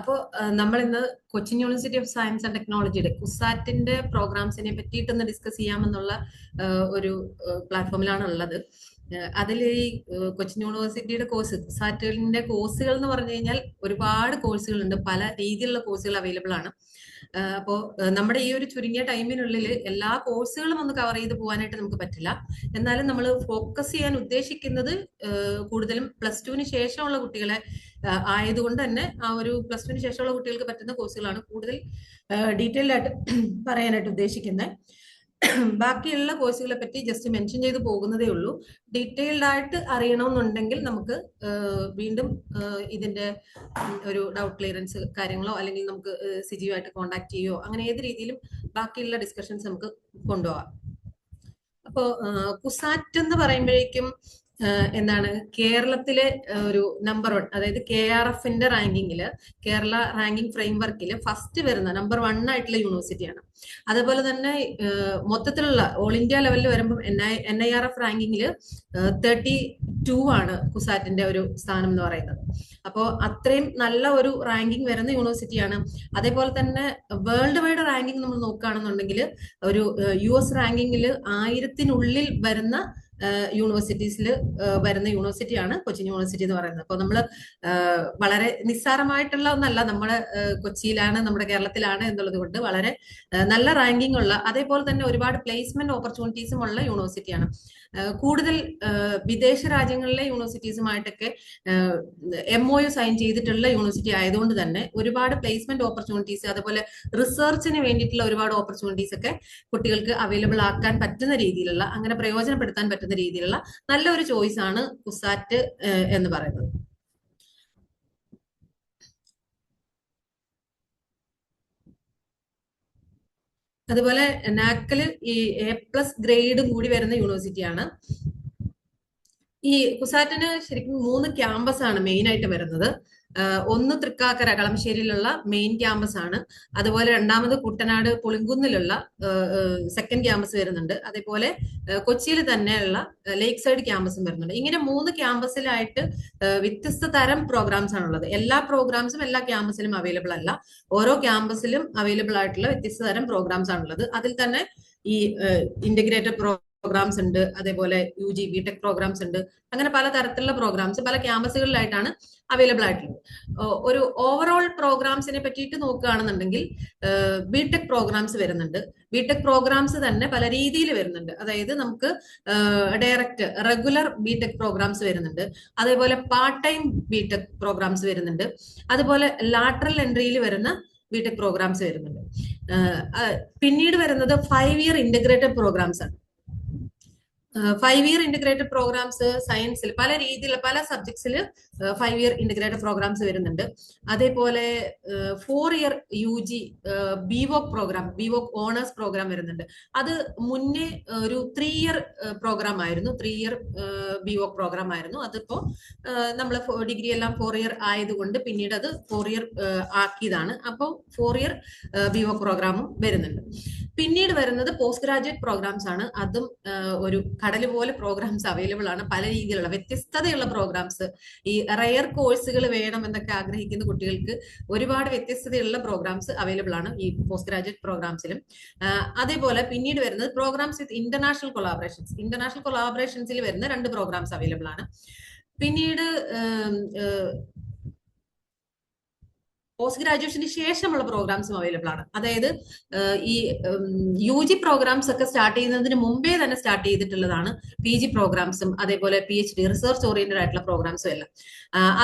അപ്പോൾ നമ്മൾ ഇന്ന് Cochin university of science and ടെക്നോളജിയുടെ കുസാറ്റിന്റെ പ്രോഗ്രാംസിനെ പറ്റിയിട്ടൊന്ന് ഡിസ്കസ് ചെയ്യാമെന്നുള്ള ഒരു പ്ലാറ്റ്ഫോമിലാണ് ഉള്ളത്. അതിൽ ഈ കൊച്ചിൻ യൂണിവേഴ്സിറ്റിയുടെ കോഴ്സ് കുസാറ്റിന്റെ കോഴ്സുകൾ എന്ന് പറഞ്ഞു കഴിഞ്ഞാൽ ഒരുപാട് കോഴ്സുകളുണ്ട്, പല രീതിയിലുള്ള കോഴ്സുകൾ അവൈലബിൾ ആണ്. അപ്പോൾ നമ്മുടെ ഈ ഒരു ചുരുങ്ങിയ ടൈമിനുള്ളിൽ എല്ലാ കോഴ്സുകളും ഒന്ന് കവർ ചെയ്ത് പോകാനായിട്ട് നമുക്ക് പറ്റില്ല. എന്നാലും നമ്മൾ ഫോക്കസ് ചെയ്യാൻ ഉദ്ദേശിക്കുന്നത് കൂടുതലും +2 ശേഷമുള്ള കുട്ടികളെ ആയതുകൊണ്ട് തന്നെ ആ ഒരു +2 ശേഷമുള്ള കുട്ടികൾക്ക് പറ്റുന്ന കോഴ്സുകളാണ് കൂടുതൽ ഡീറ്റെയിൽഡ് ആയിട്ട് പറയാനായിട്ട് ഉദ്ദേശിക്കുന്നത്. ബാക്കിയുള്ള കോഴ്സുകളെ പറ്റി ജസ്റ്റ് മെൻഷൻ ചെയ്ത് പോകുന്നതേ ഉള്ളൂ. ഡീറ്റെയിൽഡ് ആയിട്ട് അറിയണമെന്നുണ്ടെങ്കിൽ നമുക്ക് വീണ്ടും ഇതിന്റെ ഒരു ഡൗട്ട് ക്ലിയറൻസ് കാര്യങ്ങളോ അല്ലെങ്കിൽ നമുക്ക് സിജിയുമായിട്ട് കോൺടാക്ട് ചെയ്യോ അങ്ങനെ ഏത് രീതിയിലും ബാക്കിയുള്ള ഡിസ്കഷൻസ് നമുക്ക് കൊണ്ടുപോകാം. അപ്പോ കുസാറ്റ് എന്ന് പറയുമ്പോഴേക്കും എന്താണ് കേരളത്തിലെ ഒരു നമ്പർ 1, അതായത് KRFന്റെ റാങ്കിങ്ങില്, കേരള റാങ്കിങ് ഫ്രെയിംവർക്കിൽ ഫസ്റ്റ് വരുന്ന നമ്പർ 1 ആയിട്ടുള്ള യൂണിവേഴ്സിറ്റിയാണ്. അതുപോലെ തന്നെ മൊത്തത്തിലുള്ള ഓൾ ഇന്ത്യ ലെവലിൽ വരുമ്പോൾ NIRF റാങ്കിങ്ങില് 32 ആണ് കുസാറ്റിന്റെ ഒരു സ്ഥാനം എന്ന് പറയുന്നത്. അപ്പോൾ അത്രയും നല്ല ഒരു റാങ്കിങ് വരുന്ന യൂണിവേഴ്സിറ്റിയാണ്. അതേപോലെ തന്നെ വേൾഡ് വൈഡ് റാങ്കിങ് നമ്മൾ നോക്കുകയാണെന്നുണ്ടെങ്കിൽ ഒരു US റാങ്കിങ്ങിൽ 1000-നുള്ളിൽ വരുന്ന യൂണിവേഴ്സിറ്റീസിൽ വരുന്ന യൂണിവേഴ്സിറ്റിയാണ് കൊച്ചിൻ യൂണിവേഴ്സിറ്റി എന്ന് പറയുന്നത്. അപ്പോൾ നമ്മൾ വളരെ നിസ്സാരമായിട്ടുള്ള ഒന്നല്ല, നമ്മുടെ കൊച്ചിയിലാണ്, നമ്മുടെ കേരളത്തിലാണ് എന്നുള്ളത് കൊണ്ട് വളരെ നല്ല റാങ്കിങ് ഉള്ള, അതേപോലെ തന്നെ ഒരുപാട് പ്ലേസ്മെന്റ് ഓപ്പർച്യൂണിറ്റീസും ഉള്ള യൂണിവേഴ്സിറ്റിയാണ്. കൂടുതൽ വിദേശ രാജ്യങ്ങളിലെ യൂണിവേഴ്സിറ്റീസുമായിട്ടൊക്കെ MOU സൈൻ ചെയ്തിട്ടുള്ള യൂണിവേഴ്സിറ്റി ആയതുകൊണ്ട് തന്നെ ഒരുപാട് പ്ലേസ്മെന്റ് ഓപ്പർച്യൂണിറ്റീസ്, അതുപോലെ റിസർച്ചിന് വേണ്ടിയിട്ടുള്ള ഒരുപാട് ഓപ്പർച്യൂണിറ്റീസ് ഒക്കെ കുട്ടികൾക്ക് അവൈലബിൾ ആക്കാൻ പറ്റുന്ന രീതിയിലുള്ള, അങ്ങനെ പ്രയോജനപ്പെടുത്താൻ പറ്റുന്ന രീതിയിലുള്ള നല്ലൊരു ചോയ്സ് ആണ് കുസാറ്റ് എന്ന് പറയുന്നത്. അതുപോലെ നാക്കില് ഈ A+ ഗ്രേഡും കൂടി വരുന്ന യൂണിവേഴ്സിറ്റിയാണ്. ഈ കുസാറ്റിന് ശരിക്കും 3 ക്യാമ്പസ് ആണ് മെയിൻ ആയിട്ട് വരുന്നത്. ഒന്ന് തൃക്കാക്കര കളമശ്ശേരിയിലുള്ള മെയിൻ ക്യാമ്പസ് ആണ്. അതുപോലെ രണ്ടാമത് കുട്ടനാട് പുളിങ്കുന്നിലുള്ള സെക്കൻഡ് ക്യാമ്പസ് വരുന്നുണ്ട്. അതേപോലെ കൊച്ചിയിൽ തന്നെയുള്ള ലേക്ക് സൈഡ് ക്യാമ്പസും വരുന്നുണ്ട്. ഇങ്ങനെ 3 ക്യാമ്പസിലായിട്ട് വ്യത്യസ്ത തരം പ്രോഗ്രാംസ് ആണുള്ളത്. എല്ലാ പ്രോഗ്രാംസും എല്ലാ ക്യാമ്പസിലും അവൈലബിൾ അല്ല. ഓരോ ക്യാമ്പസിലും അവൈലബിൾ ആയിട്ടുള്ള വ്യത്യസ്ത തരം പ്രോഗ്രാംസ് ആണുള്ളത്. അതിൽ തന്നെ ഈ ഇന്റഗ്രേറ്റഡ് പ്രോഗ്രാംസ് ഉണ്ട്, അതേപോലെ UG BTech പ്രോഗ്രാംസ് ഉണ്ട്. അങ്ങനെ പല തരത്തിലുള്ള പ്രോഗ്രാംസ് പല ക്യാമ്പസുകളിലായിട്ടാണ് അവൈലബിൾ ആയിട്ടുള്ളത്. ഒരു ഓവറോൾ പ്രോഗ്രാംസിനെ പറ്റിയിട്ട് നോക്കുകയാണെന്നുണ്ടെങ്കിൽ BTech പ്രോഗ്രാംസ് വരുന്നുണ്ട്. BTech പ്രോഗ്രാംസ് തന്നെ പല രീതിയിൽ വരുന്നുണ്ട്. അതായത് നമുക്ക് ഡയറക്റ്റ് റെഗുലർ BTech പ്രോഗ്രാംസ് വരുന്നുണ്ട്, അതേപോലെ പാർട്ട് ടൈം BTech പ്രോഗ്രാംസ് വരുന്നുണ്ട്, അതുപോലെ ലാറ്ററൽ എൻട്രിയിൽ വരുന്ന BTech പ്രോഗ്രാംസ് വരുന്നുണ്ട്. പിന്നീട് വരുന്നത് 5 ഇയർ ഇന്റഗ്രേറ്റഡ് പ്രോഗ്രാംസ് ആണ്. 5 ഇയർ ഇന്റഗ്രേറ്റഡ് പ്രോഗ്രാംസ് സയൻസിൽ പല രീതിയിലുള്ള പല സബ്ജക്ട്സിൽ 5 ഇയർ ഇന്റഗ്രേറ്റഡ് പ്രോഗ്രാംസ് വരുന്നുണ്ട്. അതേപോലെ 4 year UG BVOC program, BVOC honours program വരുന്നുണ്ട്. അത് മുന്നേ ഒരു 3 ഇയർ പ്രോഗ്രാം ആയിരുന്നു, 3 ഇയർ BVOC പ്രോഗ്രാം ആയിരുന്നു. അതിപ്പോ നമ്മൾ ഡിഗ്രി എല്ലാം 4 ഇയർ ആയതുകൊണ്ട് പിന്നീട് അത് 4 ഇയർ ആക്കിയതാണ്. അപ്പോൾ 4 ഇയർ BVOC പ്രോഗ്രാമും വരുന്നുണ്ട്. പിന്നീട് വരുന്നത് പോസ്റ്റ് ഗ്രാജുവേറ്റ് പ്രോഗ്രാംസ് ആണ്. അതും ഒരു കടല് പോലെ പ്രോഗ്രാംസ് അവൈലബിൾ ആണ്. പല രീതിയിലുള്ള വ്യത്യസ്തതയുള്ള പ്രോഗ്രാംസ്, ഈ റയർ കോഴ്സുകൾ വേണം എന്നൊക്കെ ആഗ്രഹിക്കുന്ന കുട്ടികൾക്ക് ഒരുപാട് വ്യത്യസ്തതയുള്ള പ്രോഗ്രാംസ് അവൈലബിൾ ആണ് ഈ പോസ്റ്റ് ഗ്രാജുവേറ്റ് പ്രോഗ്രാംസിലും. അതേപോലെ പിന്നീട് വരുന്നത് പ്രോഗ്രാംസ് വിത്ത് ഇന്റർനാഷണൽ കൊളാബറേഷൻസിൽ വരുന്ന 2 പ്രോഗ്രാംസ് അവൈലബിൾ ആണ്. പിന്നീട് പോസ്റ്റ് ഗ്രാജുവേഷന് ശേഷമുള്ള പ്രോഗ്രാംസും അവൈലബിൾ ആണ്. അതായത് ഈ UG പ്രോഗ്രാംസ് ഒക്കെ സ്റ്റാർട്ട് ചെയ്യുന്നതിന് മുമ്പേ തന്നെ സ്റ്റാർട്ട് ചെയ്തിട്ടുള്ളതാണ് PG പ്രോഗ്രാംസും, അതേപോലെ PhD റിസർച്ച് ഓറിയന്റഡ് ആയിട്ടുള്ള പ്രോഗ്രാംസും എല്ലാം.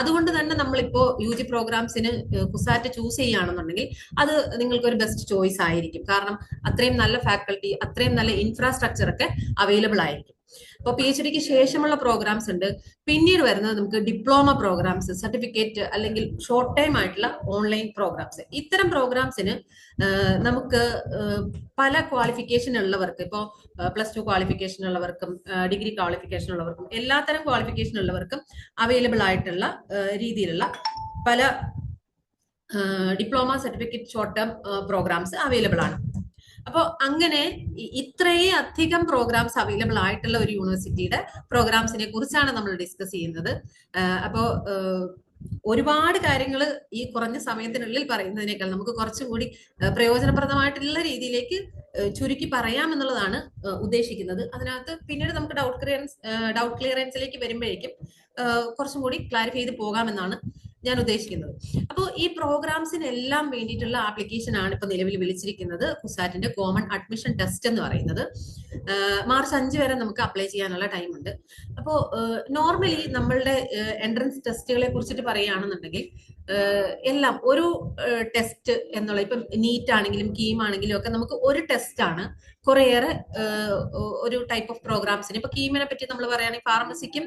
അതുകൊണ്ട് തന്നെ നമ്മളിപ്പോ UG പ്രോഗ്രാംസിന് കുസാറ്റ് ചൂസ് ചെയ്യുകയാണെന്നുണ്ടെങ്കിൽ അത് നിങ്ങൾക്ക് ഒരു ബെസ്റ്റ് ചോയ്സ് ആയിരിക്കും. കാരണം അത്രയും നല്ല ഫാക്കൽറ്റി, അത്രയും നല്ല ഇൻഫ്രാസ്ട്രക്ചർ ഒക്കെ അവൈലബിൾ ആയിരിക്കും. അപ്പോൾ PhDക്ക് ശേഷമുള്ള പ്രോഗ്രാംസ് ഉണ്ട്. പിന്നീട് വരുന്നത് നമുക്ക് ഡിപ്ലോമ പ്രോഗ്രാംസ്, സർട്ടിഫിക്കറ്റ് അല്ലെങ്കിൽ ഷോർട്ട് ടൈം ആയിട്ടുള്ള ഓൺലൈൻ പ്രോഗ്രാംസ്. ഇത്തരം പ്രോഗ്രാംസിന് നമുക്ക് പല ക്വാളിഫിക്കേഷൻ ഉള്ളവർക്ക്, ഇപ്പോൾ +2 ക്വാളിഫിക്കേഷൻ ഉള്ളവർക്കും ഡിഗ്രി ക്വാളിഫിക്കേഷൻ ഉള്ളവർക്കും എല്ലാത്തരം ക്വാളിഫിക്കേഷൻ ഉള്ളവർക്കും അവൈലബിൾ ആയിട്ടുള്ള രീതിയിലുള്ള പല diploma, certificate, short term programs available ആണ്. അപ്പോൾ അങ്ങനെ ഇത്രയും അധികം പ്രോഗ്രാംസ് അവൈലബിൾ ആയിട്ടുള്ള ഒരു യൂണിവേഴ്സിറ്റിയുടെ പ്രോഗ്രാംസിനെ കുറിച്ചാണ് നമ്മൾ ഡിസ്കസ് ചെയ്യുന്നത്. അപ്പോൾ ഒരുപാട് കാര്യങ്ങൾ ഈ കുറഞ്ഞ സമയത്തിനുള്ളിൽ പറയുന്നതിനേക്കാൾ നമുക്ക് കുറച്ചും കൂടി പ്രയോജനപ്രദമായിട്ടുള്ള രീതിയിലേക്ക് ചുരുക്കി പറയാമെന്നുള്ളതാണ് ഉദ്ദേശിക്കുന്നത്. അതിനകത്ത് പിന്നീട് നമുക്ക് ഡൗട്ട് ക്ലിയറൻസിലേക്ക് വരുമ്പോഴേക്കും കുറച്ചും കൂടി ക്ലാരിഫൈ ചെയ്ത് പോകാമെന്നാണ് ഞാൻ ഉദ്ദേശിക്കുന്നത്. അപ്പോൾ ഈ പ്രോഗ്രാംസിനെല്ലാം വേണ്ടിയിട്ടുള്ള ആപ്ലിക്കേഷൻ ആണ് ഇപ്പൊ നിലവിൽ വിളിച്ചിരിക്കുന്നത് കുസാറ്റിന്റെ കോമൺ അഡ്മിഷൻ ടെസ്റ്റ് എന്ന് പറയുന്നത്. മാർച്ച് 5 വരെ നമുക്ക് അപ്ലൈ ചെയ്യാനുള്ള ടൈം ഉണ്ട്. അപ്പോൾ നോർമലി നമ്മളുടെ എൻട്രൻസ് ടെസ്റ്റുകളെ കുറിച്ചിട്ട് പറയുകയാണെന്നുണ്ടെങ്കിൽ എല്ലാം ഒരു ടെസ്റ്റ് എന്നുള്ള ഇപ്പം നീറ്റ് ആണെങ്കിലും കീം ആണെങ്കിലും ഒക്കെ നമുക്ക് ഒരു ടെസ്റ്റ് ആണ് കുറേയേറെ ഒരു ടൈപ്പ് ഓഫ് പ്രോഗ്രാംസിന്. ഇപ്പൊ കീമിനെ പറ്റി നമ്മൾ പറയുകയാണെങ്കിൽ ഫാർമസിക്കും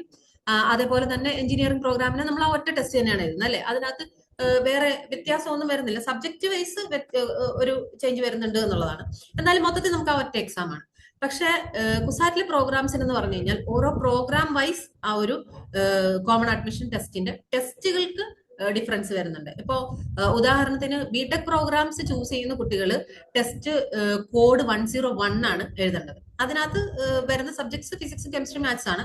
അതേപോലെ തന്നെ എഞ്ചിനീയറിംഗ് പ്രോഗ്രാമിന് നമ്മൾ ആ ഒറ്റ ടെസ്റ്റ് തന്നെയാണ് എഴുതുന്നത് അല്ലെ. അതിനകത്ത് വേറെ വ്യത്യാസമൊന്നും വരുന്നില്ല. സബ്ജക്റ്റ് വൈസ് ഒരു ചേഞ്ച് വരുന്നുണ്ട് എന്നുള്ളതാണ്. എന്നാലും മൊത്തത്തിൽ നമുക്ക് ആ ഒറ്റ എക്സാം ആണ്. പക്ഷെ കുസാറ്റിലെ പ്രോഗ്രാംസിന് എന്ന് പറഞ്ഞു കഴിഞ്ഞാൽ ഓരോ പ്രോഗ്രാം വൈസ് ആ ഒരു കോമൺ അഡ്മിഷൻ ടെസ്റ്റിന്റെ ടെസ്റ്റുകൾക്ക് ഡിഫറൻസ് വരുന്നുണ്ട്. ഇപ്പോ ഉദാഹരണത്തിന് ബിടെക് പ്രോഗ്രാംസ് ചൂസ് ചെയ്യുന്ന കുട്ടികൾ ടെസ്റ്റ് കോഡ് 101 ആണ് എഴുതേണ്ടത്. അതിനകത്ത് വരുന്ന സബ്ജക്ട്സ് ഫിസിക്സ്, കെമിസ്ട്രി, മാത്സ് ആണ്.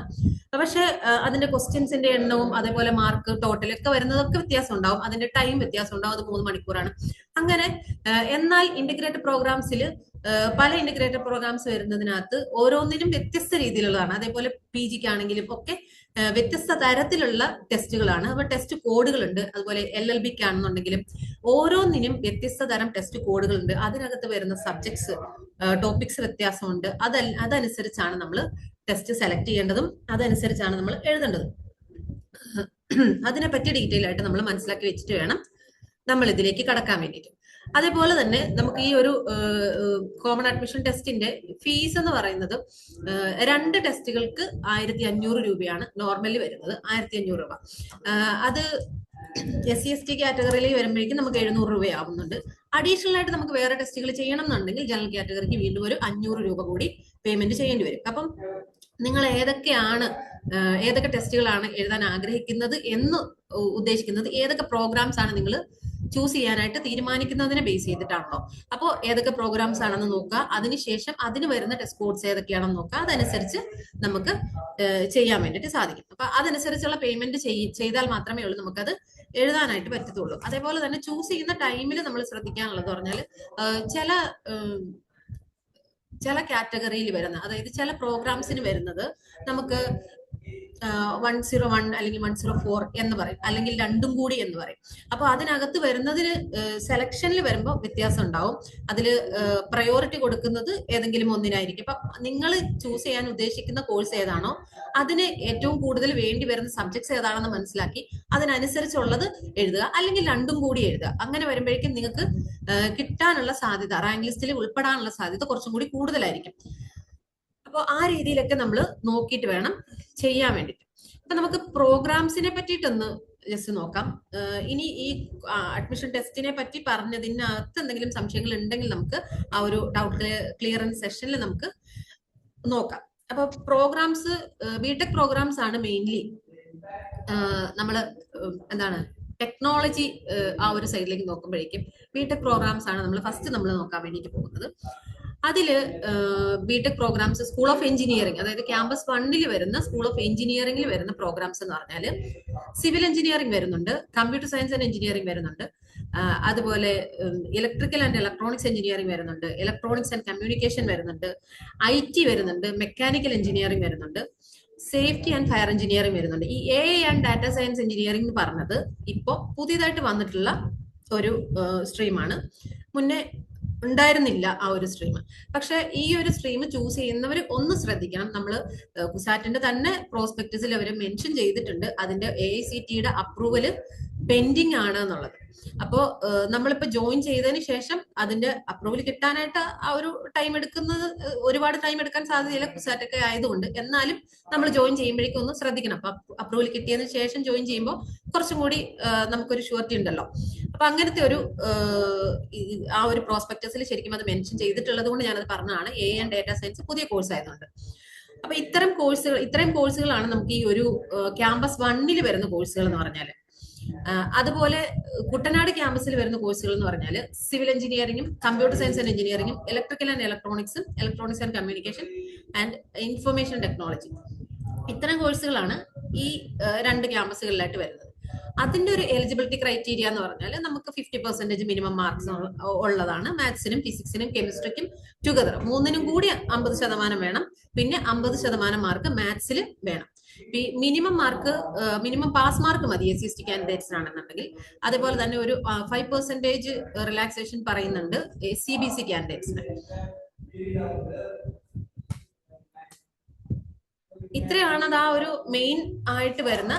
പക്ഷെ അതിന്റെ ക്വസ്റ്റ്യൻസിന്റെ എണ്ണവും അതേപോലെ മാർക്ക് ടോട്ടൽ ഒക്കെ വരുന്നതൊക്കെ വ്യത്യാസം ഉണ്ടാവും. അതിന്റെ ടൈം വ്യത്യാസം ഉണ്ടാവും. അത് 3 മണിക്കൂറാണ്. അങ്ങനെ എന്നാൽ ഇന്റഗ്രേറ്റഡ് പ്രോഗ്രാംസിൽ പല ഇന്റഗ്രേറ്റഡ് പ്രോഗ്രാംസ് വരുന്നതിനകത്ത് ഓരോന്നിനും വ്യത്യസ്ത രീതിയിലുള്ളതാണ്. അതേപോലെ പി ജിക്ക് ആണെങ്കിലും ഒക്കെ വ്യത്യസ്ത തരത്തിലുള്ള ടെസ്റ്റുകളാണ്. അപ്പൊ ടെസ്റ്റ് കോഡുകളുണ്ട്. അതുപോലെ LLBക്ക് ആണെന്നുണ്ടെങ്കിലും ഓരോന്നിനും വ്യത്യസ്ത തരം ടെസ്റ്റ് കോഡുകളുണ്ട്. അതിനകത്ത് വരുന്ന സബ്ജക്ട്സ് ടോപ്പിക്സ് വ്യത്യാസമുണ്ട്. അതനുസരിച്ചാണ് നമ്മൾ ടെസ്റ്റ് സെലക്ട് ചെയ്യേണ്ടതും അതനുസരിച്ചാണ് നമ്മൾ എഴുതേണ്ടതും. അതിനെപ്പറ്റി ഡീറ്റെയിൽ ആയിട്ട് നമ്മൾ മനസ്സിലാക്കി വെച്ചിട്ട് വേണം നമ്മൾ ഇതിലേക്ക് കടക്കാൻ വേണ്ടിയിട്ട്. അതേപോലെ തന്നെ നമുക്ക് ഈ ഒരു കോമൺ അഡ്മിഷൻ ടെസ്റ്റിന്റെ ഫീസ് എന്ന് പറയുന്നത് 2 ടെസ്റ്റുകൾക്ക് 1500 രൂപയാണ് നോർമലി വരുന്നത്. 1500 രൂപ. അത് SC/ST കാറ്റഗറിയിൽ വരുമ്പോഴേക്കും നമുക്ക് 700 രൂപയാവുന്നുണ്ട്. അഡീഷണൽ ആയിട്ട് നമുക്ക് വേറെ ടെസ്റ്റുകൾ ചെയ്യണം എന്നുണ്ടെങ്കിൽ ജനറൽ കാറ്റഗറിക്ക് വീണ്ടും ഒരു 500 രൂപ കൂടി പേയ്മെന്റ് ചെയ്യേണ്ടി വരും. അപ്പം നിങ്ങൾ ഏതൊക്കെ ടെസ്റ്റുകളാണ് എഴുതാൻ ആഗ്രഹിക്കുന്നത് എന്ന് ഉദ്ദേശിക്കുന്നത്, ഏതൊക്കെ പ്രോഗ്രാംസ് ആണ് നിങ്ങൾ ചൂസ് ചെയ്യാനായിട്ട് തീരുമാനിക്കുന്നതിനെ ബേസ് ചെയ്തിട്ടാണല്ലോ. അപ്പോൾ ഏതൊക്കെ പ്രോഗ്രാംസ് ആണെന്ന് നോക്കുക. അതിനുശേഷം അതിന് വരുന്ന ടെസ്റ്റ് കോഡ്സ് ഏതൊക്കെയാണെന്ന് നോക്കുക. അതനുസരിച്ച് നമുക്ക് ചെയ്യാൻ വേണ്ടിയിട്ട് സാധിക്കും. അപ്പൊ അതനുസരിച്ചുള്ള പേയ്മെന്റ് ചെയ്താൽ മാത്രമേ ഉള്ളൂ നമുക്കത് എഴുതാനായിട്ട് പറ്റത്തുള്ളൂ. അതേപോലെ തന്നെ ചൂസ് ചെയ്യുന്ന ടൈമിൽ നമ്മൾ ശ്രദ്ധിക്കാനുള്ളത് പറഞ്ഞാൽ ചില കാറ്റഗറിയിൽ വരുന്ന, അതായത് ചില പ്രോഗ്രാംസിന് വരുന്നത് നമുക്ക് 101 അല്ലെങ്കിൽ 104 എന്ന് പറയും, അല്ലെങ്കിൽ രണ്ടും കൂടി എന്ന് പറയും. അപ്പൊ അതിനകത്ത് വരുന്നതിന് സെലക്ഷനിൽ വരുമ്പോൾ വ്യത്യാസം ഉണ്ടാവും. അതിൽ പ്രയോറിറ്റി കൊടുക്കുന്നത് ഏതെങ്കിലും ഒന്നിനായിരിക്കും. അപ്പൊ നിങ്ങൾ ചൂസ് ചെയ്യാൻ ഉദ്ദേശിക്കുന്ന കോഴ്സ് ഏതാണോ അതിന് ഏറ്റവും കൂടുതൽ വേണ്ടി വരുന്ന സബ്ജക്ട്സ് ഏതാണെന്ന് മനസ്സിലാക്കി അതിനനുസരിച്ചുള്ളത് എഴുതുക, അല്ലെങ്കിൽ രണ്ടും കൂടി എഴുതുക. അങ്ങനെ വരുമ്പോഴേക്കും നിങ്ങൾക്ക് കിട്ടാനുള്ള സാധ്യത, റാങ്ക് ലിസ്റ്റിൽ ഉൾപ്പെടാനുള്ള സാധ്യത കുറച്ചും കൂടി കൂടുതലായിരിക്കും. അപ്പോൾ ആ രീതിയിലൊക്കെ നമ്മൾ നോക്കിയിട്ട് വേണം ചെയ്യാൻ വേണ്ടിയിട്ട്. അപ്പൊ നമുക്ക് പ്രോഗ്രാംസിനെ പറ്റിയിട്ടൊന്ന് ജസ്റ്റ് നോക്കാം. ഇനി ഈ അഡ്മിഷൻ ടെസ്റ്റിനെ പറ്റി പറഞ്ഞതിനകത്ത് എന്തെങ്കിലും സംശയങ്ങൾ ഉണ്ടെങ്കിൽ നമുക്ക് ആ ഒരു ഡൗട്ട് ക്ലിയറൻസ് സെഷനിൽ നമുക്ക് നോക്കാം. അപ്പൊ പ്രോഗ്രാംസ്, ബിടെക് പ്രോഗ്രാംസ് ആണ് മെയിൻലി നമ്മള് ടെക്നോളജി ആ ഒരു സൈഡിലേക്ക് നോക്കുമ്പോഴേക്കും ബിടെക് പ്രോഗ്രാംസ് ആണ് നമ്മൾ ഫസ്റ്റ് നോക്കാൻ വേണ്ടിയിട്ട് പോകുന്നത്. അതില് BTech programs school of engineering, അതായത് ക്യാമ്പസ് 1 വരുന്ന സ്കൂൾ ഓഫ് എഞ്ചിനീയറിംഗിൽ വരുന്ന പ്രോഗ്രാംസ് എന്ന് പറഞ്ഞാല് സിവിൽ എഞ്ചിനീയറിംഗ് വരുന്നുണ്ട്, കമ്പ്യൂട്ടർ സയൻസ് ആൻഡ് എഞ്ചിനീയറിംഗ് വരുന്നുണ്ട്, അതുപോലെ ഇലക്ട്രിക്കൽ ആൻഡ് ഇലക്ട്രോണിക്സ് എഞ്ചിനീയറിംഗ് വരുന്നുണ്ട്, ഇലക്ട്രോണിക്സ് ആൻഡ് കമ്മ്യൂണിക്കേഷൻ വരുന്നുണ്ട്, IT വരുന്നുണ്ട്, മെക്കാനിക്കൽ എഞ്ചിനീയറിംഗ് വരുന്നുണ്ട്, സേഫ്റ്റി ആൻഡ് ഫയർ എഞ്ചിനീയറിംഗ് വരുന്നുണ്ട്. ഈ AI and data science engineering എന്ന് പറഞ്ഞത് ഇപ്പോൾ പുതിയതായിട്ട് വന്നിട്ടുള്ള ഒരു സ്ട്രീമാണ്. മുന്നേ ഉണ്ടായിരുന്നില്ല ആ ഒരു സ്ട്രീം. പക്ഷെ ഈ ഒരു സ്ട്രീം ചൂസ് ചെയ്യുന്നവർ ഒന്ന് ശ്രദ്ധിക്കണം. നമ്മൾ കുസാറ്റിന്റെ തന്നെ പ്രോസ്പെക്ടസിൽ അവർ മെൻഷൻ ചെയ്തിട്ടുണ്ട് അതിന്റെ AICTEയുടെ അപ്രൂവല് പെൻഡിങ് ആണ് എന്നുള്ളത്. അപ്പോ നമ്മളിപ്പോ ജോയിൻ ചെയ്തതിന് ശേഷം അതിന്റെ അപ്രൂവൽ കിട്ടാനായിട്ട് ആ ഒരു ടൈം എടുക്കുന്നത്, ഒരുപാട് ടൈം എടുക്കാൻ സാധ്യതയില്ല കുസാറ്റൊക്കെ ആയതുകൊണ്ട്. എന്നാലും നമ്മൾ ജോയിൻ ചെയ്യുമ്പോഴേക്കും ഒന്ന് ശ്രദ്ധിക്കണം. അപ്പൊ അപ്രൂവൽ കിട്ടിയതിന് ശേഷം ജോയിൻ ചെയ്യുമ്പോൾ കുറച്ചും കൂടി നമുക്കൊരു ഷുവർട്ടി ഉണ്ടല്ലോ. അപ്പൊ അങ്ങനത്തെ ഒരു ആ ഒരു പ്രോസ്പെക്ടസിൽ ശരിക്കും അത് മെൻഷൻ ചെയ്തിട്ടുള്ളത് കൊണ്ട് ഞാനത് പറഞ്ഞതാണ്. AI ആൻഡ് ഡാറ്റ സയൻസ് പുതിയ കോഴ്സ് ആയതുകൊണ്ട്. അപ്പൊ ഇത്രയും കോഴ്സുകളാണ് നമുക്ക് ഈ ഒരു ക്യാമ്പസ് 1 വരുന്ന കോഴ്സുകൾ എന്ന് പറഞ്ഞാൽ. അതുപോലെ കുട്ടനാട് ക്യാമ്പസിൽ വരുന്ന കോഴ്സുകൾ എന്ന് പറഞ്ഞാൽ സിവിൽ എഞ്ചിനീയറിംഗും കമ്പ്യൂട്ടർ സയൻസ് ആൻഡ് എഞ്ചിനീയറിംഗും ഇലക്ട്രിക്കൽ ആൻഡ് ഇലക്ട്രോണിക്സും electronics and communication and information technology. ഇത്തരം കോഴ്സുകളാണ് ഈ 2 ക്യാമ്പസുകളിലായിട്ട് വരുന്നത്. അതിന്റെ ഒരു എലിജിബിലിറ്റി ക്രൈറ്റീരിയ എന്ന് പറഞ്ഞാൽ നമുക്ക് 50% മിനിമം മാർക്സ് ഉള്ളതാണ്. മാത്സിനും ഫിസിക്സിനും കെമിസ്ട്രിക്കും ടുഗദർ മൂന്നിനും കൂടി 50% വേണം. പിന്നെ 50% മാർക്ക് മാത്സിൽ വേണം. Minimum mark, minimum pass mark മതി SC/ST കാൻഡിഡേറ്റ്സിനാണെന്നുണ്ടെങ്കിൽ. അതേപോലെ തന്നെ ഒരു 5% റിലാക്സേഷൻ പറയുന്നുണ്ട് CBC കാൻഡിഡേറ്റ്സിന്. ഇത്രയാണ് അത് ആ ഒരു മെയിൻ ആയിട്ട് വരുന്ന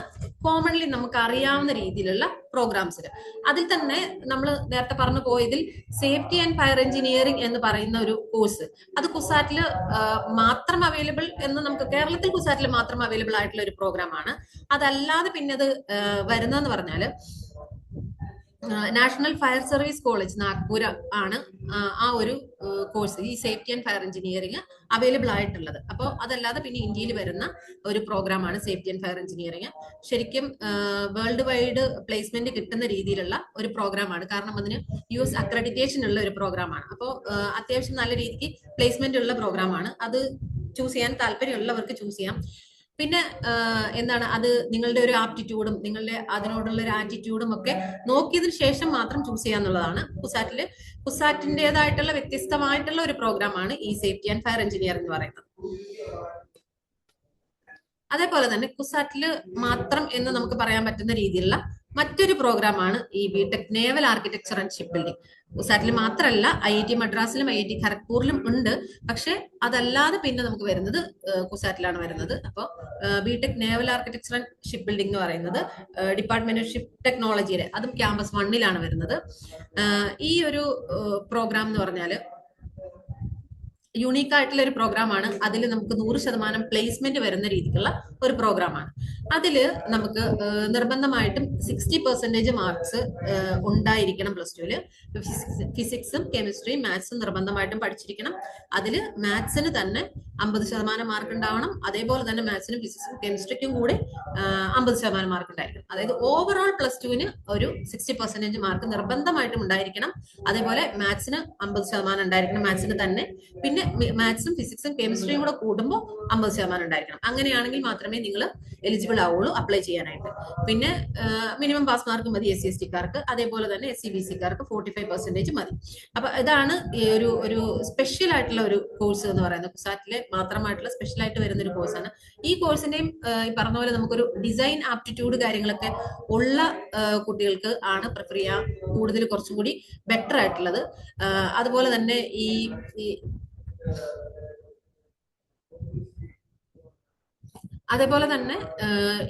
കോമൺലി നമുക്ക് അറിയാവുന്ന രീതിയിലുള്ള പ്രോഗ്രാംസിൽ. അതിൽ തന്നെ നമ്മൾ നേരത്തെ പറഞ്ഞു പോയതിൽ സേഫ്റ്റി ആൻഡ് ഫയർ എഞ്ചിനീയറിംഗ് എന്ന് പറയുന്ന ഒരു കോഴ്സ്, അത് കുസാറ്റിൽ മാത്രം അവൈലബിൾ എന്ന് നമുക്ക് കേരളത്തിൽ കുസാറ്റിൽ മാത്രം അവൈലബിൾ ആയിട്ടുള്ള ഒരു പ്രോഗ്രാമാണ്. അതല്ലാതെ പിന്നെ അത് വരുന്നതെന്ന് പറഞ്ഞാൽ national fire service college Nagpur ആണ് ആ ഒരു കോഴ്സ്, ഈ safety and fire engineering available ആയിട്ടുള്ളത്. അപ്പോൾ അതല്ലാതെ പിന്നെ ഇന്ത്യയിൽ വരുന്ന ഒരു പ്രോഗ്രാമാണ് സേഫ്റ്റി ആൻഡ് ഫയർ എഞ്ചിനീയറിംഗ്. ശരിക്കും വേൾഡ് വൈഡ് പ്ലേസ്മെന്റ് കിട്ടുന്ന രീതിയിലുള്ള ഒരു പ്രോഗ്രാമാണ്. കാരണം അതിന് US അക്രഡിറ്റേഷൻ ഉള്ള ഒരു പ്രോഗ്രാമാണ്. അപ്പോൾ അത്യാവശ്യം നല്ല രീതിക്ക് പ്ലേസ്മെന്റ് ഉള്ള പ്രോഗ്രാമാണ്. അത് ചൂസ് ചെയ്യാൻ താല്പര്യമുള്ളവർക്ക് ചൂസ് ചെയ്യാം. പിന്നെ എന്താണ്, അത് നിങ്ങളുടെ ഒരു ആപ്റ്റിറ്റ്യൂഡും നിങ്ങളുടെ അതിനോടുള്ള ഒരു ആറ്റിറ്റ്യൂഡും ഒക്കെ നോക്കിയതിനു ശേഷം മാത്രം ചൂസ് ചെയ്യാന്നുള്ളതാണ്. കുസാറ്റിൻ്റെതായിട്ടുള്ള വ്യത്യസ്തമായിട്ടുള്ള ഒരു പ്രോഗ്രാമാണ് ഈ സേഫ്റ്റി ആൻഡ് ഫയർ എഞ്ചിനീയറിംഗ് എന്ന് പറയുന്നത്. അതേപോലെ തന്നെ കുസാറ്റിൽ മാത്രം എന്ന് നമുക്ക് പറയാൻ പറ്റുന്ന രീതിയിലുള്ള മറ്റൊരു പ്രോഗ്രാമാണ് ഈ B Tech naval architecture and ship building. കുസാറ്റിൽ മാത്രമല്ല, IIT മദ്രാസിലും IIT ഖരഗ്പൂരിലും ഉണ്ട്. പക്ഷെ അതല്ലാതെ പിന്നെ നമുക്ക് വരുന്നത് കുസാറ്റിലാണ് വരുന്നത്. അപ്പോൾ BTech naval architecture and ship building എന്ന് പറയുന്നത് ഡിപ്പാർട്ട്മെന്റ് ഓഫ് ഷിപ്പ് ടെക്നോളജിയുടെ, അതും ക്യാമ്പസ് 1 വരുന്നത്. ഈ ഒരു പ്രോഗ്രാം എന്ന് പറഞ്ഞാൽ യുണീക്ക് ആയിട്ടുള്ള ഒരു പ്രോഗ്രാമാണ്. അതിൽ നമുക്ക് 100% പ്ലേസ്മെന്റ് വരുന്ന രീതിക്കുള്ള ഒരു പ്രോഗ്രാമാണ്. അതില് നമുക്ക് നിർബന്ധമായിട്ടും 60% മാർക്സ് ഉണ്ടായിരിക്കണം. +2 ഫിസിക്സും കെമിസ്ട്രിയും മാത്സും നിർബന്ധമായിട്ടും പഠിച്ചിരിക്കണം. അതില് മാത്സിന് തന്നെ 50% മാർക്ക് ഉണ്ടാവണം. അതേപോലെ തന്നെ മാത്സിനും ഫിസിക്സും കെമിസ്ട്രിക്കും കൂടി 50% മാർക്ക് ഉണ്ടായിരിക്കണം. അതായത് ഓവറോൾ +2 ഒരു 60% മാർക്ക് നിർബന്ധമായിട്ടും ഉണ്ടായിരിക്കണം. അതേപോലെ മാത്സിന് 50% ഉണ്ടായിരിക്കണം, മാത്സിന് തന്നെ. പിന്നെ മാത്സും ഫിസിക്സും കെമിസ്ട്രിയും കൂടെ കൂടുമ്പോൾ 50% ഉണ്ടായിരിക്കണം. അങ്ങനെയാണെങ്കിൽ മാത്രമേ നിങ്ങൾ എലിജിബിൾ ആവുള്ളൂ അപ്ലൈ ചെയ്യാനായിട്ട്. പിന്നെ മിനിമം പാസ് മാർക്ക് മതി SC/ST-കാർക്ക്. അതേപോലെ തന്നെ SC/BC-കാർക്ക് 45% മതി. അപ്പൊ ഇതാണ് ഈ ഒരു സ്പെഷ്യൽ ആയിട്ടുള്ള ഒരു കോഴ്സ് എന്ന് പറയുന്നത്. കുസാറ്റിലെ മാത്രമായിട്ടുള്ള സ്പെഷ്യൽ ആയിട്ട് വരുന്ന ഒരു കോഴ്സാണ്. ഈ കോഴ്സിന്റെയും ഈ പറഞ്ഞ പോലെ നമുക്കൊരു ഡിസൈൻ ആപ്റ്റിറ്റ്യൂഡ് കാര്യങ്ങളൊക്കെ ഉള്ള കുട്ടികൾക്ക് ആണ് പ്രിഫർ ചെയ്യാൻ കൂടുതൽ കുറച്ചും കൂടി ബെറ്റർ ആയിട്ടുള്ളത്. അതുപോലെ തന്നെ ഈ അതേപോലെ തന്നെ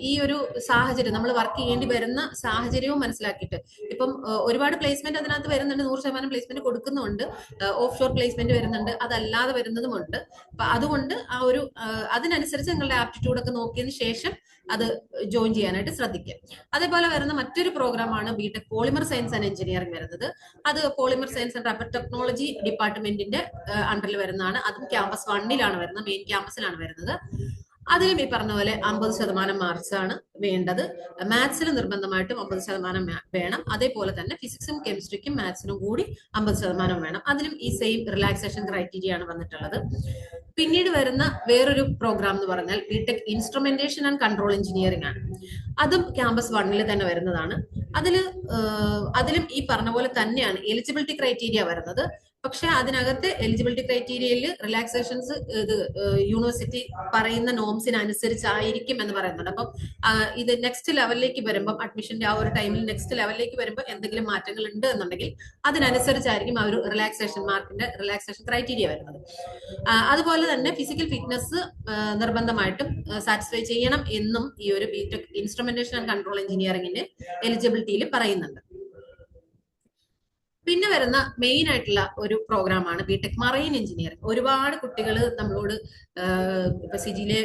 ഈ ഒരു സാഹചര്യം, നമ്മൾ വർക്ക് ചെയ്യേണ്ടി വരുന്ന സാഹചര്യവും മനസ്സിലാക്കിയിട്ട്, ഇപ്പം ഒരുപാട് പ്ലേസ്മെന്റ് അതിനകത്ത് വരുന്നുണ്ട്, 100% പ്ലേസ്മെന്റ് കൊടുക്കുന്നുണ്ട്, ഓഫ് ഷോർ പ്ലേസ്മെന്റ് വരുന്നുണ്ട്, അതല്ലാതെ വരുന്നതുമുണ്ട്. അപ്പൊ അതുകൊണ്ട് ആ ഒരു അതിനനുസരിച്ച് നിങ്ങളുടെ ആപ്റ്റിറ്റ്യൂഡ് ഒക്കെ നോക്കിയതിന് ശേഷം അത് ജോയിൻ ചെയ്യാനായിട്ട് ശ്രദ്ധിക്കുക. അതേപോലെ വരുന്ന മറ്റൊരു പ്രോഗ്രാമാണ് BTech polymer science and engineering വരുന്നത്. അത് polymer science and rubber technology ഡിപ്പാർട്ട്മെന്റിന്റെ അണ്ടറിൽ വരുന്നതാണ്. അതും ക്യാമ്പസ് 1 വരുന്നത്, മെയിൻ ക്യാമ്പസിലാണ് വരുന്നത്. അതിലും ഈ പറഞ്ഞ പോലെ 50% മാർക്സ് ആണ് വേണ്ടത്. മാത്സിൽ നിർബന്ധമായിട്ടും 50% വേണം. അതേപോലെ തന്നെ ഫിസിക്സും കെമിസ്ട്രിക്കും മാത്സിനും കൂടി 50% വേണം. അതിലും ഈ സെയിം റിലാക്സേഷൻ ക്രൈറ്റീരിയ ആണ് വന്നിട്ടുള്ളത്. പിന്നീട് വരുന്ന വേറൊരു പ്രോഗ്രാം എന്ന് പറഞ്ഞാൽ BTech instrumentation and control engineering ആണ്. അതും ക്യാമ്പസ് 1 തന്നെ വരുന്നതാണ്. അതിലും ഈ പറഞ്ഞ പോലെ തന്നെയാണ് എലിജിബിലിറ്റി ക്രൈറ്റീരിയ വരുന്നത്. പക്ഷെ അതിനകത്ത് എലിജിബിലിറ്റി ക്രൈറ്റീരിയയിൽ റിലാക്സേഷൻസ് ഇത് യൂണിവേഴ്സിറ്റി പറയുന്ന നോംസിനനുസരിച്ചായിരിക്കും എന്ന് പറയുന്നുണ്ട്. അപ്പം ഇത് നെക്സ്റ്റ് ലെവലിലേക്ക് വരുമ്പോൾ, അഡ്മിഷന്റെ ആ ഒരു ടൈമിൽ നെക്സ്റ്റ് ലെവലിലേക്ക് വരുമ്പോൾ എന്തെങ്കിലും മാറ്റങ്ങൾ ഉണ്ട് എന്നുണ്ടെങ്കിൽ അതിനനുസരിച്ചായിരിക്കും ആ ഒരു റിലാക്സേഷൻ മാർക്കിന്റെ റിലാക്സേഷൻ ക്രൈറ്റീരിയ വരുന്നത്. അതുപോലെ തന്നെ ഫിസിക്കൽ ഫിറ്റ്നസ് നിർബന്ധമായിട്ടും സാറ്റിസ്ഫൈ ചെയ്യണം എന്നും ഈ ഒരു ബിടെക് ഇൻസ്ട്രുമെന്റേഷൻ ആൻഡ് കൺട്രോൾ എഞ്ചിനീയറിംഗിന്റെ എലിജിബിലിറ്റിയിൽ പറയുന്നുണ്ട്. പിന്നെ വരുന്ന മെയിൻ ആയിട്ടുള്ള ഒരു പ്രോഗ്രാമാണ് ബിടെക് മറൈൻ എഞ്ചിനീയറിംഗ്. ഒരുപാട് കുട്ടികൾ നമ്മളോട് ഇപ്പൊ സിജിയിലെ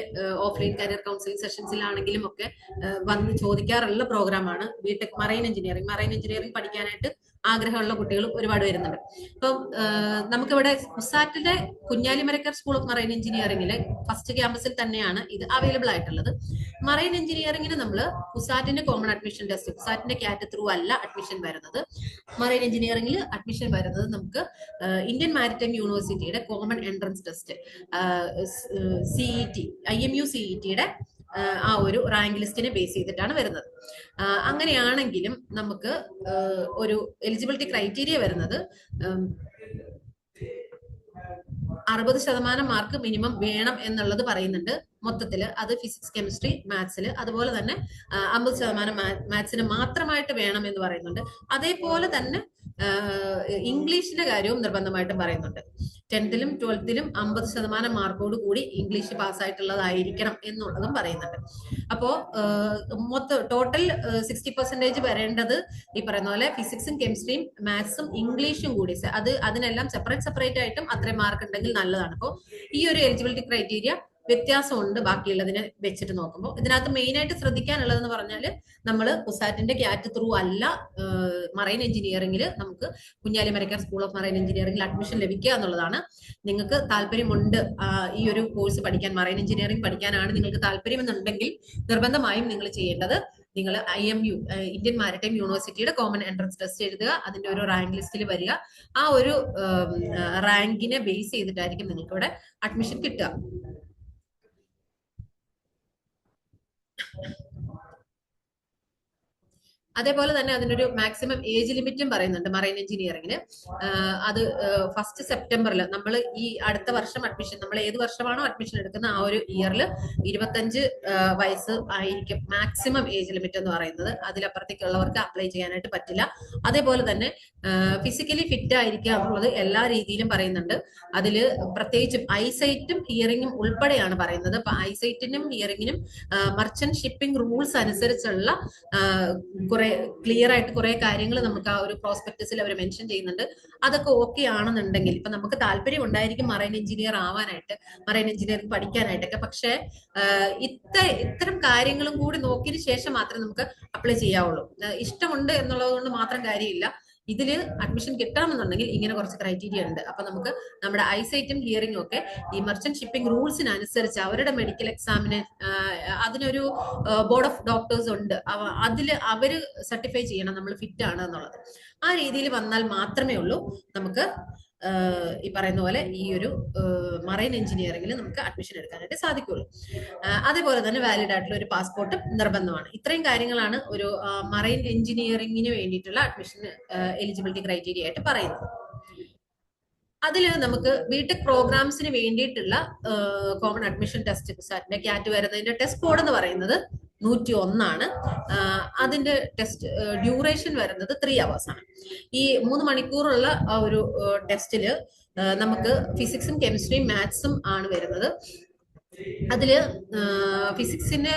ഓഫ്ലൈൻ കരിയർ കൗൺസിലിംഗ് സെഷൻസിലാണെങ്കിലും ഒക്കെ വന്ന് ചോദിക്കാറുള്ള പ്രോഗ്രാമാണ് BTech marine engineering. Marine engineering പഠിക്കാനായിട്ട് ആഗ്രഹമുള്ള കുട്ടികളും ഒരുപാട് വരുന്നുണ്ട്. അപ്പം നമുക്കിവിടെ കുസാറ്റിലെ കുഞ്ഞാലിമരക്കർ സ്കൂൾ ഓഫ് മറൈൻ എഞ്ചിനീയറിംഗിലെ ഫസ്റ്റ് ക്യാമ്പസിൽ തന്നെയാണ് ഇത് അവൈലബിൾ ആയിട്ടുള്ളത്. മറൈൻ എഞ്ചിനീയറിംഗിന് നമ്മൾ കുസാറ്റിന്റെ കോമൺ അഡ്മിഷൻ ടെസ്റ്റ്, കുസാറ്റിന്റെ കാറ്റ് ത്രൂ അല്ല അഡ്മിഷൻ വരുന്നത്. മറൈൻ എഞ്ചിനീയറിംഗിൽ അഡ്മിഷൻ വരുന്നത് നമുക്ക് ഇന്ത്യൻ മാരിടൈം യൂണിവേഴ്സിറ്റിയുടെ common entrance test, CET, IMU CET-യുടെ ആ ഒരു റാങ്ക് ലിസ്റ്റിനെ ബേസ് ചെയ്തിട്ടാണ് വരുന്നത്. അങ്ങനെയാണെങ്കിലും നമുക്ക് ഒരു എലിജിബിലിറ്റി ക്രൈറ്റീരിയ വരുന്നത് 60% മാർക്ക് മിനിമം വേണം എന്നുള്ളത് പറയുന്നുണ്ട്. മൊത്തത്തില് അത് ഫിസിക്സ്, കെമിസ്ട്രി, മാത്സിൽ. അതുപോലെ തന്നെ 50% മാത്സിന് മാത്രമായിട്ട് വേണം എന്ന് പറയുന്നുണ്ട്. അതേപോലെ തന്നെ ഇംഗ്ലീഷിന്റെ കാര്യവും നിർബന്ധമായിട്ടും പറയുന്നുണ്ട്. 10th-ലും 12th-ലും 50% മാർക്കോട് കൂടി ഇംഗ്ലീഷ് പാസ്സായിട്ടുള്ളതായിരിക്കണം എന്നുള്ളതും പറയുന്നുണ്ട്. അപ്പോ ടോട്ടൽ 60% വരേണ്ടത് ഈ പറയുന്ന പോലെ ഫിസിക്സും, കെമിസ്ട്രിയും, മാത്സും, ഇംഗ്ലീഷും കൂടി. അതിനെല്ലാം സെപ്പറേറ്റ് ആയിട്ടും അത്രയും മാർക്ക് ഉണ്ടെങ്കിൽ നല്ലതാണ്. അപ്പോൾ ഈ ഒരു എലിജിബിലിറ്റി ക്രൈറ്റീരിയ വ്യത്യാസമുണ്ട് ബാക്കിയുള്ളതിനെ വെച്ചിട്ട് നോക്കുമ്പോൾ. ഇതിനകത്ത് മെയിൻ ആയിട്ട് ശ്രദ്ധിക്കാനുള്ളതെന്ന് പറഞ്ഞാൽ നമ്മൾ കുസാറ്റിന്റെ ക്യാറ്റ് ത്രൂ അല്ല മറൈൻ എഞ്ചിനീയറിംഗിൽ നമുക്ക് കുഞ്ഞാലിമരക്കാർ സ്കൂൾ ഓഫ് മറൈൻ എഞ്ചിനീയറിംഗിൽ അഡ്മിഷൻ ലഭിക്കുക എന്നുള്ളതാണ്. നിങ്ങൾക്ക് താല്പര്യമുണ്ട് ഈ ഒരു കോഴ്സ് പഠിക്കാൻ, മറൈൻ എഞ്ചിനീയറിംഗ് പഠിക്കാനാണ് നിങ്ങൾക്ക് താല്പര്യം എന്നുണ്ടെങ്കിൽ നിർബന്ധമായും നിങ്ങൾ ചെയ്യേണ്ടത്, നിങ്ങൾ IMU ഇന്ത്യൻ മാരിടൈം യൂണിവേഴ്സിറ്റിയുടെ കോമൺ എൻട്രൻസ് ടെസ്റ്റ് എഴുതുക. അതിന്റെ ഒരു റാങ്ക് ലിസ്റ്റിൽ വരിക. ആ ഒരു റാങ്കിനെ ബേസ് ചെയ്തിട്ടായിരിക്കും നിങ്ങൾക്ക് ഇവിടെ അഡ്മിഷൻ കിട്ടുക. അതേപോലെ തന്നെ അതിനൊരു മാക്സിമം ഏജ് ലിമിറ്റും പറയുന്നുണ്ട് മറൈൻ എഞ്ചിനീയറിംഗിന്. അത് 1 സെപ്റ്റംബറിൽ നമ്മൾ ഈ അടുത്ത വർഷം അഡ്മിഷൻ, നമ്മൾ ഏത് വർഷമാണോ അഡ്മിഷൻ എടുക്കുന്ന ആ ഒരു ഇയറിൽ 25 വയസ്സ് ആയിരിക്കും മാക്സിമം ഏജ് ലിമിറ്റ് എന്ന് പറയുന്നത്. അതിലപ്പുറത്തേക്കുള്ളവർക്ക് അപ്ലൈ ചെയ്യാനായിട്ട് പറ്റില്ല. അതേപോലെ തന്നെ ഫിസിക്കലി ഫിറ്റ് ആയിരിക്കുക എന്നുള്ളത് എല്ലാ രീതിയിലും പറയുന്നുണ്ട്. അതിൽ പ്രത്യേകിച്ചും ഐസൈറ്റും ഹിയറിംഗും ഉൾപ്പെടെയാണ് പറയുന്നത്. അപ്പൊ ഐസൈറ്റിനും ഹിയറിംഗിനും മർച്ചന്റ് ഷിപ്പിംഗ് റൂൾസ് അനുസരിച്ചുള്ള കുറെ ക്ലിയർ ആയിട്ട് കുറെ കാര്യങ്ങൾ നമുക്ക് ആ ഒരു പ്രോസ്പെക്ടസിൽ അവർ മെൻഷൻ ചെയ്യുന്നുണ്ട്. അതൊക്കെ ഓക്കെ ആണെന്നുണ്ടെങ്കിൽ ഇപ്പൊ നമുക്ക് താല്പര്യം ഉണ്ടായിരിക്കും മറൈൻ എഞ്ചിനീയർ ആവാനായിട്ട്, മറൈൻ എഞ്ചിനീയറിംഗ് പഠിക്കാനായിട്ടൊക്കെ. പക്ഷേ ഇത്തരം കാര്യങ്ങളും കൂടി നോക്കിയതിനു ശേഷം മാത്രമേ നമുക്ക് അപ്ലൈ ചെയ്യാവുള്ളൂ. ഇഷ്ടമുണ്ട് എന്നുള്ളത് കൊണ്ട് മാത്രം കാര്യമില്ല. ഇതിൽ അഡ്മിഷൻ കിട്ടണമെന്നുണ്ടെങ്കിൽ ഇങ്ങനെ കുറച്ച് ക്രൈറ്റീരിയ ഉണ്ട്. അപ്പൊ നമുക്ക് നമ്മുടെ ഐസൈറ്റും ഹിയറിംഗും ഒക്കെ ഈ മർച്ചന്റ് ഷിപ്പിംഗ് റൂൾസിനനുസരിച്ച് അവരുടെ മെഡിക്കൽ എക്സാമിന് അതിനൊരു ബോർഡ് ഓഫ് ഡോക്ടേഴ്സ് ഉണ്ട്. അവര് സർട്ടിഫൈ ചെയ്യണം നമ്മൾ ഫിറ്റ് ആണ് എന്നുള്ളത്. ആ രീതിയിൽ വന്നാൽ മാത്രമേ ഉള്ളൂ നമുക്ക് ഈ പറയുന്ന പോലെ ഈ ഒരു മറൈൻ എഞ്ചിനീയറിംഗിൽ നമുക്ക് അഡ്മിഷൻ എടുക്കാനായിട്ട് സാധിക്കുള്ളൂ. അതേപോലെ തന്നെ വാലിഡ് ആയിട്ടുള്ള ഒരു പാസ്പോർട്ടും നിർബന്ധമാണ്. ഇത്രയും കാര്യങ്ങളാണ് ഒരു മറൈൻ എഞ്ചിനീയറിംഗിന് വേണ്ടിയിട്ടുള്ള അഡ്മിഷൻ എലിജിബിലിറ്റി ക്രൈറ്റീരിയ ആയിട്ട് പറയുന്നത്. അതിൽ നമുക്ക് ബിടെക് പ്രോഗ്രാംസിന് വേണ്ടിയിട്ടുള്ള കോമൺ അഡ്മിഷൻ ടെസ്റ്റ് കുസാറ്റിന്റെ ക്യാറ്റ് വരുന്നതിന്റെ ടെസ്റ്റ് കോഡ് എന്ന് പറയുന്നത് 101 അതിന്റെ ടെസ്റ്റ് ഡ്യൂറേഷൻ വരുന്നത് 3 hours ആണ്. ഈ 3 മണിക്കൂറുള്ള ആ ഒരു ടെസ്റ്റില് നമുക്ക് ഫിസിക്സും കെമിസ്ട്രിയും മാത്സും ആണ് വരുന്നത്. അതില് ഫിസിക്സിന്റെ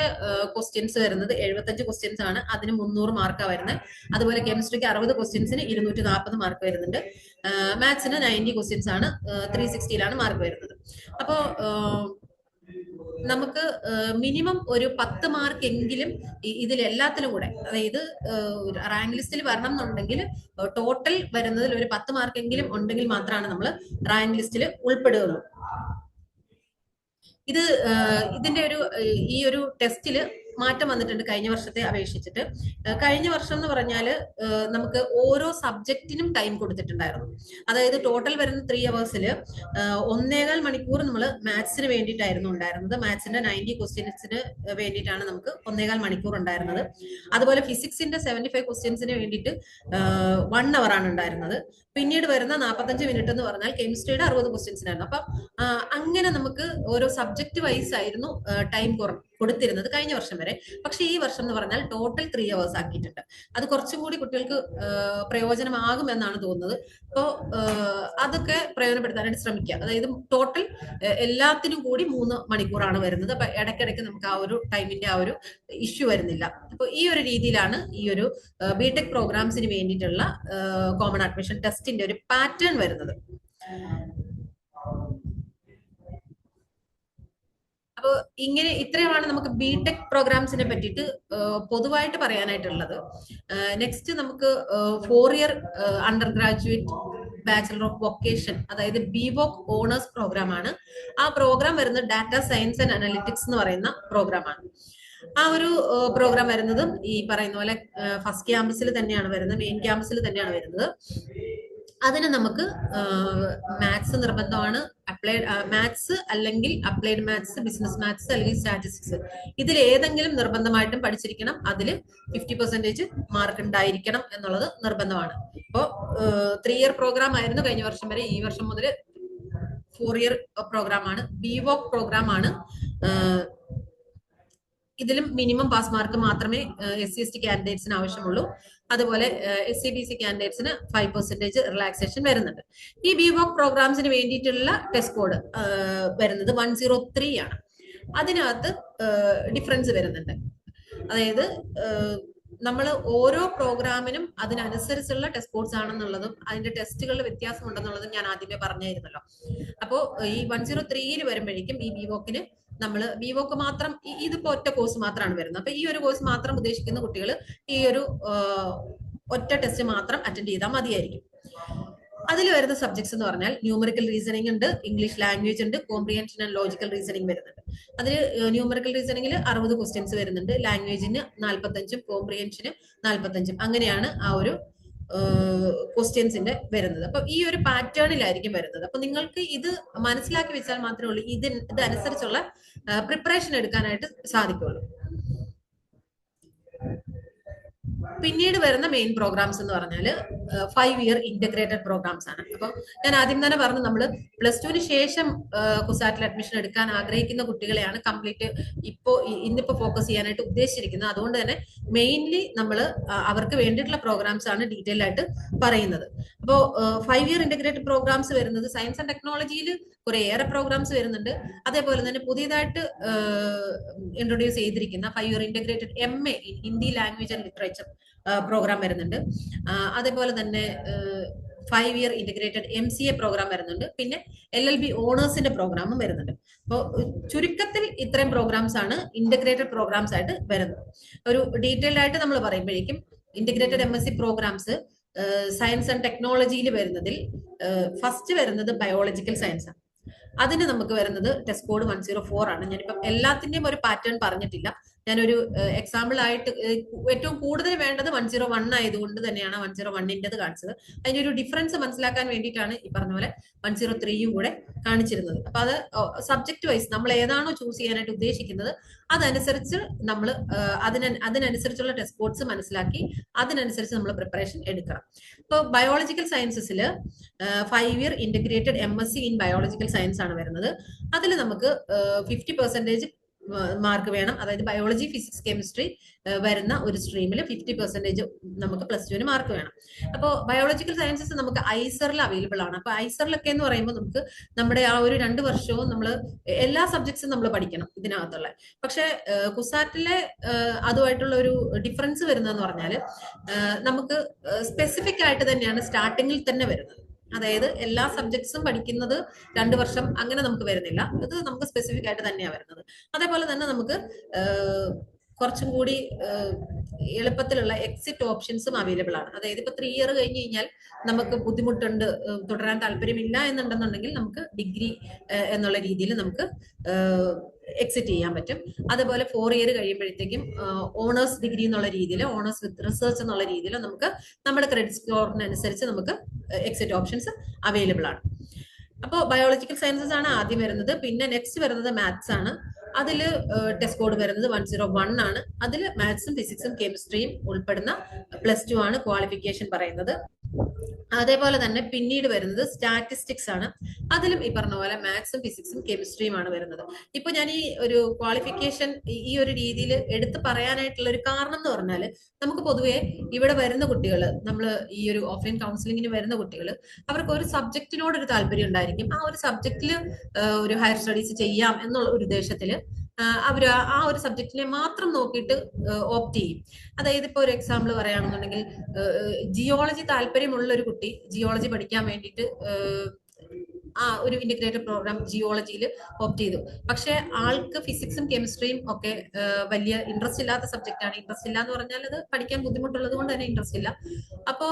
ക്വസ്റ്റ്യൻസ് വരുന്നത് 75 ക്വസ്റ്റ്യൻസ് ആണ്. അതിന് 300 മാർക്കാണ് വരുന്നത്. അതുപോലെ കെമിസ്ട്രിക്ക് 60 ക്വസ്റ്റ്യൻസിന് 240 മാർക്ക് വരുന്നുണ്ട്. മാത്സിന് 90 ക്വസ്റ്റ്യൻസ് ആണ്, 360 മാർക്ക് വരുന്നത്. അപ്പോ നമുക്ക് മിനിമം ഒരു 10 മാർക്ക് എങ്കിലും ഇതിലെല്ലാത്തിലും കൂടെ, അതായത് റാങ്ക് ലിസ്റ്റിൽ വരണം എന്നുണ്ടെങ്കിൽ ടോട്ടൽ വരുന്നതിൽ ഒരു 10 മാർക്ക് എങ്കിലും ഉണ്ടെങ്കിൽ മാത്രമാണ് നമ്മൾ റാങ്ക് ലിസ്റ്റിൽ ഉൾപ്പെടുകയുള്ളൂ. ഇതിന്റെ ഈ ഒരു ടെസ്റ്റില് മാറ്റം വന്നിട്ടുണ്ട് കഴിഞ്ഞ വർഷത്തെ അപേക്ഷിച്ചിട്ട്. കഴിഞ്ഞ വർഷം എന്ന് പറഞ്ഞാൽ നമുക്ക് ഓരോ സബ്ജക്റ്റിനും ടൈം കൊടുത്തിട്ടുണ്ടായിരുന്നു. അതായത് ടോട്ടൽ വരുന്ന 3 hours 1.25 മണിക്കൂർ നമ്മൾ മാത്സിന് വേണ്ടിയിട്ടായിരുന്നു ഉണ്ടായിരുന്നത്. മാത്സിന്റെ 90 ക്വസ്റ്റ്യൻസിന് വേണ്ടിയിട്ടാണ് നമുക്ക് 1.25 മണിക്കൂർ ഉണ്ടായിരുന്നത്. അതുപോലെ ഫിസിക്സിന്റെ 75 ക്വസ്റ്റ്യൻസിന് വേണ്ടിയിട്ട് 1 hour ആണ് ഉണ്ടായിരുന്നത്. പിന്നീട് വരുന്ന 45 മിനിറ്റ് എന്ന് പറഞ്ഞാൽ കെമിസ്ട്രിയുടെ 60 ക്വസ്റ്റ്യൻസിനായിരുന്നു. അപ്പം അങ്ങനെ നമുക്ക് ഓരോ സബ്ജക്ട് വൈസ് ആയിരുന്നു ടൈം കൊടുത്തിരുന്നത് കഴിഞ്ഞ വർഷം വരെ. പക്ഷെ ഈ വർഷം എന്ന് പറഞ്ഞാൽ ടോട്ടൽ 3 hours ആക്കിയിട്ടുണ്ട്. അത് കുറച്ചും കൂടി കുട്ടികൾക്ക് പ്രയോജനമാകുമെന്നാണ് തോന്നുന്നത്. അപ്പോൾ അതൊക്കെ പ്രയോജനപ്പെടുത്താനായിട്ട് ശ്രമിക്കുക. അതായത് ടോട്ടൽ എല്ലാത്തിനും കൂടി 3 മണിക്കൂറാണ് വരുന്നത്. അപ്പൊ ഇടയ്ക്കിടയ്ക്ക് നമുക്ക് ആ ഒരു ടൈമിന്റെ ആ ഒരു ഇഷ്യൂ വരുന്നില്ല. അപ്പൊ ഈ ഒരു രീതിയിലാണ് ഈ ഒരു ബിടെക് പ്രോഗ്രാംസിന് വേണ്ടിയിട്ടുള്ള കോമൺ അഡ്മിഷൻ ടെസ്റ്റിന്റെ ഒരു പാറ്റേൺ വരുന്നത്. അപ്പോൾ ഇത്രയുമാണ് നമുക്ക് ബിടെക് പ്രോഗ്രാംസിനെ പറ്റിയിട്ട് പൊതുവായിട്ട് പറയാനായിട്ടുള്ളത്. നെക്സ്റ്റ് നമുക്ക് 4 year under graduate bachelor of vocation, അതായത് ബിവോക് ഓണേഴ്സ് പ്രോഗ്രാം ആണ്. ആ പ്രോഗ്രാം വരുന്നത് ഡാറ്റ സയൻസ് ആൻഡ് അനലിറ്റിക്സ് എന്ന് പറയുന്ന പ്രോഗ്രാമാണ്. ആ ഒരു പ്രോഗ്രാം വരുന്നതും ഈ പറയുന്ന പോലെ ഫസ്റ്റ് ക്യാമ്പസിൽ തന്നെയാണ് വരുന്നത്, മെയിൻ ക്യാമ്പസിൽ തന്നെയാണ് വരുന്നത്. അതിന് നമുക്ക് മാത്സ് നിർബന്ധമാണ്. അപ്ലൈഡ് മാത്സ് അല്ലെങ്കിൽ അപ്ലൈഡ് മാത്സ്, ബിസിനസ് മാത്സ് അല്ലെങ്കിൽ സ്റ്റാറ്റിസ്റ്റിക്സ്, ഇതിൽ ഏതെങ്കിലും നിർബന്ധമായിട്ടും പഠിച്ചിരിക്കണം. അതിൽ 50% മാർക്ക് ഉണ്ടായിരിക്കണം എന്നുള്ളത് നിർബന്ധമാണ്. ഇപ്പോൾ 3 ഇയർ പ്രോഗ്രാം ആയിരുന്നു കഴിഞ്ഞ വർഷം വരെ. ഈ വർഷം മുതൽ 4 ഇയർ പ്രോഗ്രാം ആണ്, ബിവോക് പ്രോഗ്രാം ആണ്. ഇതിലും മിനിമം പാസ് മാർക്ക് മാത്രമേ SC/ST കാൻഡിഡേറ്റ്സിന് ആവശ്യമുള്ളൂ. അതുപോലെ SC/BC കാൻഡിഡേറ്റ്സിന് 5% റിലാക്സേഷൻ വരുന്നുണ്ട്. ഈ ബിവോക് പ്രോഗ്രാംസിന് വേണ്ടിയിട്ടുള്ള ടെസ്റ്റ് കോഡ് വരുന്നത് 103 ആണ്. അതിനകത്ത് ഡിഫറൻസ് വരുന്നുണ്ട്. അതായത് നമ്മൾ ഓരോ പ്രോഗ്രാമിനും അതിനനുസരിച്ചുള്ള ടെസ്റ്റ് കോഡ്സ് ആണെന്നുള്ളതും അതിന്റെ ടെസ്റ്റുകളിൽ വ്യത്യാസം ഉണ്ടെന്നുള്ളതും ഞാൻ ആദ്യമേ പറഞ്ഞായിരുന്നല്ലോ. അപ്പോൾ ഈ 103 വരുമ്പോഴേക്കും ഈ ബിവോക്കിന് നമ്മൾ ബിവോക്ക് മാത്രം ഇതിപ്പോ ഒറ്റ കോഴ്സ് മാത്രമാണ് വരുന്നത്. അപ്പൊ ഈ ഒരു കോഴ്സ് മാത്രം ഉദ്ദേശിക്കുന്ന കുട്ടികൾ ഈ ഒരു ഒറ്റ ടെസ്റ്റ് മാത്രം അറ്റൻഡ് ചെയ്താൽ മതിയായിരിക്കും. അതിൽ വരുന്ന സബ്ജക്ട്സ് എന്ന് പറഞ്ഞാൽ ന്യൂമറിക്കൽ റീസണിംഗ് ഉണ്ട്, ഇംഗ്ലീഷ് ലാംഗ്വേജ് ഉണ്ട്, കോംപ്രിഹെൻഷൻ ആൻഡ് ലോജിക്കൽ റീസണിംഗ് വരുന്നുണ്ട്. അതിൽ ന്യൂമറിക്കൽ റീസണിംഗിൽ 60 ക്വസ്റ്റ്യൻസ് വരുന്നുണ്ട്, ലാംഗ്വേജിന് 45, കോംപ്രിഹെൻഷന് 45. അങ്ങനെയാണ് ആ ഒരു ക്വസ്റ്റ്യൻസിന്റെ വരുന്നത്. അപ്പൊ ഈ ഒരു പാറ്റേണിലായിരിക്കും വരുന്നത്. അപ്പൊ നിങ്ങൾക്ക് ഇത് മനസ്സിലാക്കി വെച്ചാൽ മാത്രമേ ഉള്ളൂ ഇതനുസരിച്ചുള്ള പ്രിപ്പറേഷൻ എടുക്കാനായിട്ട് സാധിക്കുള്ളൂ. പിന്നീട് വരുന്ന മെയിൻ പ്രോഗ്രാംസ് എന്ന് പറഞ്ഞാൽ 5 ഇയർ ഇന്റഗ്രേറ്റഡ് പ്രോഗ്രാംസ് ആണ്. അപ്പൊ ഞാൻ ആദ്യം തന്നെ പറഞ്ഞു, നമ്മൾ +2 ശേഷം കുസാറ്റിൽ അഡ്മിഷൻ എടുക്കാൻ ആഗ്രഹിക്കുന്ന കുട്ടികളെയാണ് കംപ്ലീറ്റ് ഇന്നിപ്പോ ഫോക്കസ് ചെയ്യാനായിട്ട് ഉദ്ദേശിച്ചിരിക്കുന്നത്. അതുകൊണ്ട് തന്നെ മെയിൻലി നമ്മൾ അവർക്ക് വേണ്ടിയിട്ടുള്ള പ്രോഗ്രാംസ് ആണ് ഡീറ്റെയിൽ ആയിട്ട് പറയുന്നത്. അപ്പോൾ 5 ഇയർ ഇന്റഗ്രേറ്റഡ് പ്രോഗ്രാംസ് വരുന്നത് സയൻസ് ആൻഡ് ടെക്നോളജിയിൽ കുറേയേറെ പ്രോഗ്രാംസ് വരുന്നുണ്ട്. അതേപോലെ തന്നെ പുതിയതായിട്ട് ഇൻട്രൊഡ്യൂസ് ചെയ്തിരിക്കുന്ന 5 year integrated MA in Hindi language and literature program വരുന്നുണ്ട്. അതേപോലെ തന്നെ 5 ഇയർ ഇന്റഗ്രേറ്റഡ് MCA പ്രോഗ്രാം വരുന്നുണ്ട്. പിന്നെ LLB ഓണേഴ്സിന്റെ പ്രോഗ്രാമും വരുന്നുണ്ട്. അപ്പോൾ ചുരുക്കത്തിൽ ഇത്രയും പ്രോഗ്രാംസ് ആണ് ഇന്റഗ്രേറ്റഡ് പ്രോഗ്രാംസ് ആയിട്ട് വരുന്നത്. ഒരു ഡീറ്റെയിൽഡ് ആയിട്ട് നമ്മൾ പറയുമ്പോഴേക്കും integrated MSc programs science and ടെക്നോളജിയിൽ വരുന്നതിൽ ഫസ്റ്റ് വരുന്നത് ബയോളജിക്കൽ സയൻസ് ആണ്. അതിന് നമുക്ക് വരുന്നത് ടെസ്റ്റ് കോഡ് 104 ആണ്. ഞാനിപ്പം എല്ലാത്തിന്റെയും ഒരു പാറ്റേൺ പറഞ്ഞിട്ടില്ല. ഞാനൊരു എക്സാമ്പിൾ ആയിട്ട് ഏറ്റവും കൂടുതൽ വേണ്ടത് 101 ആയതുകൊണ്ട് തന്നെയാണ് 101ൻ്റെത് കാണിച്ചത്. അതിന്റെ ഒരു ഡിഫറൻസ് മനസ്സിലാക്കാൻ വേണ്ടിയിട്ടാണ് ഈ പറഞ്ഞ പോലെ 103യും കൂടെ കാണിച്ചിരുന്നത്. അപ്പൊ അത് സബ്ജക്ട് വൈസ് നമ്മൾ ഏതാണോ ചൂസ് ചെയ്യാനായിട്ട് ഉദ്ദേശിക്കുന്നത് അതനുസരിച്ച് നമ്മൾ അതിനനുസരിച്ചുള്ള ടെസ്റ്റ് കോഡ്സ് മനസ്സിലാക്കി അതിനനുസരിച്ച് നമ്മൾ പ്രിപ്പറേഷൻ എടുക്കണം. ഇപ്പോൾ ബയോളജിക്കൽ സയൻസസിൽ 5 year integrated MSc in biological science ആണ് വരുന്നത്. അതിൽ നമുക്ക് 50% മാർക്ക് വേണം. അതായത് ബയോളജി, ഫിസിക്സ്, കെമിസ്ട്രി വരുന്ന ഒരു സ്ട്രീമിൽ 50% നമുക്ക് +2 മാർക്ക് വേണം. അപ്പോൾ ബയോളജിക്കൽ സയൻസസ് നമുക്ക് ഐസറിൽ അവൈലബിൾ ആണ്. അപ്പൊ ഐസറിലൊക്കെ എന്ന് പറയുമ്പോൾ നമുക്ക് നമ്മുടെ ആ ഒരു 2 വർഷവും നമ്മൾ എല്ലാ സബ്ജക്ട്സും നമ്മൾ പഠിക്കണം ഇതിനകത്തുള്ള. പക്ഷെ കുസാറ്റിലെ അതുമായിട്ടുള്ള ഒരു ഡിഫറൻസ് വരുന്നതെന്ന് പറഞ്ഞാൽ നമുക്ക് സ്പെസിഫിക് ആയിട്ട് തന്നെയാണ് സ്റ്റാർട്ടിങ്ങിൽ തന്നെ വരുന്നത്. അതായത് എല്ലാ സബ്ജക്ട്സും പഠിക്കുന്നത് 2 വർഷം അങ്ങനെ നമുക്ക് വരുന്നില്ല. ഇത് നമുക്ക് സ്പെസിഫിക് ആയിട്ട് തന്നെയാണ് വരുന്നത്. അതേപോലെ തന്നെ നമുക്ക് കുറച്ചും കൂടി എളുപ്പത്തിലുള്ള എക്സിറ്റ് ഓപ്ഷൻസും അവൈലബിൾ ആണ്. അതായത് ഇപ്പൊ 3 ഇയർ കഴിഞ്ഞ് കഴിഞ്ഞാൽ നമുക്ക് ബുദ്ധിമുട്ടുണ്ട്, തുടരാൻ താല്പര്യമില്ല എന്നുണ്ടെന്നുണ്ടെങ്കിൽ നമുക്ക് ഡിഗ്രി എന്നുള്ള രീതിയിൽ നമുക്ക് എക്സിറ്റ് ചെയ്യാൻ പറ്റും. അതേപോലെ 4 ഇയർ കഴിയുമ്പോഴത്തേക്കും ഓണേഴ്സ് ഡിഗ്രി എന്നുള്ള രീതിയിൽ, ഓണേഴ്സ് വിത്ത് റിസർച്ച് എന്നുള്ള രീതിയിൽ നമുക്ക് നമ്മുടെ ക്രെഡിറ്റ് സ്കോറിനനുസരിച്ച് നമുക്ക് എക്സിറ്റ് ഓപ്ഷൻസ് അവൈലബിൾ ആണ്. അപ്പോൾ ബയോളജിക്കൽ സയൻസസ് ആണ് ആദ്യം വരുന്നത്. പിന്നെ നെക്സ്റ്റ് വരുന്നത് മാത്സ് ആണ്. അതിൽ ടെസ്റ്റ് കോഡ് വരുന്നത് 101 ആണ്. അതിൽ മാത്സും ഫിസിക്സും കെമിസ്ട്രിയും ഉൾപ്പെടുന്ന +2 ആണ് ക്വാളിഫിക്കേഷൻ പറയുന്നത്. അതേപോലെ തന്നെ പിന്നീട് വരുന്നത് സ്റ്റാറ്റിസ്റ്റിക്സ് ആണ്. അതിലും ഈ പറഞ്ഞ പോലെ മാത്സും ഫിസിക്സും കെമിസ്ട്രിയുമാണ് വരുന്നത്. ഇപ്പൊ ഞാൻ ഈ ഒരു ക്വാളിഫിക്കേഷൻ ഈ ഒരു രീതിയിൽ എടുത്ത് പറയാനായിട്ടുള്ള ഒരു കാരണം എന്ന് പറഞ്ഞാൽ നമുക്ക് പൊതുവെ ഇവിടെ വരുന്ന കുട്ടികൾ, നമ്മൾ ഈ ഒരു ഓഫ്ലൈൻ കൗൺസിലിങ്ങിന് വരുന്ന കുട്ടികൾ, അവർക്ക് ഒരു സബ്ജക്റ്റിനോട് ഒരു താല്പര്യം ഉണ്ടായിരിക്കും. ആ ഒരു സബ്ജക്റ്റിൽ ഒരു ഹയർ സ്റ്റഡീസ് ചെയ്യാം എന്നുള്ള ഒരു ഉദ്ദേശത്തിൽ അവർ ആ ഒരു സബ്ജക്റ്റിനെ മാത്രം നോക്കിയിട്ട് ഓപ്റ്റ് ചെയ്യും. അതായത് ഇപ്പൊ ഒരു എക്സാമ്പിൾ പറയുകയാണെന്നുണ്ടെങ്കിൽ ജിയോളജി താല്പര്യമുള്ള ഒരു കുട്ടി ജിയോളജി പഠിക്കാൻ വേണ്ടിയിട്ട് ഒരു ഇന്റഗ്രേറ്റഡ് പ്രോഗ്രാം ജിയോളജിയിൽ ഓപ്റ്റ് ചെയ്തു. പക്ഷെ ആൾക്ക് ഫിസിക്സും കെമിസ്ട്രിയും ഒക്കെ വലിയ ഇൻട്രസ്റ്റ് ഇല്ലാത്ത സബ്ജക്റ്റ് ആണ്. ഇൻട്രസ്റ്റ് ഇല്ല എന്ന് പറഞ്ഞാൽ അത് പഠിക്കാൻ ബുദ്ധിമുട്ടുള്ളത് കൊണ്ട് തന്നെ ഇൻട്രസ്റ്റ് ഇല്ല. അപ്പോ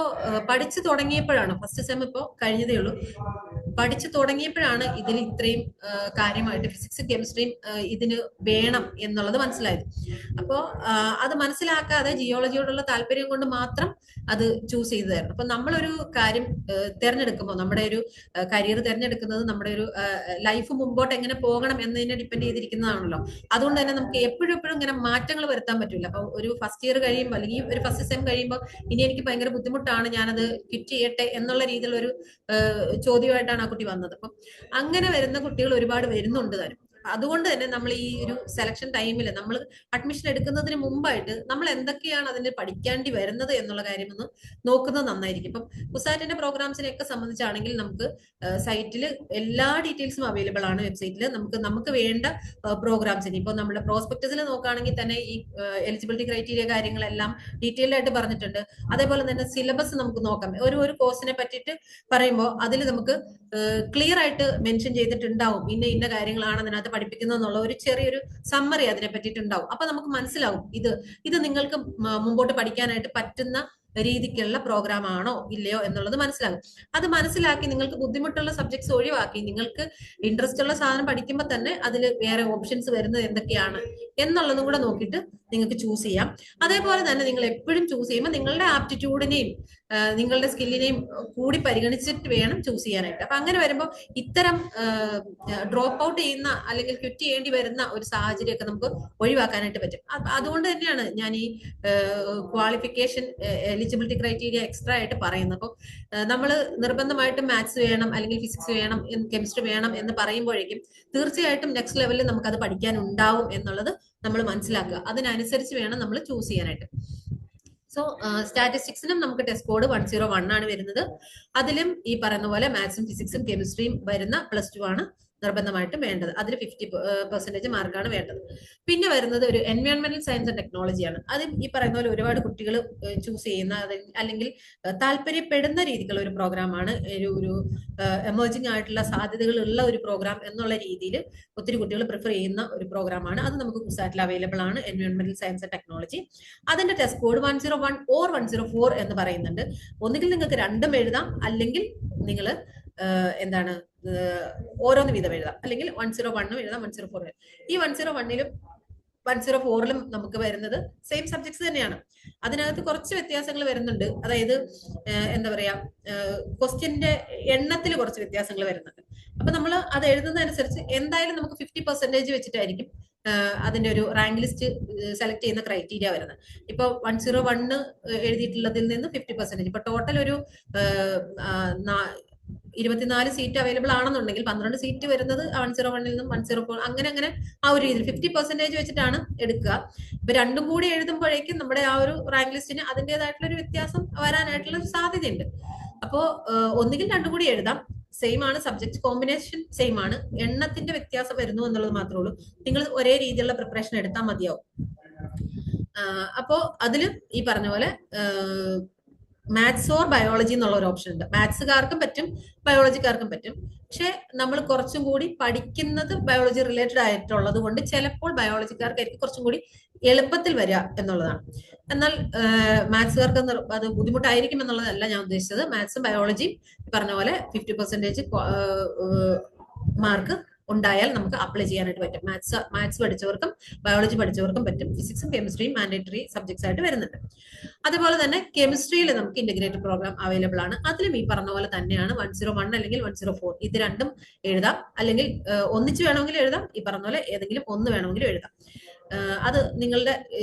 പഠിച്ചു തുടങ്ങിയപ്പോഴാണ്, ഫസ്റ്റ് സെം ഇപ്പോൾ കഴിഞ്ഞതേ ഉള്ളൂ, പഠിച്ചു തുടങ്ങിയപ്പോഴാണ് ഇതിൽ ഇത്രയും കാര്യമായിട്ട് ഫിസിക്സും കെമിസ്ട്രിയും ഇതിന് വേണം എന്നുള്ളത് മനസ്സിലായത്. അപ്പോൾ അത് മനസ്സിലാക്കാതെ ജിയോളജിയോടുള്ള താല്പര്യം കൊണ്ട് മാത്രം അത് ചൂസ് ചെയ്തതായിരുന്നു. അപ്പൊ നമ്മളൊരു കാര്യം തിരഞ്ഞെടുക്കുമ്പോൾ, നമ്മുടെ ഒരു കരിയർ തിരഞ്ഞെടുക്കുന്നത് നമ്മുടെ ഒരു ലൈഫ് മുമ്പോട്ട് എങ്ങനെ പോകണം എന്നതിനെ ഡിപ്പെൻഡ് ചെയ്തിരിക്കുന്നതാണല്ലോ. അതുകൊണ്ട് തന്നെ നമുക്ക് എപ്പോഴും ഇങ്ങനെ മാറ്റങ്ങൾ വരുത്താൻ പറ്റില്ല. അപ്പൊ ഒരു ഫസ്റ്റ് ഇയർ കഴിയുമ്പോൾ അല്ലെങ്കിൽ ഒരു ഫസ്റ്റ് സെം കഴിയുമ്പോൾ ഇനി എനിക്ക് ഭയങ്കര ബുദ്ധിമുട്ടാണ്, ഞാനത് ക്വിറ്റ് ചെയ്യട്ടെ എന്നുള്ള രീതിയിലുള്ള ഒരു ചോദ്യമായിട്ടാണ് ആ കുട്ടി വന്നത്. അപ്പം അങ്ങനെ വരുന്ന കുട്ടികൾ ഒരുപാട് വരുന്നുണ്ട് താനും. അതുകൊണ്ട് തന്നെ നമ്മൾ ഈ ഒരു സെലക്ഷൻ ടൈമിൽ നമ്മൾ അഡ്മിഷൻ എടുക്കുന്നതിന് മുമ്പായിട്ട് നമ്മൾ എന്തൊക്കെയാണ് അതിന് പഠിക്കേണ്ടി വരുന്നത് എന്നുള്ള കാര്യം ഒന്ന് നോക്കുന്നത് നന്നായിരിക്കും. ഇപ്പം കുസാറ്റിന്റെ പ്രോഗ്രാംസിനെയൊക്കെ സംബന്ധിച്ചാണെങ്കിൽ നമുക്ക് സൈറ്റിൽ എല്ലാ ഡീറ്റെയിൽസും അവൈലബിൾ ആണ്. വെബ്സൈറ്റിൽ നമുക്ക് വേണ്ട പ്രോഗ്രാംസിന് ഇപ്പോൾ നമ്മുടെ പ്രോസ്പെക്ടസിൽ നോക്കുകയാണെങ്കിൽ തന്നെ ഈ എലിജിബിലിറ്റി ക്രൈറ്റീരിയ കാര്യങ്ങളെല്ലാം ഡീറ്റെയിൽഡ് ആയിട്ട് പറഞ്ഞിട്ടുണ്ട്. അതേപോലെ തന്നെ സിലബസ് നമുക്ക് നോക്കാം. ഒരു കോഴ്സിനെ പറ്റിയിട്ട് പറയുമ്പോൾ അതിൽ നമുക്ക് ക്ലിയർ ആയിട്ട് മെൻഷൻ ചെയ്തിട്ടുണ്ടാവും ഇന്ന കാര്യങ്ങളാണ് അതിനകത്ത് പഠിപ്പിക്കുന്നത് എന്നുള്ള ഒരു ചെറിയൊരു സമ്മറി അതിനെ പറ്റിയിട്ടുണ്ടാവും. അപ്പൊ നമുക്ക് മനസ്സിലാവും ഇത് നിങ്ങൾക്ക് മുമ്പോട്ട് പഠിക്കാനായിട്ട് പറ്റുന്ന രീതിക്കുള്ള പ്രോഗ്രാം ആണോ ഇല്ലയോ എന്നുള്ളത് മനസ്സിലാകും. അത് മനസ്സിലാക്കി നിങ്ങൾക്ക് ബുദ്ധിമുട്ടുള്ള സബ്ജക്ട്സ് ഒഴിവാക്കി നിങ്ങൾക്ക് ഇൻട്രസ്റ്റ് ഉള്ള സാധനം പഠിക്കുമ്പോൾ തന്നെ അതിൽ വേറെ ഓപ്ഷൻസ് വരുന്നത് എന്തൊക്കെയാണ് എന്നുള്ളതും കൂടെ നോക്കിയിട്ട് നിങ്ങൾക്ക് ചൂസ് ചെയ്യാം. അതേപോലെ തന്നെ നിങ്ങൾ എപ്പോഴും ചൂസ് ചെയ്യുമ്പോൾ നിങ്ങളുടെ ആപ്റ്റിറ്റ്യൂഡിനെയും നിങ്ങളുടെ സ്കില്ലിനെയും കൂടി പരിഗണിച്ചിട്ട് വേണം ചൂസ് ചെയ്യാനായിട്ട്. അപ്പൊ അങ്ങനെ വരുമ്പോൾ ഇത്തരം ഡ്രോപ്പ് ഔട്ട് ചെയ്യുന്ന അല്ലെങ്കിൽ ക്വിറ്റ് ചെയ്യേണ്ടി വരുന്ന ഒരു സാഹചര്യമൊക്കെ നമുക്ക് ഒഴിവാക്കാനായിട്ട് പറ്റും. അതുകൊണ്ട് തന്നെയാണ് ഞാൻ ഈ ക്വാളിഫിക്കേഷൻ എലിജിബിലിറ്റി ക്രൈറ്റീരിയ എക്സ്ട്രാ ആയിട്ട് പറയുന്നത്. അപ്പോൾ നമ്മൾ നിർബന്ധമായിട്ടും മാത്സ് വേണം അല്ലെങ്കിൽ ഫിസിക്സ് വേണം കെമിസ്ട്രി വേണം എന്ന് പറയുമ്പോഴേക്കും തീർച്ചയായിട്ടും നെക്സ്റ്റ് ലെവലിൽ നമുക്ക് അത് പഠിക്കാൻ ഉണ്ടാവും എന്നുള്ളത് നമ്മൾ മനസ്സിലാക്കുക. അതിനനുസരിച്ച് വേണം നമ്മൾ ചൂസ് ചെയ്യാനായിട്ട്. സോ സ്റ്റാറ്റിസ്റ്റിക്സിനും നമുക്ക് ടെസ്റ്റ് കോഡ് 101 ആണ് വരുന്നത്. അതിലും ഈ പറയുന്ന പോലെ മാത്സും ഫിസിക്സും കെമിസ്ട്രിയും വരുന്ന +2 ആണ് നിർബന്ധമായിട്ടും വേണ്ടത്. അതിൽ 50% മാർക്കാണ് വേണ്ടത്. പിന്നെ വരുന്നത് ഒരു എൻവയോൺമെന്റൽ സയൻസ് ആൻഡ് ടെക്നോളജിയാണ്. അതും ഈ പറയുന്ന പോലെ ഒരുപാട് കുട്ടികൾ ചൂസ് ചെയ്യുന്ന അല്ലെങ്കിൽ താല്പര്യപ്പെടുന്ന രീതിക്കുള്ള ഒരു പ്രോഗ്രാമാണ്. ഒരു എമർജിംഗ് ആയിട്ടുള്ള സാധ്യതകളുള്ള ഒരു പ്രോഗ്രാം എന്നുള്ള രീതിയിൽ ഒത്തിരി കുട്ടികൾ പ്രിഫർ ചെയ്യുന്ന ഒരു പ്രോഗ്രാമാണ്. അത് നമുക്ക് കുസാറ്റിൽ അവൈലബിൾ ആണ്, എൻവയോൺമെന്റൽ സയൻസ് ആൻഡ് ടെക്നോളജി. അതിന്റെ ടെസ്റ്റ് കോഡ് 101 ഓർ 104 എന്ന് പറയുന്നുണ്ട്. ഒന്നുകിൽ നിങ്ങൾക്ക് രണ്ടും എഴുതാം, അല്ലെങ്കിൽ നിങ്ങൾ എന്താണ് ഓരോന്ന് വീതം എഴുതാം, അല്ലെങ്കിൽ 101 എഴുതാം, 104 എഴുതാം. ഈ 101ലും 104ലും നമുക്ക് വരുന്നത് സെയിം സബ്ജക്ട്സ് തന്നെയാണ്. അതിനകത്ത് കുറച്ച് വ്യത്യാസങ്ങൾ വരുന്നുണ്ട്. അതായത് എന്താ പറയാ, ക്വസ്റ്റ്യന്റെ എണ്ണത്തിൽ കുറച്ച് വ്യത്യാസങ്ങൾ വരുന്നുണ്ട്. അപ്പൊ നമ്മൾ അത് എഴുതുന്നതനുസരിച്ച് എന്തായാലും നമുക്ക് 50% വെച്ചിട്ടായിരിക്കും അതിന്റെ ഒരു റാങ്ക് ലിസ്റ്റ് സെലക്ട് ചെയ്യുന്ന ക്രൈറ്റീരിയ വരുന്നത്. ഇപ്പൊ 101 എഴുതിയിട്ടുള്ളതിൽ നിന്ന് 50%, ഇപ്പൊ ടോട്ടൽ ഒരു 24 സീറ്റ് അവൈലബിൾ ആണെന്നുണ്ടെങ്കിൽ 12 സീറ്റ് വരുന്നത് 101ൽ നിന്നും 104 അങ്ങനെ ആ ഒരു രീതിയിൽ 50% വെച്ചിട്ടാണ് എടുക്കുക. ഇപ്പൊ രണ്ടും കൂടി എഴുതുമ്പോഴേക്കും നമ്മുടെ ആ ഒരു റാങ്ക് ലിസ്റ്റിന് അതിൻ്റെതായിട്ടുള്ള ഒരു വ്യത്യാസം വരാനായിട്ടുള്ള ഒരു സാധ്യതയുണ്ട്. അപ്പോ ഒന്നുകിൽ രണ്ടും കൂടി എഴുതാം, സെയിം ആണ്, സബ്ജക്ട് കോമ്പിനേഷൻ സെയിം ആണ്, എണ്ണത്തിന്റെ വ്യത്യാസം വരുന്നു എന്നുള്ളത് മാത്രമേ ഉള്ളൂ. നിങ്ങൾ ഒരേ രീതിയിലുള്ള പ്രിപ്പറേഷൻ എടുത്താൽ മതിയാവും. അപ്പോ അതിലും ഈ പറഞ്ഞ പോലെ മാത്സ് ഓർ ബയോളജി എന്നുള്ള ഒരു ഓപ്ഷൻ ഉണ്ട്. മാത്സുകാർക്കും പറ്റും, ബയോളജിക്കാർക്കും പറ്റും. പക്ഷെ നമ്മൾ കുറച്ചും കൂടി പഠിക്കുന്നത് ബയോളജി റിലേറ്റഡ് ആയിട്ടുള്ളത് കൊണ്ട് ചിലപ്പോൾ ബയോളജിക്കാർക്കായിരിക്കും കുറച്ചും കൂടി എളുപ്പത്തിൽ വരിക എന്നുള്ളതാണ്. എന്നാൽ മാത്സുകാർക്ക് അത് ബുദ്ധിമുട്ടായിരിക്കും എന്നുള്ളതല്ല ഞാൻ ഉദ്ദേശിച്ചത്. മാത്സും ബയോളജിയും പറഞ്ഞ പോലെ 50% മാർക്ക് ഉണ്ടായാൽ നമുക്ക് അപ്ലൈ ചെയ്യാനായിട്ട് പറ്റും. മാത്സ് പഠിച്ചവർക്കും ബയോളജി പഠിച്ചവർക്കും പറ്റും. ഫിസിക്സും കെമിസ്ട്രിയും മാൻഡേറ്ററി സബ്ജക്ട്സ് ആയിട്ട് വരുന്നുണ്ട്. അതുപോലെ തന്നെ കെമിസ്ട്രിയിൽ നമുക്ക് ഇന്റഗ്രേറ്റഡ് പ്രോഗ്രാം അവൈലബിൾ ആണ്. അതിലും ഈ പറഞ്ഞ പോലെ തന്നെയാണ് 101 അല്ലെങ്കിൽ 104. ഇത് രണ്ടും എഴുതാം, അല്ലെങ്കിൽ ഒന്നിച്ച് വേണമെങ്കിലും എഴുതാം, ഈ പറഞ്ഞ പോലെ ഏതെങ്കിലും ഒന്ന് വേണമെങ്കിലും എഴുതാം. അത് നിങ്ങളുടെ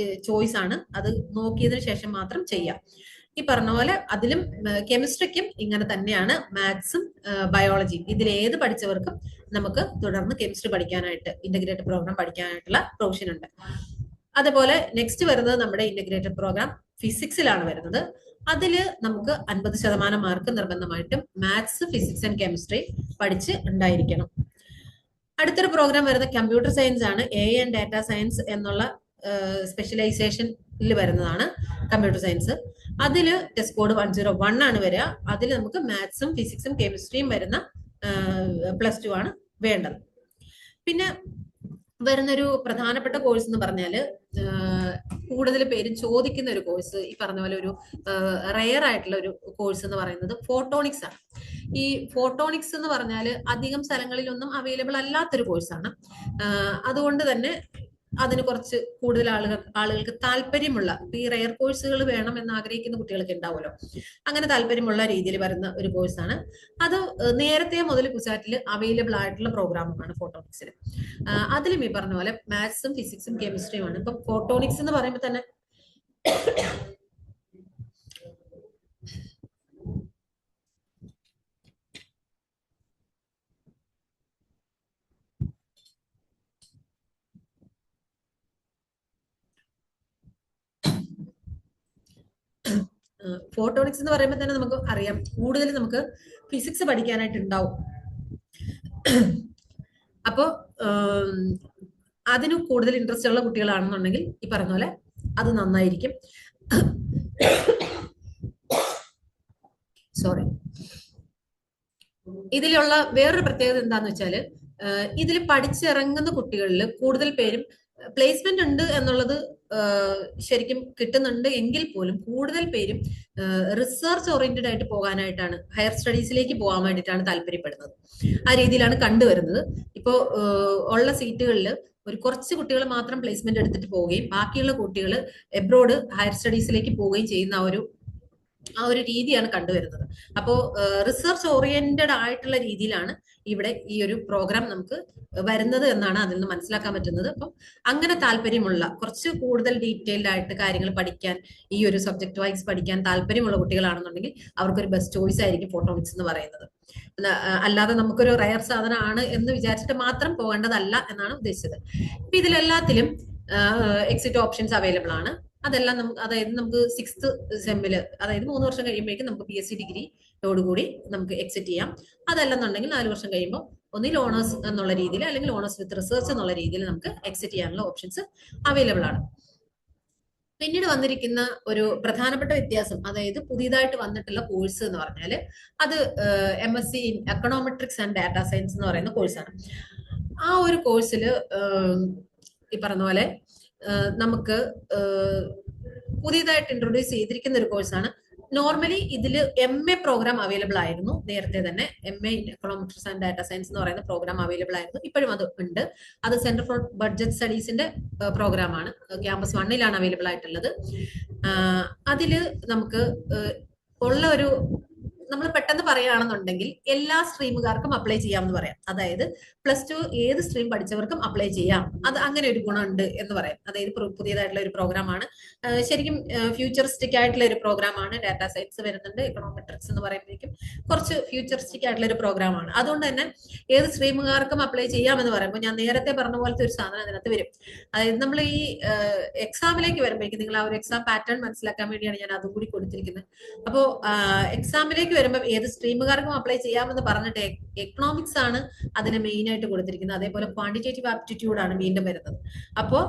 ചോയ്സ് ആണ്. അത് നോക്കിയതിനു ശേഷം മാത്രം ചെയ്യാം. ഈ പറഞ്ഞ പോലെ അതിലും കെമിസ്ട്രിക്കും ഇങ്ങനെ തന്നെയാണ്. മാത്സും ബയോളജിയും ഇതിലേത് പഠിച്ചവർക്കും നമുക്ക് തുടർന്ന് കെമിസ്ട്രി പഠിക്കാനായിട്ട് ഇന്റഗ്രേറ്റഡ് പ്രോഗ്രാം പഠിക്കാനായിട്ടുള്ള പ്രൊവിഷൻ ഉണ്ട്. അതുപോലെ നെക്സ്റ്റ് വരുന്നത് നമ്മുടെ ഇന്റഗ്രേറ്റഡ് പ്രോഗ്രാം ഫിസിക്സിലാണ് വരുന്നത്. അതില് നമുക്ക് 50% മാർക്ക് നിർബന്ധമായിട്ടും മാത്സ്, ഫിസിക്സ് ആൻഡ് കെമിസ്ട്രി പഠിച്ച് ഉണ്ടായിരിക്കണം. അടുത്തൊരു പ്രോഗ്രാം വരുന്നത് കമ്പ്യൂട്ടർ സയൻസ് ആണ്. AI ആൻഡ് ഡാറ്റ സയൻസ് എന്നുള്ള സ്പെഷ്യലൈസേഷനിൽ വരുന്നതാണ് കമ്പ്യൂട്ടർ സയൻസ്. അതില് ടെസ്റ്റ് കോഡ് 101 ആണ് വരിക. അതിൽ നമുക്ക് മാത്സും ഫിസിക്സും കെമിസ്ട്രിയും വരുന്ന +2 ആണ് വേണ്ടത്. പിന്നെ വരുന്നൊരു പ്രധാനപ്പെട്ട കോഴ്സ് എന്ന് പറഞ്ഞാല് കൂടുതൽ പേരും ചോദിക്കുന്ന ഒരു കോഴ്സ്, ഈ പറഞ്ഞ പോലെ ഒരു റെയർ ആയിട്ടുള്ള ഒരു കോഴ്സ് എന്ന് പറയുന്നത് ഫോട്ടോണിക്സ് ആണ്. ഈ ഫോട്ടോണിക്സ് എന്ന് പറഞ്ഞാൽ അധികം സ്ഥലങ്ങളിലൊന്നും അവൈലബിൾ അല്ലാത്തൊരു കോഴ്സാണ്. അതുകൊണ്ട് തന്നെ അതിന് കുറച്ച് കൂടുതൽ ആളുകൾക്ക് താല്പര്യമുള്ള ഈ റെയർ കോഴ്സുകൾ വേണം എന്ന് ആഗ്രഹിക്കുന്ന കുട്ടികളൊക്കെ ഉണ്ടാവുമല്ലോ. അങ്ങനെ താല്പര്യമുള്ള രീതിയിൽ വരുന്ന ഒരു കോഴ്സാണ് അത്. നേരത്തെ മുതൽ കുസാറ്റിൽ അവൈലബിൾ ആയിട്ടുള്ള പ്രോഗ്രാമാണ് ഫോട്ടോണിക്സിൽ. അതിലും ഈ പറഞ്ഞ പോലെ മാത്സും ഫിസിക്സും കെമിസ്ട്രിയുമാണ്. ഇപ്പം ഫോട്ടോണിക്സ് എന്ന് പറയുമ്പോൾ തന്നെ ഫോട്ടോണിക്സ് എന്ന് പറയുമ്പോൾ തന്നെ നമുക്ക് അറിയാം കൂടുതൽ നമുക്ക് ഫിസിക്സ് പഠിക്കാനായിട്ട് ഉണ്ടാവും. അപ്പോൾ അതിന് കൂടുതൽ ഇൻട്രസ്റ്റ് ഉള്ള കുട്ടികളാണെന്നുണ്ടെങ്കിൽ ഈ പറഞ്ഞ പോലെ അത് നന്നായിരിക്കും. സോറി. ഇതിലുള്ള വേറൊരു പ്രത്യേകത എന്താന്ന് വെച്ചാല് ഇതിൽ പഠിച്ചിറങ്ങുന്ന കുട്ടികളിൽ കൂടുതൽ പേരും പ്ലേസ്മെന്റ് ഉണ്ട് എന്നുള്ളത് ശരിക്കും കിട്ടുന്നുണ്ട് എങ്കിൽ പോലും കൂടുതൽ പേരും റിസർച്ച് ഓറിയന്റഡ് ആയിട്ട് പോകാനായിട്ടാണ്, ഹയർ സ്റ്റഡീസിലേക്ക് പോകാൻ വേണ്ടിയിട്ടാണ് താല്പര്യപ്പെടുന്നത്. ആ രീതിയിലാണ് കണ്ടുവരുന്നത്. ഇപ്പോൾ ഉള്ള സീറ്റുകളിൽ ഒരു കുറച്ച് കുട്ടികൾ മാത്രം പ്ലേസ്മെന്റ് എടുത്തിട്ട് പോവുകയും ബാക്കിയുള്ള കുട്ടികൾ എബ്രോഡ് ഹയർ സ്റ്റഡീസിലേക്ക് പോവുകയും ചെയ്യുന്ന ആ ഒരു രീതിയാണ് കണ്ടുവരുന്നത്. അപ്പോൾ റിസർച്ച് ഓറിയന്റഡ് ആയിട്ടുള്ള രീതിയിലാണ് ഇവിടെ ഈ ഒരു പ്രോഗ്രാം നമുക്ക് വരുന്നത് എന്നാണ് അതിൽ നിന്ന് മനസ്സിലാക്കാൻ പറ്റുന്നത്. അപ്പം അങ്ങനെ താല്പര്യമുള്ള കുറച്ച് കൂടുതൽ ഡീറ്റെയിൽഡ് ആയിട്ട് കാര്യങ്ങൾ പഠിക്കാൻ, ഈ ഒരു സബ്ജക്ട് വൈസ് പഠിക്കാൻ താല്പര്യമുള്ള കുട്ടികളാണെന്നുണ്ടെങ്കിൽ അവർക്കൊരു ബെസ്റ്റ് ചോയ്സ് ആയിരിക്കും ഫോട്ടോണിക്സ് എന്ന് പറയുന്നത്. അല്ലാതെ നമുക്കൊരു റയർ സാധനമാണ് എന്ന് വിചാരിച്ചിട്ട് മാത്രം പോകേണ്ടതല്ല എന്നാണ് ഉദ്ദേശിച്ചത്. ഇപ്പൊ ഇതിലെല്ലാത്തിലും എക്സിറ്റ് ഓപ്ഷൻസ് അവൈലബിൾ ആണ്. അതെല്ലാം നമുക്ക്, അതായത് നമുക്ക് 6th സെമ്മില്, അതായത് 3 വർഷം കഴിയുമ്പോഴേക്കും നമുക്ക് PSc ഡിഗ്രിയോടുകൂടി നമുക്ക് എക്സിറ്റ് ചെയ്യാം. അതല്ലെന്നുണ്ടെങ്കിൽ 4 വർഷം കഴിയുമ്പോൾ ഒന്നിൽ ഓണേഴ്സ് എന്നുള്ള രീതിയിൽ അല്ലെങ്കിൽ ഓണേഴ്സ് വിത്ത് റിസർച്ച് എന്നുള്ള രീതിയിൽ നമുക്ക് എക്സിറ്റ് ചെയ്യാനുള്ള ഓപ്ഷൻസ് അവൈലബിൾ ആണ്. പിന്നീട് വന്നിരിക്കുന്ന ഒരു പ്രധാനപ്പെട്ട വ്യത്യാസം, അതായത് പുതിയതായിട്ട് വന്നിട്ടുള്ള കോഴ്സ് എന്ന് പറഞ്ഞാൽ അത് MSc in econometrics and data science എന്ന് പറയുന്ന കോഴ്സാണ്. ആ ഒരു കോഴ്സിൽ ഈ പറഞ്ഞ പോലെ നമുക്ക് പുതിയതായിട്ട് ഇൻട്രൊഡ്യൂസ് ചെയ്തിരിക്കുന്ന ഒരു കോഴ്സാണ്. നോർമലി ഇതിൽ MA പ്രോഗ്രാം അവൈലബിൾ ആയിരുന്നു നേരത്തെ തന്നെ. MA in econometrics and data science എന്ന് പറയുന്ന പ്രോഗ്രാം അവൈലബിൾ ആയിരുന്നു. ഇപ്പോഴും അത് ഉണ്ട്. അത് സെന്റർ ഫോർ ബഡ്ജറ്റ് സ്റ്റഡീസിന്റെ പ്രോഗ്രാമാണ്. ക്യാമ്പസ് 1ലാണ് അവൈലബിൾ ആയിട്ടുള്ളത്. അതില് നമുക്ക് ഉള്ള ഒരു, നമ്മൾ പെട്ടെന്ന് പറയുകയാണെന്നുണ്ടെങ്കിൽ എല്ലാ സ്ട്രീമുകാർക്കും അപ്ലൈ ചെയ്യാമെന്ന് പറയാം. അതായത് +2 ഏത് സ്ട്രീം പഠിച്ചവർക്കും അപ്ലൈ ചെയ്യാം. അത് അങ്ങനെ ഒരു ഗുണമുണ്ട് എന്ന് പറയാം. അതായത് പുതിയതായിട്ടുള്ള ഒരു പ്രോഗ്രാമാണ്. ശരിക്കും ഫ്യൂച്ചറിസ്റ്റിക് ആയിട്ടുള്ള ഒരു പ്രോഗ്രാമാണ്. ഡാറ്റാ സയൻസ് വരുന്നുണ്ട്, എക്കണോമെട്രിക്സ് എന്ന് പറയുമ്പോഴേക്കും കുറച്ച് ഫ്യൂച്ചറിസ്റ്റിക് ആയിട്ടുള്ള ഒരു പ്രോഗ്രാമാണ്. അതുകൊണ്ട് തന്നെ ഏത് സ്ട്രീമുകാർക്കും അപ്ലൈ ചെയ്യാമെന്ന് പറയുമ്പോൾ ഞാൻ നേരത്തെ പറഞ്ഞ പോലത്തെ ഒരു സാധനം അതിനകത്ത് വരും. അതായത് നമ്മൾ ഈ എക്സാമിലേക്ക് വരുമ്പോഴേക്കും നിങ്ങൾ ആ ഒരു എക്സാം പാറ്റേൺ മനസ്സിലാക്കാൻ വേണ്ടിയാണ് ഞാൻ അതും കൂടി കൊടുത്തിരിക്കുന്നത്. അപ്പോൾ എക്സാമിലേക്ക് വരുമ്പോൾ ഏത് സ്ട്രീമുകാർക്കും അപ്ലൈ ചെയ്യാമെന്ന് പറഞ്ഞിട്ട് എക്കണോമിക്സ് ആണ് അതിന് മെയിൻ ആയിട്ട് കൊടുത്തിരിക്കുന്നത്. അതേപോലെ ക്വാണ്ടിറ്റേറ്റീവ് ആപ്റ്റിറ്റ്യൂഡ് ആണ് വീണ്ടും വരുന്നത്. അപ്പോൾ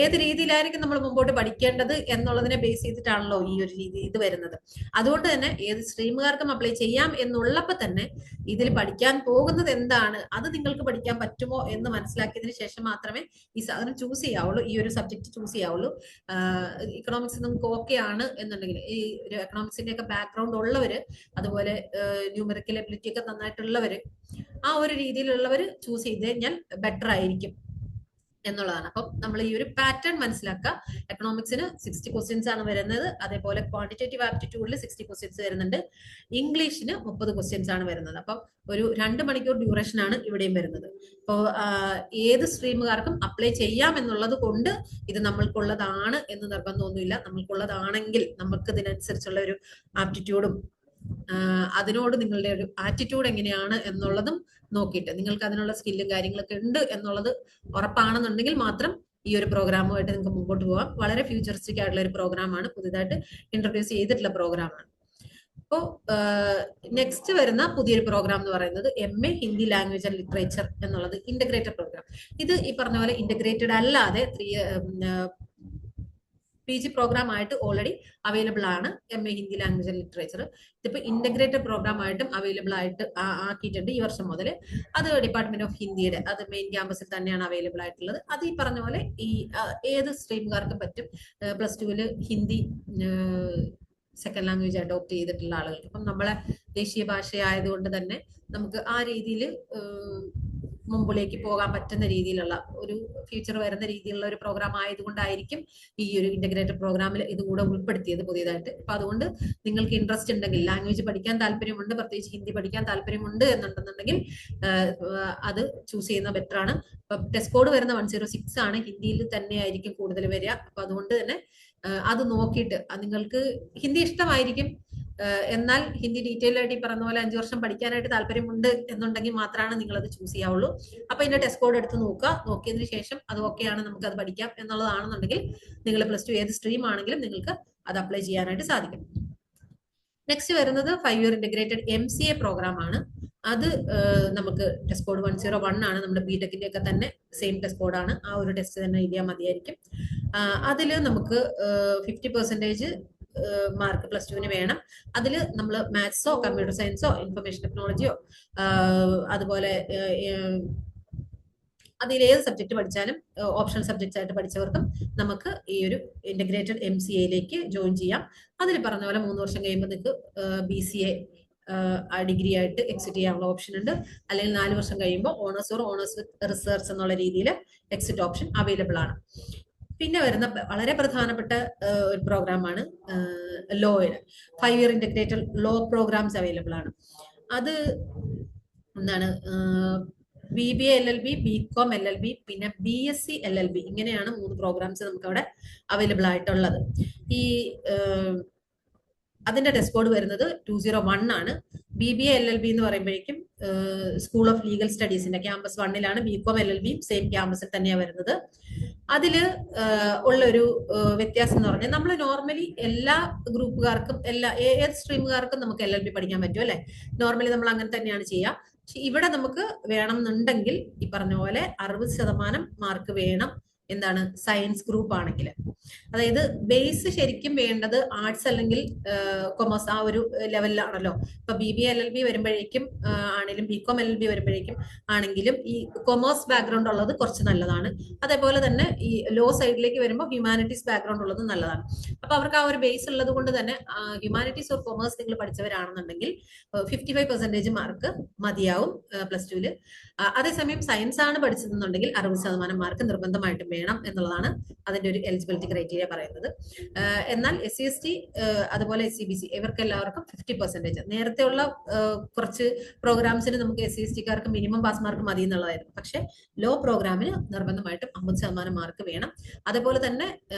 ഏത് രീതിയിലായിരിക്കും നമ്മൾ മുമ്പോട്ട് പഠിക്കേണ്ടത് എന്നുള്ളതിനെ ബേസ് ചെയ്തിട്ടാണല്ലോ ഈ ഒരു രീതി ഇത് വരുന്നത്. അതുകൊണ്ട് തന്നെ ഏത് സ്ട്രീമുകാർക്കും അപ്ലൈ ചെയ്യാം എന്നുള്ളപ്പോൾ തന്നെ ഇതിൽ പഠിക്കാൻ പോകുന്നത് എന്താണ്, അത് നിങ്ങൾക്ക് പഠിക്കാൻ പറ്റുമോ എന്ന് മനസ്സിലാക്കിയതിന് ശേഷം മാത്രമേ ഈ സാധനം ചൂസ് ചെയ്യാവുള്ളൂ, ഈ ഒരു സബ്ജക്ട് ചൂസ് ചെയ്യാവുള്ളൂ. ഇക്കണോമിക്സ് നിങ്ങൾക്ക് ഓക്കെ ആണ് എന്നുണ്ടെങ്കിൽ, ഈ ഒരു എക്കണോമിക്സിന്റെ ഒക്കെ ബാക്ക്ഗ്രൗണ്ട് ഉള്ളവര്, അതുപോലെ ന്യൂമറിക്കൽ എബിലിറ്റി ഒക്കെ നന്നായിട്ടുള്ളവര്, ആ ഒരു രീതിയിലുള്ളവർ ചൂസ് ചെയ്ത് കഴിഞ്ഞാൽ ബെറ്റർ ആയിരിക്കും എന്നുള്ളതാണ്. അപ്പം നമ്മൾ ഈ ഒരു പാറ്റേൺ മനസ്സിലാക്കുക. എക്കണോമിക്സിന് 60 ക്വസ്റ്റ്യൻസ് ആണ് വരുന്നത്. അതേപോലെ ക്വാണ്ടിറ്റേറ്റീവ് ആപ്റ്റിറ്റ്യൂഡിൽ 60 ക്വസ്റ്റ്യൻസ് വരുന്നുണ്ട്. ഇംഗ്ലീഷിന് 30 ക്വസ്റ്റ്യൻസ് ആണ് വരുന്നത്. അപ്പം ഒരു 2 മണിക്കൂർ ഡ്യൂറേഷൻ ആണ് ഇവിടെയും വരുന്നത്. അപ്പോൾ ഏത് സ്ട്രീമുകാർക്കും അപ്ലൈ ചെയ്യാം എന്നുള്ളത് കൊണ്ട് ഇത് നമ്മൾക്കുള്ളതാണ് എന്ന് നിർബന്ധമൊന്നുമില്ല. നമ്മൾക്കുള്ളതാണെങ്കിൽ നമുക്ക് ഇതിനനുസരിച്ചുള്ള ഒരു ആപ്റ്റിറ്റ്യൂഡും അതിനോട് നിങ്ങളുടെ ഒരു ആറ്റിറ്റ്യൂഡ് എങ്ങനെയാണ് എന്നുള്ളതും നോക്കിയിട്ട്, നിങ്ങൾക്ക് അതിനുള്ള സ്കില്ലും കാര്യങ്ങളൊക്കെ ഉണ്ട് എന്നുള്ളത് ഉറപ്പാണെന്നുണ്ടെങ്കിൽ മാത്രം ഈ ഒരു പ്രോഗ്രാമുമായിട്ട് നിങ്ങൾക്ക് മുമ്പോട്ട് പോകാം. വളരെ ഫ്യൂച്ചറിസ്റ്റിക് ആയിട്ടുള്ള ഒരു പ്രോഗ്രാമാണ്, പുതിയതായിട്ട് ഇൻട്രൊഡ്യൂസ് ചെയ്തിട്ടുള്ള പ്രോഗ്രാമാണ്. അപ്പോൾ നെക്സ്റ്റ് വരുന്ന പുതിയൊരു പ്രോഗ്രാം എന്ന് പറയുന്നത് MA Hindi language and literature എന്നുള്ളത് ഇന്റഗ്രേറ്റഡ് പ്രോഗ്രാം. ഇത് ഈ പറഞ്ഞ പോലെ ഇന്റഗ്രേറ്റഡ് അല്ലാതെ PG പ്രോഗ്രാം ആയിട്ട് ഓൾറെഡി അവൈലബിൾ ആണ്. MA Hindi language and literature ഇതിപ്പോ ഇന്റഗ്രേറ്റഡ് പ്രോഗ്രാം ആയിട്ടും അവൈലബിൾ ആയിട്ട് ആക്കിയിട്ടുണ്ട് ഈ വർഷം മുതൽ. അത് ഡിപ്പാർട്ട്മെന്റ് ഓഫ് ഹിന്ദിയുടെ അത് മെയിൻ ക്യാമ്പസിൽ തന്നെയാണ് അവൈലബിൾ ആയിട്ടുള്ളത്. അത് ഈ പറഞ്ഞ പോലെ ഈ ഏത് സ്ട്രീമുകാർക്കും പറ്റും. +2 ഹിന്ദി സെക്കൻഡ് ലാംഗ്വേജ് അഡോപ്റ്റ് ചെയ്തിട്ടുള്ള ആളുകൾക്ക്. അപ്പം നമ്മളെ ദേശീയ ഭാഷയായതുകൊണ്ട് തന്നെ നമുക്ക് ആ രീതിയിൽ മുമ്പിലേക്ക് പോകാൻ പറ്റുന്ന രീതിയിലുള്ള ഒരു ഫ്യൂച്ചർ വരുന്ന രീതിയിലുള്ള ഒരു പ്രോഗ്രാം ആയതുകൊണ്ടായിരിക്കും ഈ ഒരു ഇന്റഗ്രേറ്റഡ് പ്രോഗ്രാമിൽ ഇത് കൂടെ ഉൾപ്പെടുത്തിയത് പുതിയതായിട്ട്. അപ്പൊ അതുകൊണ്ട് നിങ്ങൾക്ക് ഇൻട്രസ്റ്റ് ഉണ്ടെങ്കിൽ, ലാംഗ്വേജ് പഠിക്കാൻ താല്പര്യമുണ്ട്, പ്രത്യേകിച്ച് ഹിന്ദി പഠിക്കാൻ താല്പര്യമുണ്ട് എന്നുണ്ടെന്നുണ്ടെങ്കിൽ അത് ചൂസ് ചെയ്യുന്നത് ബെറ്റർ ആണ്. അപ്പൊ ടെസ്റ്റ് കോഡ് വരുന്ന 106 ആണ്, ഹിന്ദിയിൽ തന്നെ ആയിരിക്കും കൂടുതൽ വരിക. അപ്പൊ അതുകൊണ്ട് തന്നെ അത് നോക്കിയിട്ട്, നിങ്ങൾക്ക് ഹിന്ദി ഇഷ്ടമായിരിക്കും, എന്നാൽ ഹിന്ദി ഡീറ്റെയിൽ ആയിട്ട് ഈ പറഞ്ഞ പോലെ 5 വർഷം പഠിക്കാനായിട്ട് താല്പര്യമുണ്ട് എന്നുണ്ടെങ്കിൽ മാത്രമാണ് നിങ്ങൾ അത് ചൂസ് ചെയ്യാവുള്ളൂ. അപ്പൊ ഇതിന്റെ ടെസ്റ്റ് കോഡ് എടുത്ത് നോക്കുക, നോക്കിയതിന് ശേഷം അത് ഓക്കെയാണ്, നമുക്ക് അത് പഠിക്കാം എന്നുള്ളതാണെന്നുണ്ടെങ്കിൽ നിങ്ങൾ +2 ഏത് സ്ട്രീം ആണെങ്കിലും നിങ്ങൾക്ക് അത് അപ്ലൈ ചെയ്യാനായിട്ട് സാധിക്കും. നെക്സ്റ്റ് വരുന്നത് 5 ഇയർ ഇന്റഗ്രേറ്റഡ് MCA പ്രോഗ്രാം ആണ്. അത് നമുക്ക് ടെസ്റ്റ് കോഡ് 101 ആണ്. നമ്മുടെ ബിടെക്കിന്റെ ഒക്കെ തന്നെ സെയിം ടെസ്റ്റ് കോഡാണ്. ആ ഒരു ടെസ്റ്റ് തന്നെ എഴുതിയാൽ മതിയായിരിക്കും. അതിൽ നമുക്ക് 50% മാർക്ക് +2 വേണം. അതിൽ നമ്മൾ മാത്സോ കമ്പ്യൂട്ടർ സയൻസോ ഇൻഫർമേഷൻ ടെക്നോളജിയോ അതുപോലെ അതിലേത് സബ്ജക്ട് പഠിച്ചാലും ഓപ്ഷണൽ സബ്ജക്ട്സ് ആയിട്ട് പഠിച്ചവർക്കും നമുക്ക് ഈ ഒരു ഇന്റഗ്രേറ്റഡ് MCAയിലേക്ക് ജോയിൻ ചെയ്യാം. അതിൽ പറഞ്ഞ പോലെ 3 വർഷം കഴിയുമ്പോൾ നിങ്ങൾക്ക് BCA ഡിഗ്രി ആയിട്ട് എക്സിറ്റ് ചെയ്യാനുള്ള ഓപ്ഷൻ ഉണ്ട്. അല്ലെങ്കിൽ 4 വർഷം കഴിയുമ്പോൾ ഓണേഴ്സ് വിത്ത് റിസർച്ച് എന്നുള്ള രീതിയിൽ എക്സിറ്റ് ഓപ്ഷൻ അവൈലബിൾ ആണ്. പിന്നെ വരുന്ന വളരെ പ്രധാനപ്പെട്ട ഒരു പ്രോഗ്രാമാണ് ലോയുടെ 5 year integrated law programs available ആണ്. അത് എന്താണ്, BBA LLB, BCom LLB, പിന്നെ BSc LLB, ഇങ്ങനെയാണ് 3 പ്രോഗ്രാംസ് നമുക്ക് അവിടെ അവൈലബിൾ ആയിട്ടുള്ളത്. ഈ അതിന്റെ ടെസ്റ്റ് കോഡ് വരുന്നത് 201 ആണ്. BBA LLB എന്ന് പറയുമ്പോഴേക്കും സ്കൂൾ ഓഫ് ലീഗൽ സ്റ്റഡീസിന്റെ ക്യാമ്പസ് 1ലാണ്, BCom LLB സെയിം ക്യാമ്പസിൽ തന്നെയാണ് വരുന്നത്. അതില് ഉള്ളൊരു വ്യത്യാസം എന്ന് പറഞ്ഞാൽ, നമ്മൾ നോർമലി എല്ലാ ഗ്രൂപ്പുകാർക്കും ഏത് സ്ട്രീമുകാർക്കും നമുക്ക് LLB പഠിക്കാൻ പറ്റും അല്ലെ. നോർമലി നമ്മൾ അങ്ങനെ തന്നെയാണ് ചെയ്യുക. പക്ഷെ ഇവിടെ നമുക്ക് വേണമെന്നുണ്ടെങ്കിൽ ഈ പറഞ്ഞ പോലെ 60% മാർക്ക് വേണം. എന്താണ്, സയൻസ് ഗ്രൂപ്പ് ആണെങ്കിൽ. അതായത് ബേസ് ശരിക്കും വേണ്ടത് ആർട്സ് അല്ലെങ്കിൽ കൊമേഴ്സ് ആ ഒരു ലെവലിലാണല്ലോ. ഇപ്പൊ BBA LLB വരുമ്പോഴേക്കും ആണെങ്കിലും BCom LLB വരുമ്പോഴേക്കും ആണെങ്കിലും ഈ കൊമേഴ്സ് ബാക്ക്ഗ്രൗണ്ട് ഉള്ളത് കുറച്ച് നല്ലതാണ്. അതേപോലെ തന്നെ ഈ ലോ സൈഡിലേക്ക് വരുമ്പോൾ ഹ്യൂമാനിറ്റീസ് ബാക്ക്ഗ്രൗണ്ട് ഉള്ളത് നല്ലതാണ്. അപ്പൊ അവർക്ക് ആ ഒരു ബേസ് ഉള്ളത് കൊണ്ട് തന്നെ ഹ്യൂമാനിറ്റീസ് ഓർ കൊമേഴ്സ് നിങ്ങൾ പഠിച്ചവരാണെന്നുണ്ടെങ്കിൽ 55% മാർക്ക് മതിയാവും +2. അതേസമയം സയൻസ് ആണ് പഠിച്ചതെന്നുണ്ടെങ്കിൽ 60% മാർക്ക് നിർബന്ധമായിട്ടും വേണം എന്നുള്ളതാണ് അതിന്റെ ഒരു എലിജിബിലിറ്റി ക്രൈറ്റീരിയ പറയുന്നത്. എന്നാൽ SC/ST അതുപോലെ SCBC ഇവർക്ക് എല്ലാവർക്കും 50%. നേരത്തെയുള്ള കുറച്ച് പ്രോഗ്രാംസിന് നമുക്ക് SC/STക്കാർക്ക് മിനിമം പാസ് മാർക്ക് മതി എന്നുള്ളതായിരുന്നു. പക്ഷെ ലോ പ്രോഗ്രാമിന് നിർബന്ധമായിട്ടും 50% മാർക്ക് വേണം. അതേപോലെ തന്നെ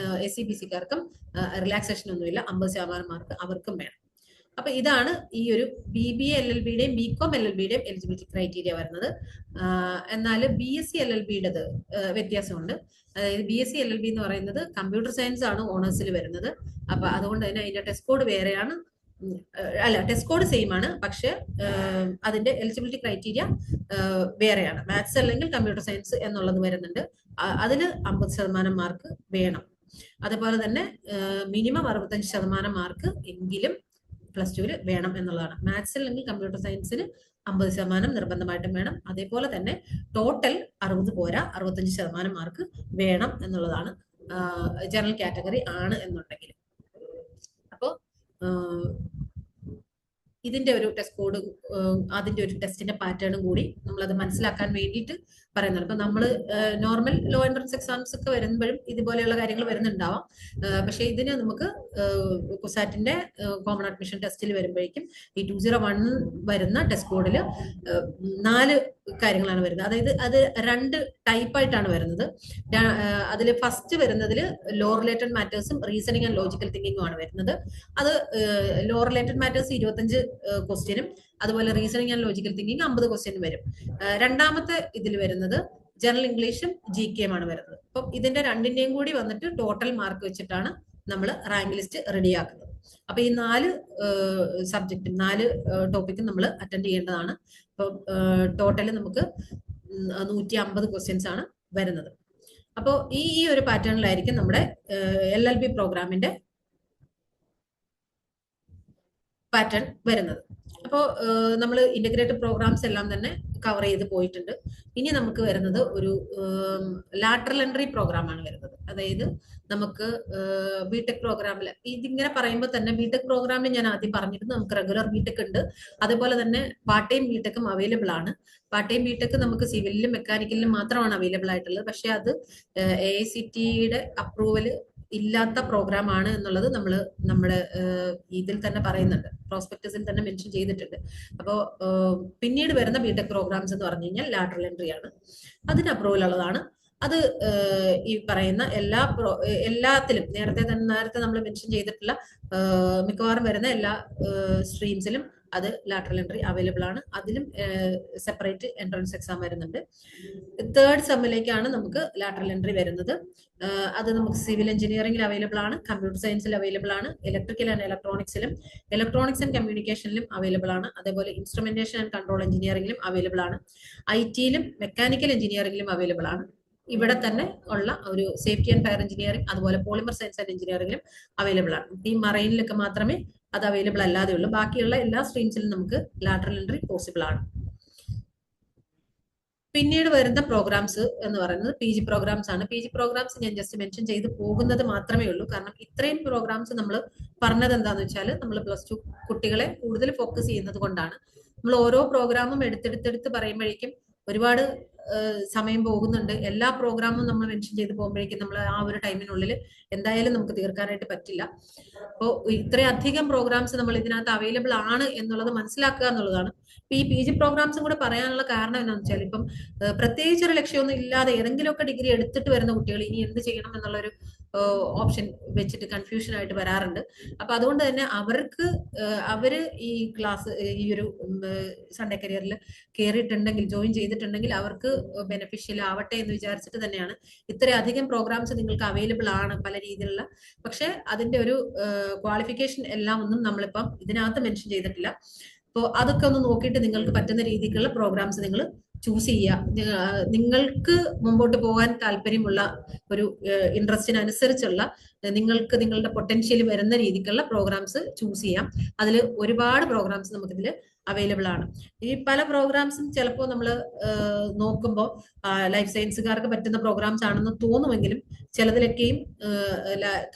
SCBCക്കാർക്കും റിലാക്സേഷൻ ഒന്നുമില്ല, 50% മാർക്ക് അവർക്കും വേണം. അപ്പൊ ഇതാണ് ഈ ഒരു BBA LLBയുടെയും BCom LLBയുടെയും എലിജിബിലിറ്റി ക്രൈറ്റീരിയ വരുന്നത്. എന്നാൽ BSc LLBയുടേത് വ്യത്യാസമുണ്ട്. അതായത് BSc LLB എന്ന് പറയുന്നത് കമ്പ്യൂട്ടർ സയൻസ് ആണ് ഓണേഴ്സിൽ വരുന്നത്. അപ്പൊ അതുകൊണ്ട് തന്നെ അതിന്റെ ടെസ്റ്റ് കോഡ് വേറെയാണ്. അല്ല, ടെസ്റ്റ് കോഡ് സെയിം ആണ്, പക്ഷെ അതിന്റെ എലിജിബിലിറ്റി ക്രൈറ്റീരിയ വേറെയാണ്. മാത്സ് അല്ലെങ്കിൽ കമ്പ്യൂട്ടർ സയൻസ് എന്നുള്ളത് വരുന്നുണ്ട്. അതിന് 50% മാർക്ക് വേണം. അതുപോലെ തന്നെ മിനിമം 65% മാർക്ക് എങ്കിലും +2 വേണം എന്നുള്ളതാണ്. മാത്സ് അല്ലെങ്കിൽ കമ്പ്യൂട്ടർ സയൻസിന് 50% നിർബന്ധമായിട്ടും വേണം. അതേപോലെ തന്നെ ടോട്ടൽ 60 പോരാ, 65% മാർക്ക് വേണം എന്നുള്ളതാണ് ജനറൽ കാറ്റഗറി ആണ് എന്നുണ്ടെങ്കിൽ. അപ്പോൾ ഇതിന്റെ ഒരു ടെസ്റ്റ് കോഡ്, അതിന്റെ ഒരു ടെസ്റ്റിന്റെ പാറ്റേണും കൂടി നമ്മളത് മനസ്സിലാക്കാൻ വേണ്ടിയിട്ട് പറയുന്നത്. ഇപ്പൊ നമ്മൾ നോർമൽ ലോ എൻട്രൻസ് എക്സാംസ് ഒക്കെ വരുമ്പോഴും ഇതുപോലെയുള്ള കാര്യങ്ങൾ വരുന്നുണ്ടാവാം. പക്ഷെ ഇതിന് നമുക്ക് കുസാറ്റിന്റെ കോമൺ അഡ്മിഷൻ ടെസ്റ്റിൽ വരുമ്പോഴേക്കും ഈ 201 വരുന്ന ടെസ്റ്റ് കോഡിൽ 4 കാര്യങ്ങളാണ് വരുന്നത്. അതായത് അത് 2 ടൈപ്പായിട്ടാണ് വരുന്നത്. അതിൽ ഫസ്റ്റ് വരുന്നതിൽ ലോ റിലേറ്റഡ് മാറ്റേഴ്സും റീസണിങ് ആൻഡ് ലോജിക്കൽ തിങ്കിങ്ങും ആണ് വരുന്നത്. അത് ലോ റിലേറ്റഡ് മാറ്റേഴ്സ് 25 ക്വസ്റ്റ്യനും അതുപോലെ റീസണിങ് ആൻഡ് ലോജിക്കൽ തിങ്കിങ് 50 ക്വസ്റ്റ്യനും വരും. രണ്ടാമത്തെ ഇതിൽ വരുന്നത് ജനറൽ ഇംഗ്ലീഷും GK ആണ് വരുന്നത്. അപ്പം ഇതിന്റെ രണ്ടിന്റെയും കൂടി വന്നിട്ട് ടോട്ടൽ മാർക്ക് വെച്ചിട്ടാണ് നമ്മൾ റാങ്ക് ലിസ്റ്റ് റെഡിയാക്കുന്നത്. അപ്പൊ ഈ 4 സബ്ജക്റ്റും 4 ടോപ്പിക്കും നമ്മൾ അറ്റൻഡ് ചെയ്യേണ്ടതാണ്. അപ്പൊ ടോട്ടൽ നമുക്ക് 150 ക്വസ്റ്റ്യൻസ് ആണ് വരുന്നത്. അപ്പോൾ ഈ ഒരു പാറ്റേണിലായിരിക്കും നമ്മുടെ LLB പ്രോഗ്രാമിന്റെ പാറ്റേൺ വരുന്നത്. അപ്പോൾ നമ്മൾ ഇന്റഗ്രേറ്റഡ് പ്രോഗ്രാംസ് എല്ലാം തന്നെ കവർ ചെയ്ത് പോയിട്ടുണ്ട്. ഇനി നമുക്ക് വരുന്നത് ഒരു ലാറ്ററൽ എൻട്രി പ്രോഗ്രാം ആണ് വരുന്നത്. അതായത് നമുക്ക് ബിടെക് പ്രോഗ്രാമിൽ ഇതിങ്ങനെ പറയുമ്പോൾ തന്നെ ബിടെക് പ്രോഗ്രാമിൽ ഞാൻ ആദ്യം പറഞ്ഞിരുന്നു നമുക്ക് റെഗുലർ ബിടെക് ഉണ്ട്, അതേപോലെ തന്നെ പാർട്ട് ടൈം ബിടെക്കും അവൈലബിൾ ആണ്. പാർട്ട് ടൈം ബിടെക് നമുക്ക് സിവിലിലും മെക്കാനിക്കലിലും മാത്രമാണ് അവൈലബിൾ ആയിട്ടുള്ളത്. പക്ഷെ അത് AICTE അപ്രൂവൽ ഇല്ലാത്ത പ്രോഗ്രാം ആണ് എന്നുള്ളത് നമ്മൾ നമ്മുടെ ഇതിൽ തന്നെ പറയുന്നുണ്ട്, പ്രോസ്പെക്ടസിൽ തന്നെ മെൻഷൻ ചെയ്തിട്ടുണ്ട്. അപ്പോൾ പിന്നീട് വരുന്ന ബിടെക് പ്രോഗ്രാംസ് എന്ന് പറഞ്ഞു കഴിഞ്ഞാൽ ലാറ്ററൽ എൻട്രി ആണ്, അതിന് അപ്രൂവൽ ഉള്ളതാണ്. അത് ഈ പറയുന്ന എല്ലാത്തിലും നേരത്തെ നമ്മൾ മെൻഷൻ ചെയ്തിട്ടുള്ള മിക്കവാറും വരുന്ന എല്ലാ സ്ട്രീംസിലും അത് ലാറ്ററൽ എൻട്രി അവൈലബിൾ ആണ്. അതിലും സെപ്പറേറ്റ് എൻട്രൻസ് എക്സാം വരുന്നുണ്ട്. തേർഡ് സെമ്മിലേക്കാണ് നമുക്ക് ലാറ്ററൽ എൻട്രി വരുന്നത്. അത് നമുക്ക് സിവിൽ എഞ്ചിനീയറിംഗിൽ അവൈലബിൾ ആണ്, കമ്പ്യൂട്ടർ സയൻസിൽ അവൈലബിൾ ആണ്, ഇലക്ട്രിക്കൽ ആൻഡ് ഇലക്ട്രോണിക്സ് ആൻഡ് കമ്മ്യൂണിക്കേഷനിലും അവൈലബിൾ ആണ്, അതേപോലെ ഇൻസ്ട്രുമെന്റേഷൻ ആൻഡ് കൺട്രോൾ എഞ്ചിനീയറിംഗിലും അവൈലബിൾ ആണ്, IT-യിലും മെക്കാനിക്കൽ എഞ്ചിനീയറിംഗിലും അവൈലബിൾ ആണ്. ഇവിടെ തന്നെ ഉള്ള ഒരു സേഫ്റ്റി ആൻഡ് ഫയർ എഞ്ചിനീയറിംഗ് അതുപോലെ പോളിമർ സയൻസ് ആൻഡ് എഞ്ചിനീയറിംഗിലും അവൈലബിൾ ആണ്. ഈ മറൈനിലൊക്കെ മാത്രമേ അത് അവൈലബിൾ അല്ലാതെ ഉള്ളൂ. ബാക്കിയുള്ള എല്ലാ സ്ട്രീംസിലും നമുക്ക് ലാറ്ററൽ എൻട്രി പോസിബിൾ ആണ്. പിന്നീട് വരുന്ന പ്രോഗ്രാംസ് എന്ന് പറയുന്നത് PG പ്രോഗ്രാംസ് ആണ്. PG പ്രോഗ്രാംസ് ഞാൻ ജസ്റ്റ് മെൻഷൻ ചെയ്ത് പോകുന്നത് മാത്രമേ ഉള്ളൂ. കാരണം ഇത്രയും പ്രോഗ്രാംസ് നമ്മൾ പറഞ്ഞത് എന്താന്ന് വെച്ചാൽ നമ്മൾ +2 കുട്ടികളെ കൂടുതൽ ഫോക്കസ് ചെയ്യുന്നത് കൊണ്ടാണ്. നമ്മൾ ഓരോ പ്രോഗ്രാമും എടുത്തെടുത്ത് പറയുമ്പോഴേക്കും ഒരുപാട് സമയം പോകുന്നുണ്ട്. എല്ലാ പ്രോഗ്രാമും നമ്മൾ മെൻഷൻ ചെയ്ത് പോകുമ്പോഴേക്കും നമ്മൾ ആ ഒരു ടൈമിനുള്ളിൽ എന്തായാലും നമുക്ക് തീർക്കാനായിട്ട് പറ്റില്ല. അപ്പോൾ ഇത്രയധികം പ്രോഗ്രാംസ് നമ്മൾ ഇതിനകത്ത് അവൈലബിൾ ആണ് എന്നുള്ളത് മനസ്സിലാക്കുക എന്നുള്ളതാണ്. ഈ PG പ്രോഗ്രാംസും കൂടെ പറയാനുള്ള കാരണം എന്താണെന്ന് വെച്ചാൽ ഇപ്പം പ്രത്യേകിച്ച് ഒരു ലക്ഷ്യമൊന്നും ഇല്ലാതെ ഏതെങ്കിലുമൊക്കെ ഡിഗ്രി എടുത്തിട്ട് വരുന്ന കുട്ടികൾ ഇനി എന്ത് ചെയ്യണം എന്നുള്ളൊരു ഓപ്ഷൻ വെച്ചിട്ട് കൺഫ്യൂഷൻ ആയിട്ട് വരാറുണ്ട്. അപ്പൊ അതുകൊണ്ട് തന്നെ അവര് ഈ ക്ലാസ് ഈ ഒരു സൺഡേ കരിയറിൽ കയറിയിട്ടുണ്ടെങ്കിൽ ജോയിൻ ചെയ്തിട്ടുണ്ടെങ്കിൽ അവർക്ക് ബെനിഫിഷ്യൽ ആവട്ടെ എന്ന് വിചാരിച്ചിട്ട് തന്നെയാണ് ഇത്രയധികം പ്രോഗ്രാംസ് നിങ്ങൾക്ക് അവൈലബിൾ ആണ് പല രീതിയിലുള്ള. പക്ഷെ അതിന്റെ ഒരു ക്വാളിഫിക്കേഷൻ എല്ലാം ഒന്നും നമ്മളിപ്പം ഇതിനകത്ത് മെൻഷൻ ചെയ്തിട്ടില്ല. അപ്പോൾ അതൊക്കെ ഒന്ന് നോക്കിയിട്ട് നിങ്ങൾക്ക് പറ്റുന്ന രീതിക്കുള്ള പ്രോഗ്രാംസ് നിങ്ങൾ ചൂസ് ചെയ്യുക. നിങ്ങൾക്ക് മുമ്പോട്ട് പോകാൻ താല്പര്യമുള്ള ഒരു ഇൻട്രസ്റ്റിനനുസരിച്ചുള്ള നിങ്ങൾക്ക് നിങ്ങളുടെ പൊട്ടൻഷ്യൽ വരുന്ന രീതിക്കുള്ള പ്രോഗ്രാംസ് ചൂസ് ചെയ്യാം. അതിൽ ഒരുപാട് പ്രോഗ്രാംസ് നമുക്കിതിൽ അവൈലബിൾ ആണ്. ഈ പല പ്രോഗ്രാംസും ചിലപ്പോൾ നമ്മൾ നോക്കുമ്പോൾ ലൈഫ് സയൻസുകാർക്ക് പറ്റുന്ന പ്രോഗ്രാംസ് ആണെന്ന് തോന്നുമെങ്കിലും ചിലതിലൊക്കെയും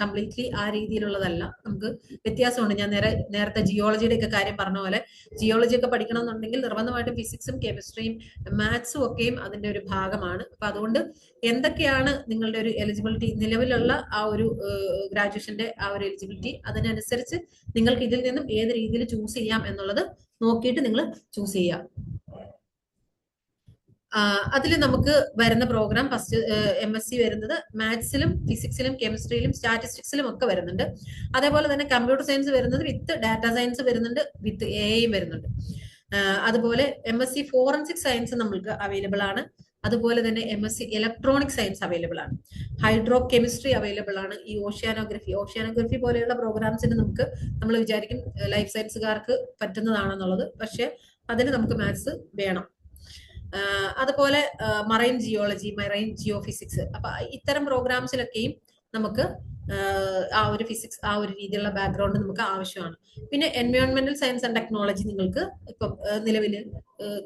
കംപ്ലീറ്റ്ലി ആ രീതിയിലുള്ളതല്ല. നമുക്ക് വ്യത്യാസമുണ്ട്. ഞാൻ നേരത്തെ ജിയോളജിയുടെ ഒക്കെ കാര്യം പറഞ്ഞ പോലെ ജിയോളജി ഒക്കെ പഠിക്കണമെന്നുണ്ടെങ്കിൽ നിർബന്ധമായിട്ടും ഫിസിക്സും കെമിസ്ട്രിയും മാത്സും ഒക്കെയും അതിന്റെ ഒരു ഭാഗമാണ്. അപ്പൊ അതുകൊണ്ട് എന്തൊക്കെയാണ് നിങ്ങളുടെ ഒരു എലിജിബിലിറ്റി, നിലവിലുള്ള ആ ഒരു ഗ്രാജുവേഷന്റെ ആ ഒരു എലിജിബിലിറ്റി, അതിനനുസരിച്ച് നിങ്ങൾക്ക് ഇതിൽ നിന്നും ഏത് രീതിയിൽ ചൂസ് ചെയ്യാം എന്നുള്ളത് നോക്കിയിട്ട് നിങ്ങൾ ചൂസ് ചെയ്യാം. അതിൽ നമുക്ക് വരുന്ന പ്രോഗ്രാം ഫസ്റ്റ് MSc വരുന്നത് മാത്സിലും ഫിസിക്സിലും കെമിസ്ട്രിയിലും സ്റ്റാറ്റിസ്റ്റിക്സിലും ഒക്കെ വരുന്നുണ്ട്. അതേപോലെ തന്നെ കമ്പ്യൂട്ടർ സയൻസ് വരുന്നത് വിത്ത് ഡാറ്റാ സയൻസ് വരുന്നുണ്ട്, വിത്ത് AI വരുന്നുണ്ട്. അതുപോലെ MSc ഫോറൻസിക് സയൻസ് നമ്മൾക്ക് അവൈലബിൾ ആണ്. അതുപോലെ തന്നെ MSc ഇലക്ട്രോണിക് സയൻസ് അവൈലബിൾ ആണ്. ഹൈഡ്രോ കെമിസ്ട്രി അവൈലബിൾ ആണ്. ഈ ഓഷ്യാനോഗ്രഫി പോലെയുള്ള പ്രോഗ്രാംസിന് നമുക്ക് നമ്മൾ വിചാരിക്കും ലൈഫ് സയൻസുകാർക്ക് പറ്റുന്നതാണെന്നുള്ളത്. പക്ഷെ അതിന് നമുക്ക് മാത്സ് വേണം. അതുപോലെ marine geology, marine geophysics, അപ്പൊ ഇത്തരം പ്രോഗ്രാംസിലൊക്കെയും നമുക്ക് ആ ഒരു ഫിസിക്സ് ആ ഒരു രീതിയിലുള്ള ബാക്ക്ഗ്രൗണ്ട് നമുക്ക് ആവശ്യമാണ്. പിന്നെ എൻവയോൺമെന്റൽ സയൻസ് ആൻഡ് ടെക്നോളജി നിങ്ങൾക്ക് ഇപ്പം നിലവിൽ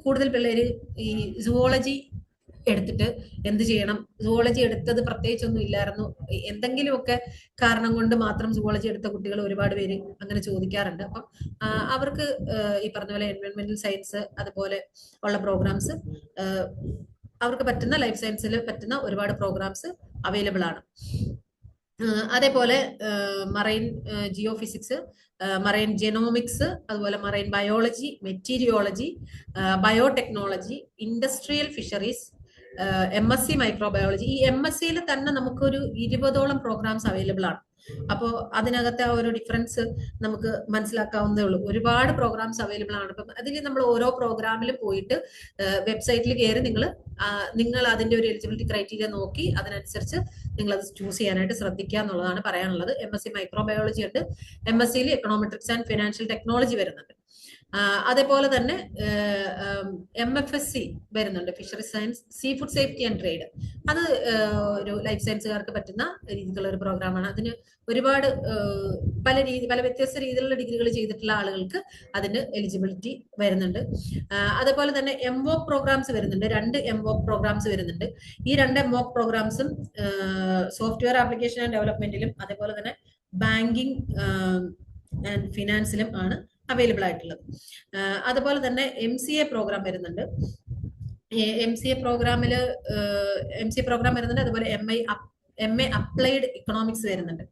കൂടുതൽ പിള്ളേര് ഈ സുവോളജി എടുത്തിട്ട് എന്ത് ചെയ്യണം, സുവോളജി എടുത്തത് പ്രത്യേകിച്ചൊന്നും ഇല്ലായിരുന്നു, എന്തെങ്കിലുമൊക്കെ കാരണം കൊണ്ട് മാത്രം സുവോളജി എടുത്ത കുട്ടികൾ ഒരുപാട് പേര് അങ്ങനെ ചോദിക്കാറുണ്ട്. അപ്പം അവർക്ക് ഈ പറഞ്ഞ പോലെ എൻവയോൺമെന്റൽ സയൻസ് അതുപോലെ ഉള്ള പ്രോഗ്രാംസ് അവർക്ക് പറ്റുന്ന ലൈഫ് സയൻസിൽ പറ്റുന്ന ഒരുപാട് പ്രോഗ്രാംസ് അവൈലബിൾ ആണ്. അതേപോലെ marine Jio physics, marine genomics, അതുപോലെ marine biology, meteorology, biotechnology, industrial fisheries, MSc microbiology. ഈ MScയിൽ തന്നെ നമുക്കൊരു 20ഓളം പ്രോഗ്രാംസ് അവൈലബിൾ ആണ്. അപ്പോൾ അതിനകത്തെ ആ ഒരു ഡിഫറൻസ് നമുക്ക് മനസ്സിലാക്കാവുന്നതേ ഉള്ളൂ. ഒരുപാട് പ്രോഗ്രാംസ് അവൈലബിൾ ആണ്. അപ്പം അതിൽ നമ്മൾ ഓരോ പ്രോഗ്രാമിൽ പോയിട്ട് വെബ്സൈറ്റിൽ കയറി നിങ്ങൾ അതിന്റെ ഒരു എലിജിബിലിറ്റി ക്രൈറ്റീരിയ നോക്കി അതിനനുസരിച്ച് നിങ്ങൾ അത് ചൂസ് ചെയ്യാനായിട്ട് ശ്രദ്ധിക്കുക എന്നുള്ളതാണ് പറയാനുള്ളത്. MSc മൈക്രോബയോളജി ഉണ്ട്, MScയിൽ എക്കണോമെട്രിക്സ് ആൻഡ് ഫിനാൻഷ്യൽ ടെക്നോളജി വരുന്നുണ്ട്. അതേപോലെ തന്നെ MFSC വരുന്നുണ്ട്, fishery science sea food safety and trade. അത് ഒരു ലൈഫ് സയൻസുകാർക്ക് പറ്റുന്ന രീതിയിലുള്ള ഒരു പ്രോഗ്രാമാണ്. അതിന് ഒരുപാട് പല വ്യത്യസ്ത രീതിയിലുള്ള ഡിഗ്രികൾ ചെയ്തിട്ടുള്ള ആളുകൾക്ക് അതിന് എലിജിബിലിറ്റി വരുന്നുണ്ട്. അതേപോലെ തന്നെ MWOC പ്രോഗ്രാംസ് വരുന്നുണ്ട്, 2 MWOC പ്രോഗ്രാംസ് വരുന്നുണ്ട്. ഈ 2 MWOC പ്രോഗ്രാംസും സോഫ്റ്റ്വെയർ ആപ്ലിക്കേഷൻ ആൻഡ് ഡെവലപ്മെന്റിലും അതേപോലെ തന്നെ ബാങ്കിങ് ആൻഡ് ഫിനാൻസിലും ആണ് അവൈലബിൾ ആയിട്ടുള്ളത്. അതുപോലെ തന്നെ MCA പ്രോഗ്രാം വരുന്നുണ്ട്. MCA പ്രോഗ്രാം വരുന്നുണ്ട്. അതുപോലെ MA അപ്ലൈഡ് ഇക്കണോമിക്സ് വരുന്നുണ്ട്.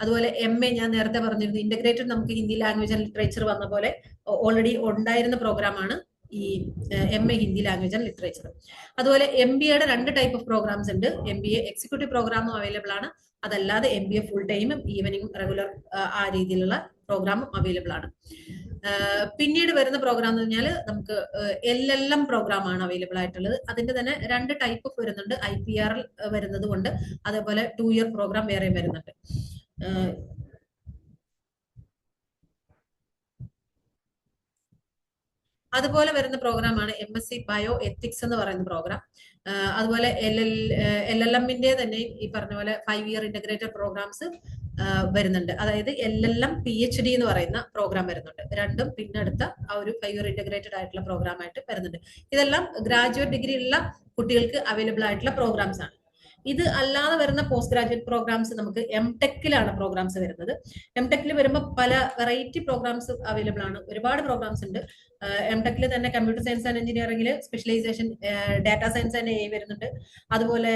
അതുപോലെ MA ഞാൻ നേരത്തെ പറഞ്ഞിരുന്നു, ഇന്റഗ്രേറ്റഡ് നമുക്ക് ഹിന്ദി ലാംഗ്വേജ് ആൻഡ് ലിറ്ററേച്ചർ വന്ന പോലെ ഓൾറെഡി ഉണ്ടായിരുന്ന പ്രോഗ്രാമാണ് ഈ MA Hindi language and literature. അതുപോലെ MBAയുടെ 2 ടൈപ്പ് ഓഫ് പ്രോഗ്രാംസ് ഉണ്ട്. MBA എക്സിക്യൂട്ടീവ് പ്രോഗ്രാമും അവൈലബിൾ ആണ്, അതല്ലാതെ MBA ഫുൾ ടൈമും ഈവനിങ്ങും റെഗുലർ ആ രീതിയിലുള്ള പ്രോഗ്രാമും അവൈലബിൾ ആണ്. പിന്നീട് വരുന്ന പ്രോഗ്രാം എന്ന് പറഞ്ഞാൽ നമുക്ക് LLM പ്രോഗ്രാം ആണ് അവൈലബിൾ ആയിട്ടുള്ളത്. അതിന്റെ തന്നെ 2 ടൈപ്പ് ഓഫ് വരുന്നുണ്ട്, IPR വരുന്നത് കൊണ്ട്, അതേപോലെ 2 ഇയർ പ്രോഗ്രാം വേറെയും വരുന്നുണ്ട്. അതുപോലെ വരുന്ന പ്രോഗ്രാമാണ് MSc ബയോ എത്തിക്സ് എന്ന് പറയുന്ന പ്രോഗ്രാം. അതുപോലെ LLM-ന്റെ തന്നെ ഈ പറഞ്ഞ പോലെ 5 ഇയർ ഇന്റഗ്രേറ്റഡ് പ്രോഗ്രാംസ് വരുന്നുണ്ട്. അതായത് LLM PhD എന്ന് പറയുന്ന പ്രോഗ്രാം വരുന്നുണ്ട്. രണ്ടും പിന്നടുത്ത ആ ഒരു 5 ഇയർ ഇന്റഗ്രേറ്റഡ് ആയിട്ടുള്ള പ്രോഗ്രാം ആയിട്ട് വരുന്നുണ്ട്. ഇതെല്ലാം ഗ്രാജുവേറ്റ് ഡിഗ്രി ഉള്ള കുട്ടികൾക്ക് അവൈലബിൾ ആയിട്ടുള്ള പ്രോഗ്രാംസ് ആണ്. ഇത് അല്ലാതെ വരുന്ന പോസ്റ്റ് ഗ്രാജുവേറ്റ് പ്രോഗ്രാംസ് നമുക്ക് MTechലാണ് പ്രോഗ്രാംസ് വരുന്നത്. MTechൽ വരുമ്പോൾ പല വെറൈറ്റി പ്രോഗ്രാംസ് അവൈലബിൾ ആണ്, ഒരുപാട് പ്രോഗ്രാംസ് ഉണ്ട്. MTechൽ തന്നെ കമ്പ്യൂട്ടർ സയൻസ് ആൻഡ് എഞ്ചിനീയറിംഗിൽ specialisation data science and AI വരുന്നുണ്ട്. അതുപോലെ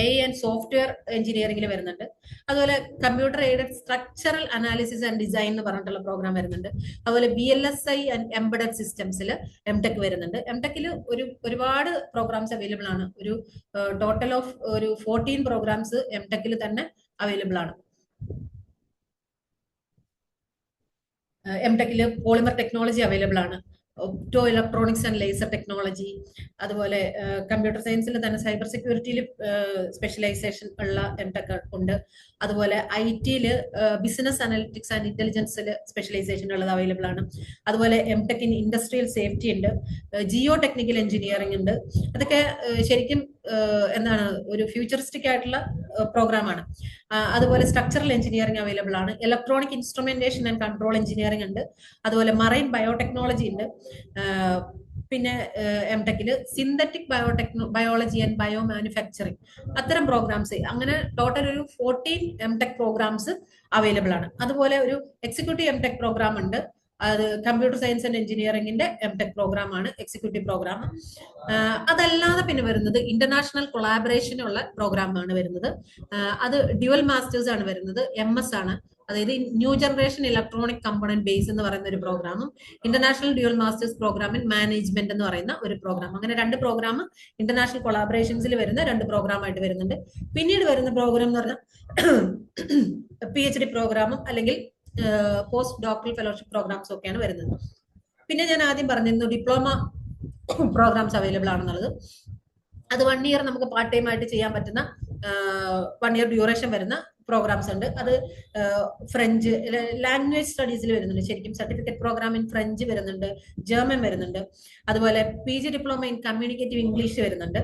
AI ആൻഡ് സോഫ്റ്റ്വെയർ എഞ്ചിനീയറിംഗിൽ വരുന്നുണ്ട്. അതുപോലെ computer aided structural analysis and design എന്ന് പറഞ്ഞിട്ടുള്ള പ്രോഗ്രാം വരുന്നുണ്ട്. അതുപോലെ VLSI ആൻഡ് എംബഡഡ് സിസ്റ്റംസിൽ MTech വരുന്നുണ്ട്. MTechൽ ഒരുപാട് പ്രോഗ്രാംസ് അവൈലബിൾ ആണ്. ഒരു ടോട്ടൽ ഓഫ് 14 പ്രോഗ്രാംസ് MTechൽ തന്നെ അവൈലബിൾ ആണ്. MTechൽ പോളിമർ ടെക്നോളജി അവൈലബിൾ ആണ്, opto electronics and laser technology. അതുപോലെ കമ്പ്യൂട്ടർ സയൻസിൽ തന്നെ സൈബർ സെക്യൂരിറ്റിയിൽ സ്പെഷ്യലൈസേഷൻ ഉള്ള MTech ഉണ്ട്. അതുപോലെ IT-ൽ ബിസിനസ് അനലിറ്റിക്സ് ആൻഡ് ഇന്റലിജൻസിൽ സ്പെഷ്യലൈസേഷൻ ഉള്ളത് അവൈലബിൾ ആണ്. അതുപോലെ MTech ഇൻ ഇൻഡസ്ട്രിയൽ സേഫ്റ്റി ഉണ്ട്, ജിയോ ടെക്നിക്കൽ എഞ്ചിനീയറിംഗ് ഉണ്ട്. അതൊക്കെ ശരിക്കും എന്താണ് ഒരു ഫ്യൂച്ചറിസ്റ്റിക് ആയിട്ടുള്ള പ്രോഗ്രാമാണ്. അതുപോലെ സ്ട്രക്ചറൽ എഞ്ചിനീയറിംഗ് അവൈലബിൾ ആണ്, electronic instrumentation and control engineering ഉണ്ട്. അതുപോലെ മറൈൻ ബയോടെക്നോളജി ഉണ്ട്. പിന്നെ MTechൽ synthetic biology and bio manufacturing, അത്തരം പ്രോഗ്രാംസ്, അങ്ങനെ ടോട്ടൽ ഒരു 14 MTech പ്രോഗ്രാംസ് അവൈലബിൾ ആണ്. അതുപോലെ ഒരു എക്സിക്യൂട്ടീവ് MTech പ്രോഗ്രാം ഉണ്ട്, അത് കമ്പ്യൂട്ടർ സയൻസ് ആൻഡ് എഞ്ചിനീയറിംഗിന്റെ MTech പ്രോഗ്രാം ആണ്, എക്സിക്യൂട്ടീവ് പ്രോഗ്രാം. അതല്ലാതെ പിന്നെ വരുന്നത് ഇന്റർനാഷണൽ കൊളാബറേഷനുള്ള പ്രോഗ്രാം ആണ് വരുന്നത്. അത് ഡ്യുവൽ മാസ്റ്റേഴ്സ് ആണ് വരുന്നത്, MS ആണ്. അതായത് new generation electronic component base എന്ന് പറയുന്ന ഒരു പ്രോഗ്രാമും international dual masters program in management എന്ന് പറയുന്ന ഒരു പ്രോഗ്രാം. അങ്ങനെ 2 പ്രോഗ്രാം ഇന്റർനാഷണൽ കൊളാബറേഷൻസിൽ വരുന്ന 2 പ്രോഗ്രാം ആയിട്ട് വരുന്നുണ്ട്. പിന്നീട് വരുന്ന പ്രോഗ്രാം എന്ന് പറഞ്ഞാൽ PhD പ്രോഗ്രാമും അല്ലെങ്കിൽ പോസ്റ്റ് ഡോക്ടറൽ ഫെലോഷിപ്പ് പ്രോഗ്രാംസും ഒക്കെയാണ് വരുന്നത്. പിന്നെ ഞാൻ ആദ്യം പറഞ്ഞിരുന്നു ഡിപ്ലോമ പ്രോഗ്രാംസ് അവൈലബിൾ ആണെന്നുള്ളത്. അത് 1 ഇയർ നമുക്ക് പാർട്ട് ടൈം ആയിട്ട് ചെയ്യാൻ പറ്റുന്ന 1 ഇയർ ഡ്യൂറേഷൻ വരുന്ന പ്രോഗ്രാംസ് ഉണ്ട്. അത് ഫ്രഞ്ച് ലാംഗ്വേജ് സ്റ്റഡീസിൽ വരുന്നുണ്ട്. ശരിക്കും സർട്ടിഫിക്കറ്റ് പ്രോഗ്രാം ഇൻ ഫ്രഞ്ച് വരുന്നുണ്ട്, ജർമ്മൻ വരുന്നുണ്ട്. അതുപോലെ PG diploma in communicative English വരുന്നുണ്ട്.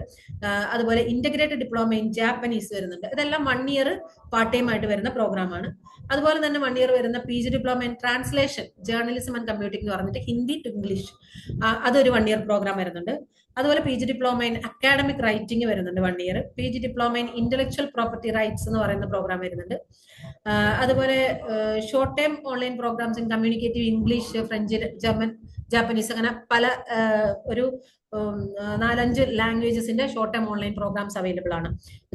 അതുപോലെ ഇന്റഗ്രേറ്റഡ് ഡിപ്ലോമ ഇൻ ജാപ്പനീസ് വരുന്നുണ്ട്. ഇതെല്ലാം 1 ഇയർ പാർട്ട് ടൈം ആയിട്ട് വരുന്ന പ്രോഗ്രാമാണ്. അതുപോലെ തന്നെ 1 ഇയർ വരുന്ന PG diploma in translation journalism and computing എന്ന് പറഞ്ഞിട്ട് ഹിന്ദി ടു ഇംഗ്ലീഷ്, അതൊരു 1 ഇയർ പ്രോഗ്രാം വരുന്നുണ്ട്. അതുപോലെ PG diploma in academic writing വരുന്നുണ്ട് 1 year. PG diploma in intellectual property rights എന്ന് പറയുന്ന പ്രോഗ്രാം വരുന്നുണ്ട്. അതുപോലെ short time online programs in communicative English, French, German, Japanese, അങ്ങനെ പല ഒരു 4-5 ലാംഗ്വേജസിന്റെ short time online programs available ആണ്,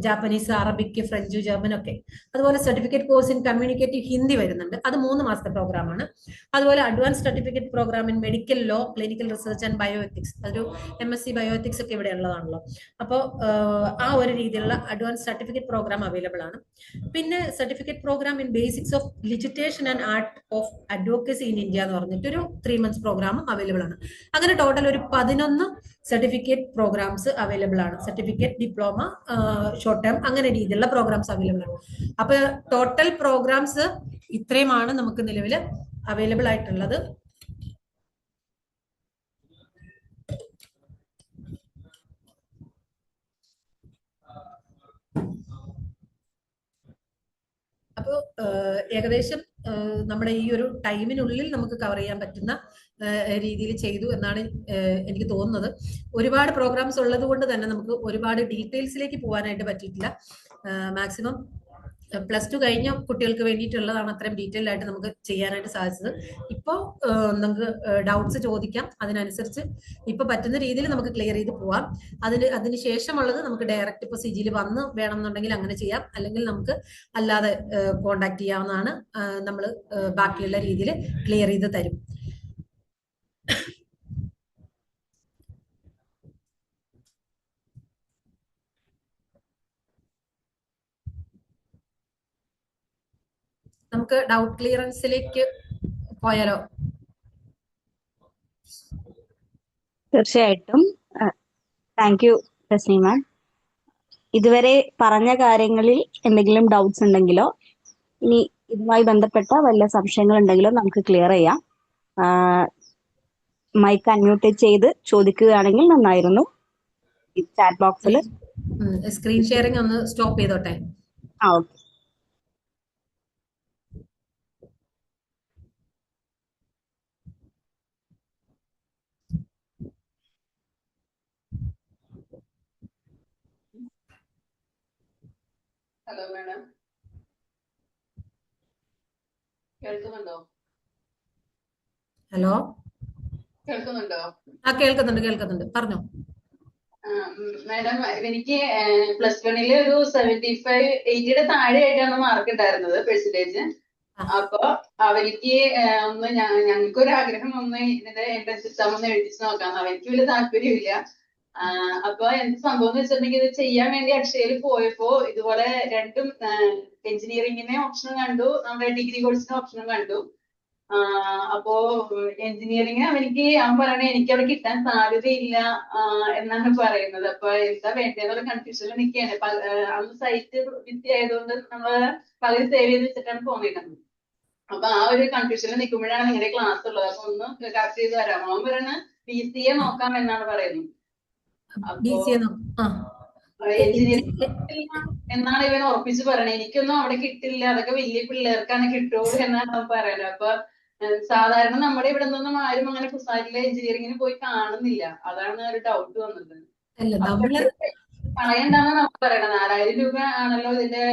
ജാപ്പനീസ്, അറബിക്, ഫ്രഞ്ച്, ജർമ്മൻ ഒക്കെ. അതുപോലെ certificate course in communicative Hindi വരുന്നുണ്ട്, അത് 3 മാസത്തെ പ്രോഗ്രാമാണ്. അതുപോലെ advance certificate program in medical law, clinical research and bio ethics, അതൊരു MSc ബയോ എത്തിക്സ് ഒക്കെ ഇവിടെ ഉള്ളതാണല്ലോ. അപ്പോൾ ആ ഒരു രീതിയിലുള്ള അഡ്വാൻസ് സർട്ടിഫിക്കറ്റ് പ്രോഗ്രാം അവൈലബിൾ ആണ്. പിന്നെ certificate program in basics of litigation and art of advocacy in India എന്ന് പറഞ്ഞിട്ട് ഒരു 3 months പ്രോഗ്രാമും അവൈലബിൾ ആണ്. അങ്ങനെ ടോട്ടൽ ഒരു 11 സർട്ടിഫിക്കറ്റ് പ്രോഗ്രാംസ് അവൈലബിൾ ആണ്. സർട്ടിഫിക്കറ്റ്, ഡിപ്ലോമ, ഷോർട്ട് ടേം, അങ്ങനെ രീതിയിലുള്ള പ്രോഗ്രാംസ് അവൈലബിൾ ആണ്. അപ്പൊ ടോട്ടൽ പ്രോഗ്രാംസ് ഇത്രയുമാണ് നമുക്ക് നിലവിൽ അവൈലബിൾ ആയിട്ടുള്ളത്. അപ്പോൾ ഏകദേശം നമ്മുടെ ഈ ഒരു ടൈമിനുള്ളിൽ നമുക്ക് കവർ ചെയ്യാൻ പറ്റുന്ന രീതിയിൽ ചെയ്തു എന്നാണ് എനിക്ക് തോന്നുന്നത്. ഒരുപാട് പ്രോഗ്രാംസ് ഉള്ളത് കൊണ്ട് തന്നെ നമുക്ക് ഒരുപാട് ഡീറ്റെയിൽസിലേക്ക് പോകാനായിട്ട് പറ്റിയിട്ടില്ല. മാക്സിമം +2 കഴിഞ്ഞ കുട്ടികൾക്ക് വേണ്ടിയിട്ടുള്ളതാണ് അത്രയും ഡീറ്റെയിൽ ആയിട്ട് നമുക്ക് ചെയ്യാനായിട്ട് സാധിച്ചത്. ഇപ്പോൾ നമുക്ക് ഡൗട്ട്സ് ചോദിക്കാം, അതിനനുസരിച്ച് ഇപ്പൊ പറ്റുന്ന രീതിയിൽ നമുക്ക് ക്ലിയർ ചെയ്ത് പോവാം. അതിന് ശേഷമുള്ളത് നമുക്ക് ഡയറക്റ്റ് ഇപ്പൊ സിജിയിൽ വന്ന് വേണമെന്നുണ്ടെങ്കിൽ അങ്ങനെ ചെയ്യാം, അല്ലെങ്കിൽ നമുക്ക് അല്ലാതെ കോണ്ടാക്ട് ചെയ്യാവുന്നതാണ്. നമ്മൾ ബാക്കിയുള്ള രീതിയിൽ ക്ലിയർ ചെയ്ത് തരും. നമുക്ക് ഡൗട്ട് ക്ലിയറൻസിലേക്ക് പോയാലോ? തീർച്ചയായിട്ടും. താങ്ക് യു രശ്മി മാം. ഇതുവരെ പറഞ്ഞ കാര്യങ്ങളിൽ എന്തെങ്കിലും ഡൗട്ട്സ് ഉണ്ടെങ്കിലോ ഇനി ഇതുമായി ബന്ധപ്പെട്ട വല്ല സംശയങ്ങൾ ഉണ്ടെങ്കിലോ നമുക്ക് ക്ലിയർ ചെയ്യാം. മൈക്ക് അൺമ്യൂട്ട് ചെയ്ത് ചോദിക്കുകയാണെങ്കിൽ നന്നായിരുന്നു. ചാറ്റ് ബോക്സിൽ സ്ക്രീൻ ഷെയറിംഗ് ഒന്ന് സ്റ്റോപ്പ് ചെയ്തോട്ടെ. ഓക്കെ. ഹലോ മാഡം, കേൾക്കുന്നുണ്ടോ? ഹലോ, കേൾക്കുന്നുണ്ടോ? കേൾക്കുന്നുണ്ട്, പറഞ്ഞോ. മാഡം, എനിക്ക് +1 ഒരു 75, 80യുടെ താഴെയായിട്ടാണ് മാർക്ക് ഉണ്ടായിരുന്നത്, പെർസെന്റേജ്. അപ്പൊ അവർക്ക് ഒന്ന് ഞങ്ങൾക്കൊരു ആഗ്രഹം ഒന്ന് ഇതിന്റെ എൻട്രൻസ് എക്സാം ഒന്ന് എഴുതിച്ച് നോക്കാം. അവർക്ക് വലിയ താല്പര്യമില്ല. അപ്പൊ എന്ത് സംഭവം എന്ന് വെച്ചിട്ടുണ്ടെങ്കിൽ ഇത് ചെയ്യാൻ വേണ്ടി അക്ഷയയിൽ പോയപ്പോ ഇതുപോലെ രണ്ടും എഞ്ചിനീയറിംഗിന്റെ ഓപ്ഷനും കണ്ടു, നമ്മുടെ ഡിഗ്രി കോഴ്സിന്റെ ഓപ്ഷനും കണ്ടു. അപ്പോ എഞ്ചിനീയറിംഗ് അവൻ പറയണേ എനിക്ക് അവിടെ കിട്ടാൻ സാധ്യതയില്ല എന്നാണ് പറയുന്നത്. അപ്പൊ എന്താ വേണ്ടതെന്നുള്ള കൺഫ്യൂഷനിൽ നിൽക്കുകയാണ്. അന്ന് സൈറ്റ് ബിസി ആയതുകൊണ്ട് നമ്മള് പകുതി സേവ് ചെയ്ത് വെച്ചിട്ടാണ് പോന്നിരുന്നത്. അപ്പൊ ആ ഒരു കൺഫ്യൂഷനിൽ നിൽക്കുമ്പോഴാണ് നിങ്ങളുടെ ക്ലാസ് ഉള്ളത്. അപ്പൊ ഒന്ന് കറക്റ്റ് ചെയ്ത് വരാമോ? അവൻ പറയണ BCA നോക്കാം എന്നാണ് പറയുന്നത്. എഞ്ചിനീയറിംഗ് എന്നാണ് ഇവൻ ഉറപ്പിച്ച് പറയണത്. എനിക്കൊന്നും അവിടെ കിട്ടില്ല, അതൊക്കെ വലിയ പിള്ളേർക്കാണ് കിട്ടുള്ളൂ എന്നാണ് അവൻ പറയുന്നത്. അപ്പൊ സാധാരണ നമ്മുടെ ഇവിടെ നിന്നൊന്നും ആരും അങ്ങനെ കുസാറ്റിലെ എഞ്ചിനീയറിംഗിന് പോയി കാണുന്നില്ല. അതാണ് ഒരു ഡൗട്ട് വന്നത്. കളയണ്ടെന്ന് നമുക്ക് പറയണം. 4000 രൂപ ആണല്ലോ ഇതിന്റെ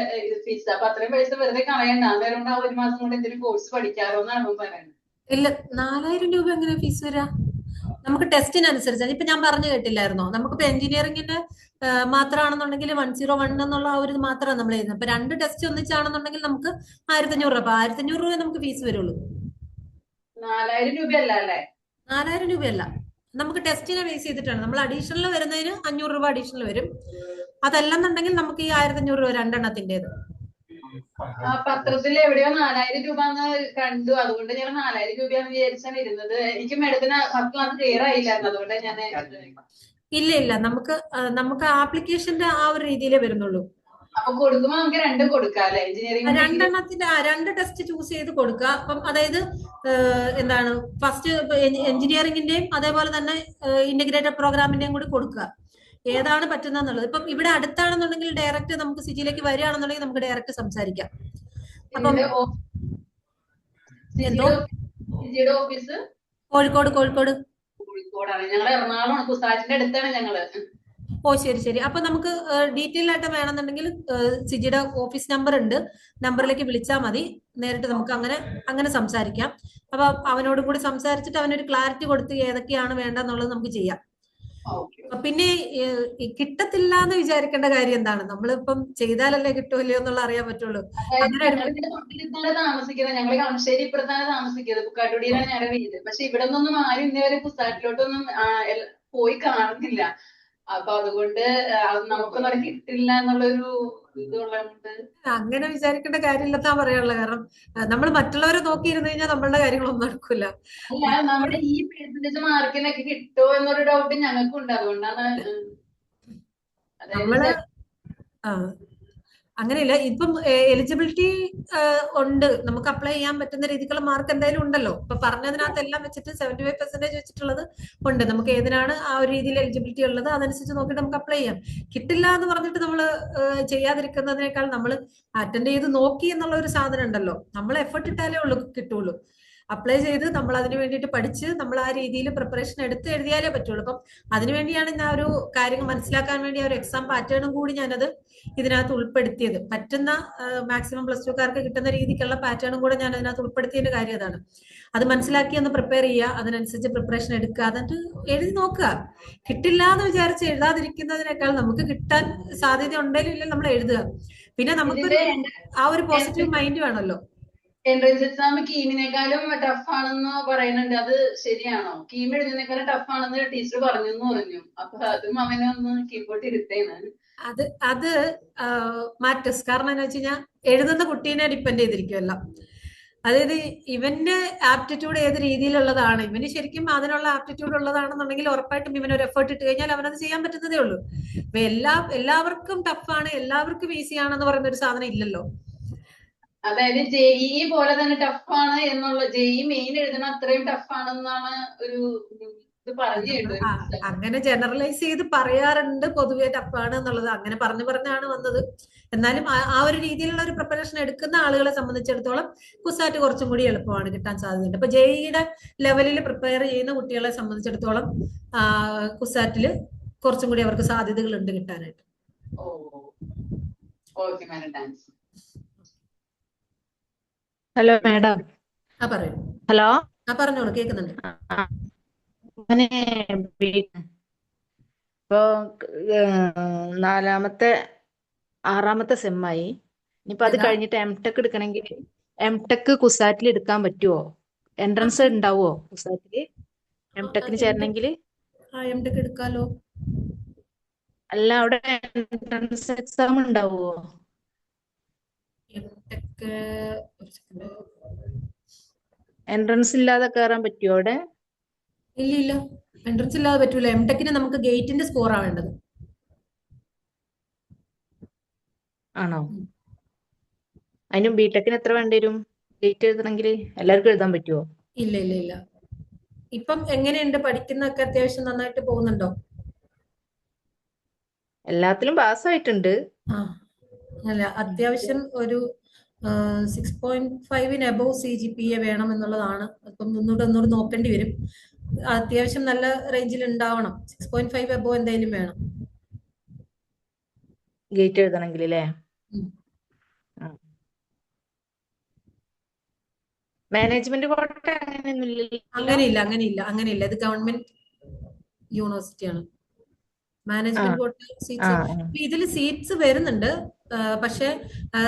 ഫീസ്. അപ്പൊ അത്രയും പൈസ വെറുതെ കളയണ്ട, അതുകൊണ്ട് ആ 1 മാസം കൊണ്ട് എന്തെങ്കിലും കോഴ്സ് പഠിക്കാറോ എന്നാണ് അവൻ പറയുന്നത്. ഇല്ല, 4000 രൂപ എങ്ങനെ ഫീസ് വരാ? നമുക്ക് ടെസ്റ്റിനനുസരിച്ച്. ഇപ്പൊ ഞാൻ പറഞ്ഞു കേട്ടില്ലായിരുന്നോ, നമുക്കിപ്പോ എഞ്ചിനീയറിംഗിന്റെ മാത്രമാണെന്നുണ്ടെങ്കിൽ 101 എന്നുള്ള ആ ഒരു മാത്രമാണ് നമ്മൾ ചെയ്യുന്നത്. അപ്പൊ 2 ടെസ്റ്റ് ഒന്നിച്ചാണെന്നുണ്ടെങ്കിൽ നമുക്ക് 1500 രൂപ. 1500 രൂപ നമുക്ക് ഫീസ് വരുള്ളൂ. 4000 രൂപയല്ല അല്ലേ? 4000 രൂപയല്ല, നമുക്ക് ടെസ്റ്റിനെ ബേസ് ചെയ്തിട്ടാണ്. നമ്മൾ അഡീഷണൽ വരുന്നതിന് 500 രൂപ അഡീഷണൽ വരും. അതല്ലെന്നുണ്ടെങ്കിൽ നമുക്ക് ഈ 1500 രൂപ രണ്ടെണ്ണത്തിൻ്റെത്. പത്രത്തിൽ എവിടെയോ 4000 രൂപ എന്ന് കണ്ടു, അതുകൊണ്ട് ഞാൻ 4000 രൂപയാന്ന് വിചാരിച്ചാണ് ഇരുന്നത്. എനിക്ക് മേഡത്തിന് ഫസ്റ്റ് ക്ലാസ് ക്ലിയർ ആയില്ലായിരുന്നു, അതുകൊണ്ട് ഞാൻ ഇല്ല, നമുക്ക് ആപ്ലിക്കേഷന്റെ ആ ഒരു രീതിയിലേ വരുന്നുള്ളൂ. അപ്പൊ കൊടുക്കുമ്പോ നമുക്ക് രണ്ടും കൊടുക്കാം അല്ലെ? എഞ്ചിനീയറിംഗ് രണ്ടെണ്ണത്തിന്റെ 2 ടെസ്റ്റ് ചൂസ് ചെയ്ത് കൊടുക്കുക. അപ്പം അതായത് എന്താണ്, ഫസ്റ്റ് എഞ്ചിനീയറിംഗിന്റെയും അതേപോലെ തന്നെ ഇന്റഗ്രേറ്റഡ് പ്രോഗ്രാമിന്റെയും കൂടി കൊടുക്കുക, ഏതാണ് പറ്റുന്നതെന്നുള്ളത്. ഇപ്പം ഇവിടെ അടുത്താണെന്നുണ്ടെങ്കിൽ ഡയറക്റ്റ് നമുക്ക് സിജിയിലേക്ക് വരികയാണെന്നുണ്ടെങ്കിൽ നമുക്ക് ഡയറക്റ്റ് സംസാരിക്കാം. അപ്പം എന്തോ ഓഫീസ് കോഴിക്കോടാണ്. ഞങ്ങൾ എറണാകുളമാണ്, കുസാറ്റിന്റെ അടുത്താണ് ഞങ്ങള്. ഓ ശരി. അപ്പൊ നമുക്ക് ഡീറ്റെയിൽ ആയിട്ട് വേണമെന്നുണ്ടെങ്കിൽ സിജിയുടെ ഓഫീസ് നമ്പർ ഉണ്ട്, നമ്പറിലേക്ക് വിളിച്ചാൽ മതി. നേരിട്ട് നമുക്ക് അങ്ങനെ സംസാരിക്കാം. അപ്പൊ അവനോട് കൂടി സംസാരിച്ചിട്ട് അവനൊരു ക്ലാരിറ്റി കൊടുത്ത് ഏതൊക്കെയാണ് വേണ്ടെന്നുള്ളത് നമുക്ക് ചെയ്യാം. പിന്നെ കിട്ടത്തില്ല എന്ന് വിചാരിക്കേണ്ട കാര്യം എന്താണ്, നമ്മളിപ്പം ചെയ്താലല്ലേ കിട്ടുമല്ലോ എന്നുള്ള അറിയാൻ പറ്റുള്ളൂ. താമസിക്കുന്നത് ഞങ്ങൾ കളമശ്ശേരി ഇപ്പുറത്താണ് താമസിക്കുന്നത്, പുക്കാട്ടുടിയിലാണ് ഞങ്ങളുടെ വീട്. പക്ഷെ ഇവിടെ നിന്നൊന്നും ആരും ഇന്നേവരെ കുസാറ്റിലോട്ടൊന്നും പോയി കാണുന്നില്ല. അപ്പൊ അതുകൊണ്ട് നമുക്കൊന്നും അവിടെ കിട്ടില്ല എന്നുള്ളൊരു ഇതുള്ളതുകൊണ്ട് അങ്ങനെ വിചാരിക്കേണ്ട കാര്യമില്ലെന്നാ പറയാനുള്ള. കാരണം നമ്മൾ മറ്റുള്ളവരെ നോക്കിയിരുന്നു കഴിഞ്ഞാൽ നമ്മളുടെ കാര്യങ്ങളൊന്നും നടക്കില്ല. അല്ല, നമ്മുടെ ഈ പെർസെന്റേജ് മാർക്കിനൊക്കെ കിട്ടുമോ എന്നൊരു ഡൗട്ട് ഞങ്ങൾക്കുണ്ട്, അതുകൊണ്ടാണ്. നമ്മള് അങ്ങനെയില്ല. ഇപ്പം എലിജിബിലിറ്റി ഉണ്ട്, നമുക്ക് അപ്ലൈ ചെയ്യാൻ പറ്റുന്ന രീതിക്കുള്ള മാർക്ക് എന്തായാലും ഉണ്ടല്ലോ. ഇപ്പൊ പറഞ്ഞതിനകത്ത് എല്ലാം വെച്ചിട്ട് 75% വെച്ചിട്ടുള്ളത് ഉണ്ട്. നമുക്ക് ഏതിനാണ് ആ ഒരു രീതിയിൽ എലിജിബിലിറ്റി ഉള്ളത് അതനുസരിച്ച് നോക്കിയിട്ട് നമുക്ക് അപ്ലൈ ചെയ്യാം. കിട്ടില്ല എന്ന് പറഞ്ഞിട്ട് നമ്മൾ ചെയ്യാതിരിക്കുന്നതിനേക്കാൾ നമ്മൾ അറ്റൻഡ് ചെയ്ത് നോക്കി എന്നുള്ള ഒരു സാധനം ഉണ്ടല്ലോ. നമ്മൾ എഫർട്ട് ഇട്ടാലേ ഉള്ളൂ കിട്ടുള്ളൂ. അപ്ലൈ ചെയ്ത് നമ്മൾ അതിന് വേണ്ടിയിട്ട് പഠിച്ച് നമ്മൾ ആ രീതിയിൽ പ്രിപ്പറേഷൻ എടുത്ത് എഴുതിയാലേ പറ്റുള്ളൂ. അപ്പം അതിനുവേണ്ടിയാണ് ഞാൻ ഒരു കാര്യങ്ങൾ മനസ്സിലാക്കാൻ വേണ്ടി ആ ഒരു എക്സാം പാറ്റേണും കൂടി ഞാനത് ഇതിനകത്ത് ഉൾപ്പെടുത്തിയത്. പറ്റുന്ന മാക്സിമം പ്ലസ് ടുക്കാർക്ക് കിട്ടുന്ന രീതിക്കുള്ള പാറ്റേണും കൂടെ ഞാൻ അതിനകത്ത് ഉൾപ്പെടുത്തിയതിന്റെ കാര്യം അതാണ്. അത് മനസ്സിലാക്കി ഒന്ന് പ്രിപ്പയർ ചെയ്യുക, അതിനനുസരിച്ച് പ്രിപ്പറേഷൻ എടുക്കുക, എന്നിട്ട് എഴുതി നോക്കുക. കിട്ടില്ല എന്ന് വിചാരിച്ച് എഴുതാതിരിക്കുന്നതിനേക്കാൾ നമുക്ക് കിട്ടാൻ സാധ്യത ഉണ്ടെങ്കിലും ഇല്ലെങ്കിൽ നമ്മൾ എഴുതുക. പിന്നെ നമുക്കൊരു ആ ഒരു പോസിറ്റീവ് മൈൻഡ് വേണമല്ലോ. എൻട്രൻസ് എക്സാം കീമിനേക്കാളും ടഫ് ആണെന്ന് പറയുന്നുണ്ട്, അത് ശരിയാണോ? കീം എഴുതുന്നേക്കാളും ടഫ് ആണെന്ന് ടീച്ചർ പറഞ്ഞു എന്ന് പറഞ്ഞു. അപ്പൊ അതും അവനെ ഒന്ന് കീഴ്പോട്ട് ഇരുത്തേണ്. അത് മാറ്റസ്. കാരണം എന്താ വെച്ച് കഴിഞ്ഞാൽ എഴുതുന്ന കുട്ടീനെ ഡിപ്പെൻഡ് ചെയ്തിരിക്കുമല്ലോ. അതായത് ഇവന്റെ ആപ്റ്റിറ്റ്യൂഡ് ഏത് രീതിയിലുള്ളതാണ്, ഇവന് ശരിക്കും അതിനുള്ള ആപ്റ്റിറ്റ്യൂഡ് ഉള്ളതാണെന്നുണ്ടെങ്കിൽ ഉറപ്പായിട്ടും ഇവന് ഒരു എഫേർട്ട് ഇട്ട് കഴിഞ്ഞാൽ അവനത് ചെയ്യാൻ പറ്റുന്നതേ ഉള്ളൂ. അപ്പൊ എല്ലാവർക്കും ടഫാണ്, എല്ലാവർക്കും ഈസി ആണെന്ന് പറയുന്ന ഒരു സാധനം ഇല്ലല്ലോ. അതായത് ജെഇ പോലെ തന്നെ ടഫാണ് എന്നുള്ള, ജെഇ മെയിൻ എഴുതണ അത്രയും ടഫാണെന്നാണ് ഒരു ഇത് പറഞ്ഞു കേട്ടു. അങ്ങനെ ജനറലൈസ് ചെയ്ത് പറയാറുണ്ട് പൊതുവെ ടഫാണ് എന്നുള്ളത്. അങ്ങനെ പറഞ്ഞാണ് വന്നത്. എന്നാലും ആ ഒരു രീതിയിലുള്ള ഒരു പ്രിപ്പറേഷൻ എടുക്കുന്ന ആളുകളെ സംബന്ധിച്ചിടത്തോളം കുസാറ്റ് കുറച്ചും കൂടി എളുപ്പമാണ്, കിട്ടാൻ സാധ്യതയുണ്ട്. ഇപ്പൊ ജെഇയുടെ ലെവലിൽ പ്രിപ്പയർ ചെയ്യുന്ന കുട്ടികളെ സംബന്ധിച്ചിടത്തോളം കുസാറ്റില് കുറച്ചും കൂടി അവർക്ക് സാധ്യതകളുണ്ട് കിട്ടാനായിട്ട്. Okay madam, thanks. Hello madam. പറയൂ. ഹലോ, പറഞ്ഞോളൂ, കേൾക്കുന്നുണ്ട്. ഇപ്പൊ 6ാമത്തെ സെമ്മായി. ഇനിയിപ്പൊ അത് കഴിഞ്ഞിട്ട് എംടെക് എടുക്കണമെങ്കിൽ എംടെക് കുസാറ്റിൽ എടുക്കാൻ പറ്റുമോ? എൻട്രൻസ് ഉണ്ടാവോ കുസാറ്റില് എംടെക്കിന് ചേരണമെങ്കിൽ? എംടെക് എടുക്കാലോ. അല്ല, അവിടെ എൻട്രൻസ് എക്സാം ഉണ്ടാവോ? എൻട്രൻസ് ഇല്ലാതെ കയറാൻ പറ്റുമോ അവിടെ? ഇല്ല, എൻട്രൻസ് ഇല്ലാതെ പറ്റൂല. എംടെക്കിന് നമുക്ക് ഗേറ്റിന്റെ സ്കോറാ വേണ്ടത്. ആണോ? അതിനും ബിടെക്കിന് എത്ര വേണ്ടി വരും ഗേറ്റ് എഴുതണമെങ്കിൽ? എല്ലാവർക്കും എഴുതാൻ പറ്റുമോ? ഇല്ല. ഇപ്പം എങ്ങനെയുണ്ട്, പഠിക്കുന്നൊക്കെ അത്യാവശ്യം നന്നായിട്ട് പോകുന്നുണ്ടോ? എല്ലാത്തിലും പാസ്സായിട്ടുണ്ട്. അല്ല, അത്യാവശ്യം ഒരു 6.5 അബവ് CGPA വേണം എന്നുള്ളതാണ്. അപ്പം ഒന്നുകൂടെ നോക്കേണ്ടി വരും. അത്യാവശ്യം നല്ല റേഞ്ചിൽ ഉണ്ടാവണം. 6.5 അബവ് എന്തായാലും വേണം ഗേറ്റ് എഴുതണമെങ്കിൽ അല്ലേ? മാനേജ്മെന്റ് കോട്ട അങ്ങനെയില്ല. ഇത് ഗവൺമെന്റ് യൂണിവേഴ്സിറ്റിയാണ്. മാനേജ്മെന്റ് കോട്ട സീറ്റ്സ് ഇതിൽ സീറ്റ്സ് വരുന്നുണ്ട്. പക്ഷെ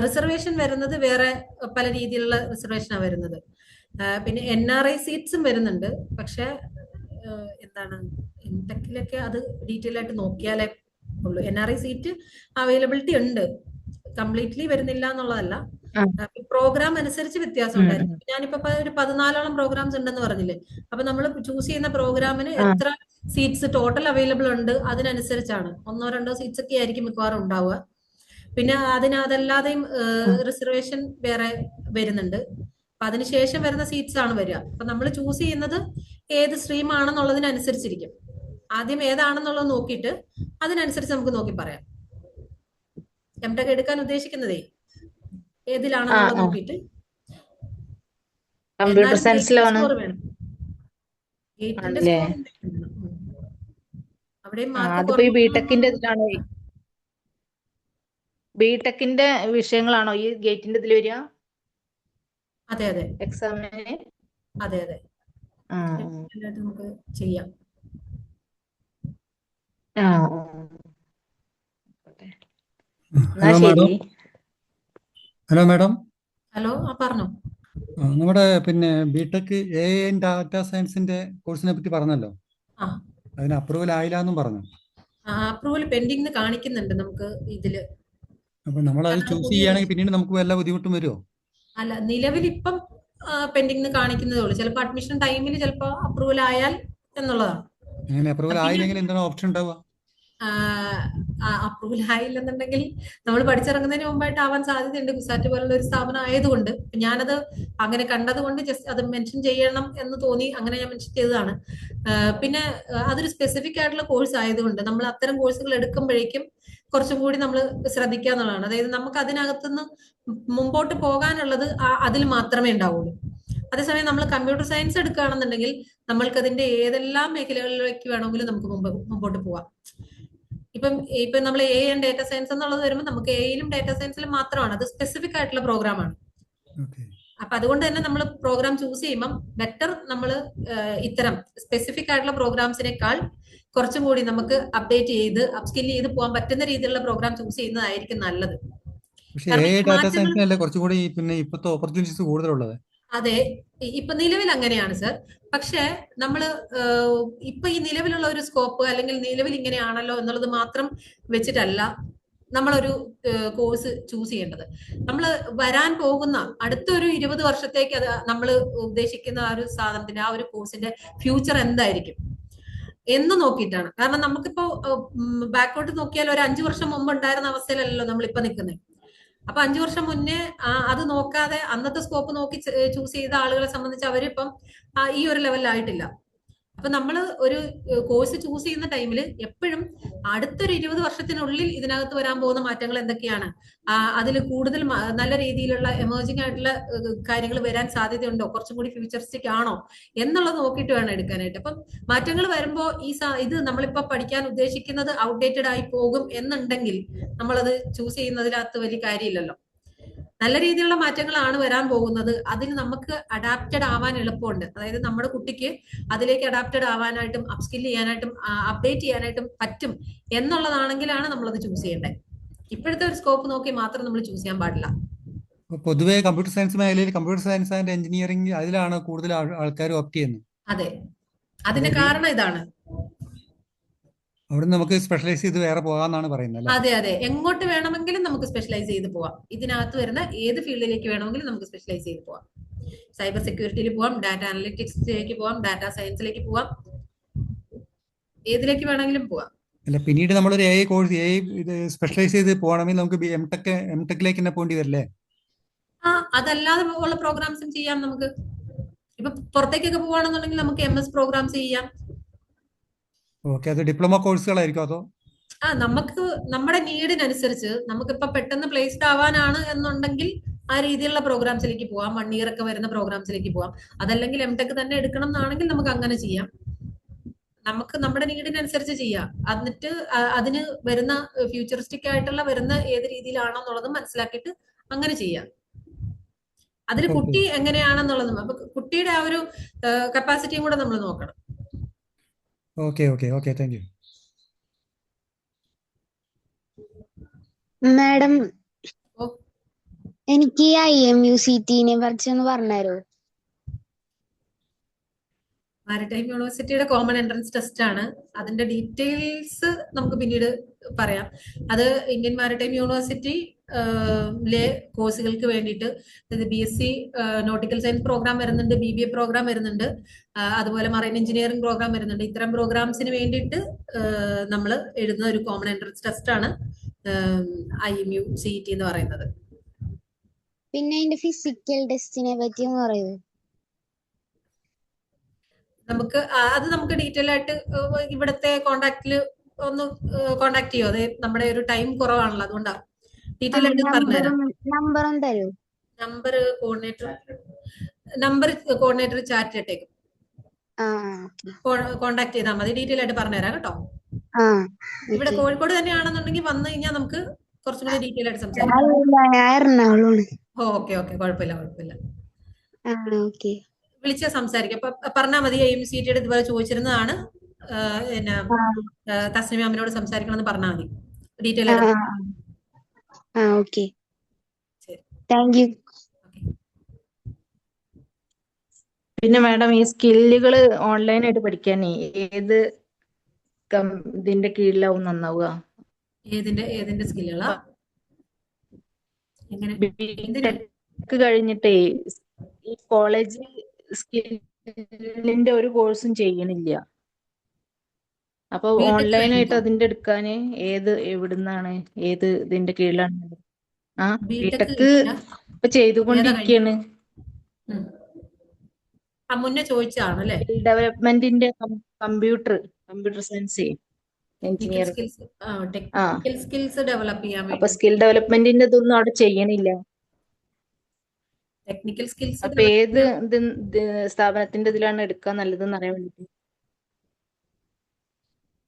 റിസർവേഷൻ വരുന്നത് വേറെ പല രീതിയിലുള്ള റിസർവേഷനാണ് വരുന്നത്. പിന്നെ NRI സീറ്റ്സും വരുന്നുണ്ട്. പക്ഷെ എന്താണ്, എംടെക്കിലൊക്കെ അത് ഡീറ്റെയിൽ ആയിട്ട് നോക്കിയാലേ ഉള്ളൂ. NRI സീറ്റ് അവൈലബിലിറ്റി ഉണ്ട്, കംപ്ലീറ്റ്ലി വരുന്നില്ല എന്നുള്ളതല്ല. പ്രോഗ്രാം അനുസരിച്ച് വ്യത്യാസം ഉണ്ടായിരുന്നു. ഞാനിപ്പോ ഒരു 14ഓളം പ്രോഗ്രാംസ് ഉണ്ടെന്ന് പറഞ്ഞില്ലേ. അപ്പൊ നമ്മൾ ചൂസ് ചെയ്യുന്ന പ്രോഗ്രാമിന് എത്ര സീറ്റ്സ് ടോട്ടൽ അവൈലബിൾ ഉണ്ട് അതിനനുസരിച്ചാണ്. 1-2 സീറ്റ്സ് ഒക്കെ ആയിരിക്കും മിക്കവാറും ഉണ്ടാവുക. പിന്നെ അതല്ലാതെയും റിസർവേഷൻ വേറെ വരുന്നുണ്ട്. അപ്പൊ അതിനുശേഷം വരുന്ന സീറ്റ്സ് ആണ് വരിക. അപ്പൊ നമ്മൾ ചൂസ് ചെയ്യുന്നത് ഏത് സ്ട്രീം ആണെന്നുള്ളതിനനുസരിച്ചിരിക്കും. ആദ്യം ഏതാണെന്നുള്ളത് നോക്കിയിട്ട് അതിനനുസരിച്ച് നമുക്ക് നോക്കി പറയാം. എംടെക് എടുക്കാൻ ഉദ്ദേശിക്കുന്നതേ ഏതിലാണെന്നുള്ളത് നോക്കിയിട്ട്. കമ്പ്യൂട്ടർ സയൻസിലാണ്. അതിപ്പോ ഈ ബിടെക്കിന്റെ ഇതിലാണോ, ബിടെക്കിന്റെ വിഷയങ്ങളാണോ ഈ ഗേറ്റിന്റെ ഇതിൽ വരിക? അതെ എക്സാമിന്. അതെ നമുക്ക് ചെയ്യാം. Hello madam. ഹലോ, പറഞ്ഞോ. നമ്മുടെ ബിടെക് AI ആൻഡ് ഡാറ്റ സയൻസിന്റെ കോഴ്സിനെ പറ്റി പറഞ്ഞല്ലോ. അതിന് അപ്രൂവൽ ആയില്ല എന്നും പറഞ്ഞു. അപ്രൂവൽ പെൻഡിംഗ് കാണിക്കുന്നുണ്ട് നമുക്ക് ഇതില്. അപ്പൊ നമ്മൾ അത് ചൂസ് ചെയ്യുകയാണെങ്കിൽ പിന്നീട് നമുക്ക് വല്ല ബുദ്ധിമുട്ടും വരുമോ? അല്ല, നിലവിൽ ഇപ്പം പെൻഡിംഗ് കാണിക്കുന്നതേ ഉള്ളൂ. ചിലപ്പോൾ അഡ്മിഷൻ ടൈമിൽ ചിലപ്പോൾ അപ്രൂവൽ ആയാൽ എന്നുള്ളതാണ്. അങ്ങനെ അപ്രൂവൽ ആയില്ലെങ്കിൽ എന്താണ് ഓപ്ഷൻ ഉണ്ടാവുക? അപ്രൂവൽ ആയില്ലെന്നുണ്ടെങ്കിൽ നമ്മൾ പഠിച്ചിറങ്ങുന്നതിന് മുമ്പായിട്ട് ആവാൻ സാധ്യതയുണ്ട്. കുസാറ്റ് പോലുള്ള ഒരു സ്ഥാപനം ആയതുകൊണ്ട് ഞാനത് അങ്ങനെ കണ്ടതുകൊണ്ട് ജസ്റ്റ് അത് മെൻഷൻ ചെയ്യണം എന്ന് തോന്നി, അങ്ങനെ ഞാൻ മെൻഷൻ ചെയ്തതാണ്. പിന്നെ അതൊരു സ്പെസിഫിക് ആയിട്ടുള്ള കോഴ്സ് ആയതുകൊണ്ട് നമ്മൾ അത്തരം കോഴ്സുകൾ എടുക്കുമ്പോഴേക്കും കുറച്ചും കൂടി നമ്മൾ ശ്രദ്ധിക്കുക എന്നുള്ളതാണ്. അതായത് നമുക്ക് അതിനകത്തുനിന്ന് മുമ്പോട്ട് പോകാനുള്ളത് അതിൽ മാത്രമേ ഉണ്ടാവുള്ളൂ. അതേസമയം നമ്മൾ കമ്പ്യൂട്ടർ സയൻസ് എടുക്കുകയാണെന്നുണ്ടെങ്കിൽ നമ്മൾക്ക് അതിന്റെ ഏതെല്ലാം മേഖലകളിലേക്ക് വേണമെങ്കിലും നമുക്ക് മുമ്പോട്ട് പോവാം. ഇപ്പം നമ്മൾ എ ആൻഡ് ഡാറ്റ സയൻസ് എന്നുള്ളത് വരുമ്പോൾ നമുക്ക് എയിലും ഡാറ്റ സയൻസിലും മാത്രമാണ്, അത് സ്പെസിഫിക് ആയിട്ടുള്ള പ്രോഗ്രാമാണ്. അപ്പൊ അതുകൊണ്ട് തന്നെ നമ്മൾ പ്രോഗ്രാം ചൂസ് ചെയ്യുമ്പോൾ ബെറ്റർ നമ്മൾ ഇത്തരം സ്പെസിഫിക് ആയിട്ടുള്ള പ്രോഗ്രാംസിനേക്കാൾ കുറച്ചും കൂടി നമുക്ക് അപ്ഡേറ്റ് ചെയ്ത് അപ്സ്കിൽ ചെയ്ത് പോകാൻ പറ്റുന്ന രീതിയിലുള്ള പ്രോഗ്രാം ചൂസ് ചെയ്യുന്നതായിരിക്കും നല്ലത്. പക്ഷേ ഡാറ്റ സയൻസിനല്ലേ കുറച്ചുകൂടി പിന്നെ ഇപ്പോഴത്തെ ഓപ്പർച്യൂണിറ്റീസ് കൂടുതലുള്ളത്? അതെ, ഇപ്പൊ നിലവിൽ അങ്ങനെയാണ് സർ. പക്ഷെ നമ്മള് ഇപ്പൊ ഈ നിലവിലുള്ള ഒരു സ്കോപ്പ് അല്ലെങ്കിൽ നിലവിൽ ഇങ്ങനെയാണല്ലോ എന്നുള്ളത് മാത്രം വെച്ചിട്ടല്ല നമ്മളൊരു കോഴ്സ് ചൂസ് ചെയ്യേണ്ടത്. നമ്മൾ വരാൻ പോകുന്ന അടുത്തൊരു 20 വർഷത്തേക്ക് അത് നമ്മൾ ഉദ്ദേശിക്കുന്ന ആ ഒരു സാധനത്തിന്റെ ആ ഒരു കോഴ്സിന്റെ ഫ്യൂച്ചർ എന്തായിരിക്കും എന്ന് നോക്കിയിട്ടാണ്. കാരണം നമുക്കിപ്പോ ബാക്കോട്ട് നോക്കിയാൽ ഒരു 5 വർഷം മുമ്പ് ഉണ്ടായിരുന്ന അവസ്ഥയിലല്ലല്ലോ നമ്മളിപ്പോ നിൽക്കുന്നത്. അപ്പൊ 5 വർഷം മുന്നേ അത് നോക്കാതെ അന്നത്തെ സ്കോപ്പ് നോക്കി ചൂസ് ചെയ്ത ആളുകളെ സംബന്ധിച്ച് അവരിപ്പം ഈ ഒരു ലെവലിലായിട്ടില്ല. അപ്പൊ നമ്മൾ ഒരു കോഴ്സ് ചൂസ് ചെയ്യുന്ന ടൈമിൽ എപ്പോഴും അടുത്തൊരു 20 വർഷത്തിനുള്ളിൽ ഇതിനകത്ത് വരാൻ പോകുന്ന മാറ്റങ്ങൾ എന്തൊക്കെയാണ്, അതിൽ കൂടുതൽ നല്ല രീതിയിലുള്ള എമേർജിംഗ് ആയിട്ടുള്ള കാര്യങ്ങൾ വരാൻ സാധ്യതയുണ്ടോ, കുറച്ചും കൂടി ഫ്യൂച്ചറിസ്റ്റിക് ആണോ എന്നുള്ളത് നോക്കിയിട്ട് വേണം എടുക്കാനായിട്ട്. അപ്പം മാറ്റങ്ങൾ വരുമ്പോൾ ഇത് നമ്മളിപ്പോ പഠിക്കാൻ ഉദ്ദേശിക്കുന്നത് ഔട്ട്ഡേറ്റഡ് ആയി പോകും എന്നുണ്ടെങ്കിൽ നമ്മളത് ചൂസ് ചെയ്യുന്നതിനകത്ത് വലിയ കാര്യമില്ലല്ലോ. നല്ല രീതിയിലുള്ള മാറ്റങ്ങളാണ് വരാൻ പോകുന്നത്. അതിന് നമുക്ക് അഡാപ്റ്റഡ് ആവാൻ എളുപ്പമുണ്ട്. അതായത് നമ്മുടെ കുട്ടിക്ക് അതിലേക്ക് അഡാപ്റ്റഡ് ആവാനായിട്ടും അപ്സ്കിൽ ചെയ്യാനായിട്ടും അപ്ഡേറ്റ് ചെയ്യാനായിട്ടും പറ്റും എന്നുള്ളതാണെങ്കിലാണ് നമ്മളത് ചൂസ് ചെയ്യേണ്ടത്. ഇപ്പോഴത്തെ ഒരു സ്കോപ്പ് നോക്കി മാത്രം നമ്മൾ ചൂസ് ചെയ്യാൻ പാടില്ല. പൊതുവെ കമ്പ്യൂട്ടർ സയൻസ് മേഖലയിൽ കമ്പ്യൂട്ടർ സയൻസ് ആൻഡ് എഞ്ചിനീയറിംഗ് അതിലാണ് കൂടുതൽ ആൾക്കാർ ഓപ്റ്റ് ചെയ്യുന്നത്. അതെ, അതിന്റെ കാരണം ഇതാണ്. അവിടെ നമുക്ക് സ്പെഷ്യലൈസ് ചെയ്ത് വേറെ പോകാന്നാണ് പറയുന്നത്. അതെ അതെ, എങ്ങോട്ട് വേണമെങ്കിലും നമുക്ക് സ്പെഷ്യലൈസ് ചെയ്ത് പോവാം. ഇതിനകത്ത് വരുന്ന ഏത് ഫീൽഡിലേക്ക് വേണമെങ്കിലും നമുക്ക് സ്പെഷ്യലൈസ് ചെയ്ത് പോവാം. സൈബർ സെക്യൂരിറ്റിയിൽ പോവാം, ഡാറ്റ അനലിറ്റിക്സിലേക്ക് പോവാം, ഡാറ്റ സയൻസിലേക്ക് പോവാം, ഏതിലേക്ക് വേണമെങ്കിലും പോവാം. അല്ല, പിന്നീട് നമ്മളൊരു AI കോഴ്സ് ഇത് സ്പെഷ്യലൈസ് ചെയ്ത് പോകണമെങ്കിൽ നമുക്ക് എംടെക്കിലേക്ക് തന്നെ പോകേണ്ടി വരില്ലേ? അതല്ലാതെ ഉള്ള പ്രോഗ്രാംസും ചെയ്യാം നമുക്ക്. ഇപ്പൊ പുറത്തേക്കൊക്കെ പോവാണെന്നുണ്ടെങ്കിൽ നമുക്ക് MS പ്രോഗ്രാംസ് ചെയ്യാം. ഓക്കെ, അത് ഡിപ്ലോമ കോഴ്സുകളായിരിക്കും അതോ? നമുക്ക് നമ്മുടെ നീഡിനനുസരിച്ച് നമുക്കിപ്പോ പെട്ടെന്ന് പ്ലേസ്ഡ് ആവാനാണ് എന്നുണ്ടെങ്കിൽ ആ രീതിയിലുള്ള പ്രോഗ്രാംസിലേക്ക് പോവാം. 1 ഇയർ ഒക്കെ വരുന്ന പ്രോഗ്രാംസിലേക്ക് പോവാം. അതല്ലെങ്കിൽ എംടെക് തന്നെ എടുക്കണം എന്നാണെങ്കിൽ നമുക്ക് അങ്ങനെ ചെയ്യാം. നമുക്ക് നമ്മുടെ നീഡിനനുസരിച്ച് ചെയ്യാം. എന്നിട്ട് അതിന് വരുന്ന ഫ്യൂച്ചറിസ്റ്റിക് ആയിട്ടുള്ള വരുന്ന ഏത് രീതിയിലാണോ എന്നുള്ളത് മനസ്സിലാക്കിയിട്ട് അങ്ങനെ ചെയ്യാം. അതിൽ കുട്ടി എങ്ങനെയാണെന്നുള്ളതും അപ്പൊ കുട്ടിയുടെ ആ ഒരു കപ്പാസിറ്റിയും കൂടെ നമ്മൾ നോക്കണം. Okay okay okay, thank you madam. എനിക്ക് IMUCT-നെ കുറിച്ചൊന്ന് പറഞ്ഞുതരോ? മാരിടൈം യൂണിവേഴ്സിറ്റിയുടെ കോമൺ എൻട്രൻസ് ടെസ്റ്റ് ആണ്. അതിന്റെ ഡീറ്റെയിൽസ് നമുക്ക് പിന്നീട് പറയാം. അത് ഇന്ത്യൻ മാരിടൈം യൂണിവേഴ്സിറ്റി കോഴ്സുകൾക്ക് വേണ്ടിയിട്ട് BSc നോട്ടിക്കൽ സയൻസ് പ്രോഗ്രാം വരുന്നുണ്ട്, BBA പ്രോഗ്രാം വരുന്നുണ്ട്, അതുപോലെ മറൈൻ എഞ്ചിനീയറിംഗ് പ്രോഗ്രാം വരുന്നുണ്ട്. ഇത്തരം പ്രോഗ്രാംസിന് വേണ്ടിയിട്ട് നമ്മൾ എഴുതുന്ന ഒരു കോമൺ എൻട്രൻസ് ടെസ്റ്റ് ആണ് IMUCT എന്ന് പറയുന്നത്. പിന്നെ അതിന്റെ ഫിസിക്കൽ ടെസ്റ്റിനെ പറ്റി ഒന്ന് പറയൂ? നമുക്ക് ഡീറ്റെയിൽ ആയിട്ട് ഇവിടുത്തെ കോണ്ടാക്റ്റില് ഒന്ന് കോണ്ടാക്ട് ചെയ്യോ? അതെ, നമ്മുടെ ഒരു ടൈം കുറവാണല്ലോ, അതുകൊണ്ടാണ് ഡീറ്റെയിൽ ആയിട്ട് പറഞ്ഞുതരാം. നമ്പർ കോർഡിനേറ്റർ ചാറ്റ് ഇട്ടേക്കും, കോണ്ടാക്ട് ചെയ്താൽ മതി. ഡീറ്റെയിൽ ആയിട്ട് പറഞ്ഞുതരാം കേട്ടോ. ഇവിടെ കോഴിക്കോട് തന്നെയാണെന്നുണ്ടെങ്കിൽ വന്നു കഴിഞ്ഞാൽ നമുക്ക് കുറച്ചും കൂടി ഡീറ്റെയിൽ ആയിട്ട് സംസാരിക്കാം. ഓക്കെ ഓക്കെ, കുഴപ്പമില്ല കുഴപ്പമില്ല, വിളിച്ചാൽ സംസാരിക്കാം. അപ്പൊ പറഞ്ഞാൽ മതി. IMUCT-യുടെ ഇതുപോലെ ചോദിച്ചിരുന്നതാണ്, പിന്നെ തസ്നിമ മാമിനോട് സംസാരിക്കണം എന്ന് പറഞ്ഞാൽ മതി. ഡീറ്റെയിൽ ആയിട്ട്. പിന്നെ മാഡം, ഈ സ്കില്ലുകൾ ഓൺലൈനായിട്ട് പഠിക്കാൻ ഏത് ഇതിന്റെ കീഴിലാവും നന്നാവുക? ഏതിന്റെ സ്കില്ലുകളാ? കഴിഞ്ഞിട്ടേ ഈ കോളേജ് സ്കില്ലിന്റെ ഒരു കോഴ്സും ചെയ്യണില്ല. അപ്പൊ ബിടെക് ഓൺലൈനായിട്ട് കഴിഞ്ഞു അതിന്റെ എടുക്കാന് എവിടുന്നാണ്, ഏത് ഇതിന്റെ കീഴിലാണ്? ആ ബിടെക് ബിടെക് കഴിഞ്ഞില്ല ഇപ്പൊ ഏതാ കഴിഞ്ഞു ചെയ്തുകൊണ്ടിരിക്കുകയാണ്. മുന്നേ ചോദിച്ചതാണ് അല്ലേ? സ്കിൽ ഡെവലപ്മെന്റിന്റെ computer science technical engineering. Skills ആ ടെക്നിക്കൽ സ്കിൽസ് ഡെവലപ്പ് ചെയ്യാൻ അപ്പൊ വേണ്ടി സ്കിൽ ഡെവലപ്മെന്റിന്റെ ഇതൊന്നും അവിടെ ചെയ്യണില്ല. ടെക്നിക്കൽ സ്കിൽസ് അപ്പൊ ഡെവലപ്പ് ഏത് ചെയ്യാൻ സ്ഥാപനത്തിന്റെ ഇതിലാണ് എടുക്കാൻ നല്ലതെന്ന് അറിയാൻ വേണ്ടിട്ട്.